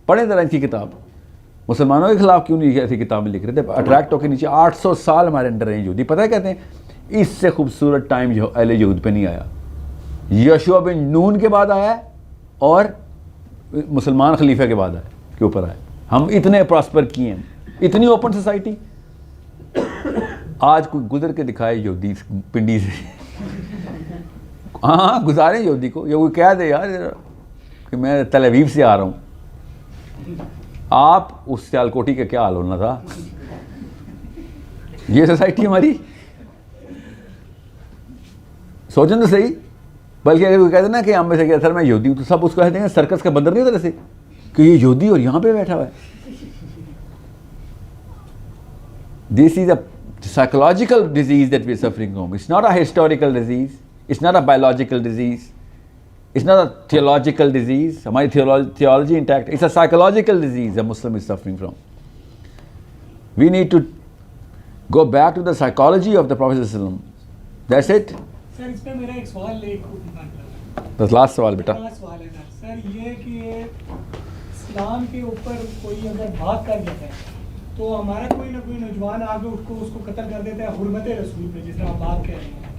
پڑھیں ذرا ان کی کتاب. مسلمانوں کے خلاف کیوں نہیں ایسی کتابیں لکھ رہے تھے؟ اٹریکٹ ہو کے نیچے 800 سال ہمارے انڈر رہے یہودی. پتہ ہے کہتے ہیں اس سے خوبصورت ٹائم جو اہل یہود پہ نہیں آیا. یشوع بن نون کے بعد آیا ہے اور مسلمان خلیفہ کے بعد آیا کے اوپر آیا. ہم اتنے پراسپر کیے ہیں, اتنی اوپن سوسائٹی. آج کوئی گزر کے دکھائے یہودی پنڈی سے, ہاں گزاریں یہودی کو, یا کوئی کہہ دے یار کہ میں تل ابیب سے آ رہا ہوں. آپ اس سیالکوٹی کا کیا حال ہونا تھا. یہ سوسائٹی ہماری, سوچیں تو صحیح. بلکہ اگر کوئی کہتے نا کہ ہم میں سے کیا سر میں یہودی ہوں, تو سب اس کو کہتے ہیں سرکس کا بندر نہیں ہوتا جیسے کہ یہ یہودی اور یہاں پہ بیٹھا ہوا ہے. This is a psychological disease that we are suffering from. It's not a historical disease. It's not a biological disease. It's not a theological disease. ہماری theology intact. It's a psychological disease a Muslim is suffering from. We need to go back to the psychology of the Prophet ﷺ. That's it. سر اس پہ میرا ایک سوال The last سوال بیٹا. سوال ہے سر یہ کہ اسلام کے اوپر کوئی اگر بات کر لیتا ہے تو ہمارا کوئی نہ کوئی نوجوان آگے اس کو قتل کر دیتا ہے حرمت رسول پہ، جس طرح آپ بات کہہ رہے ہیں.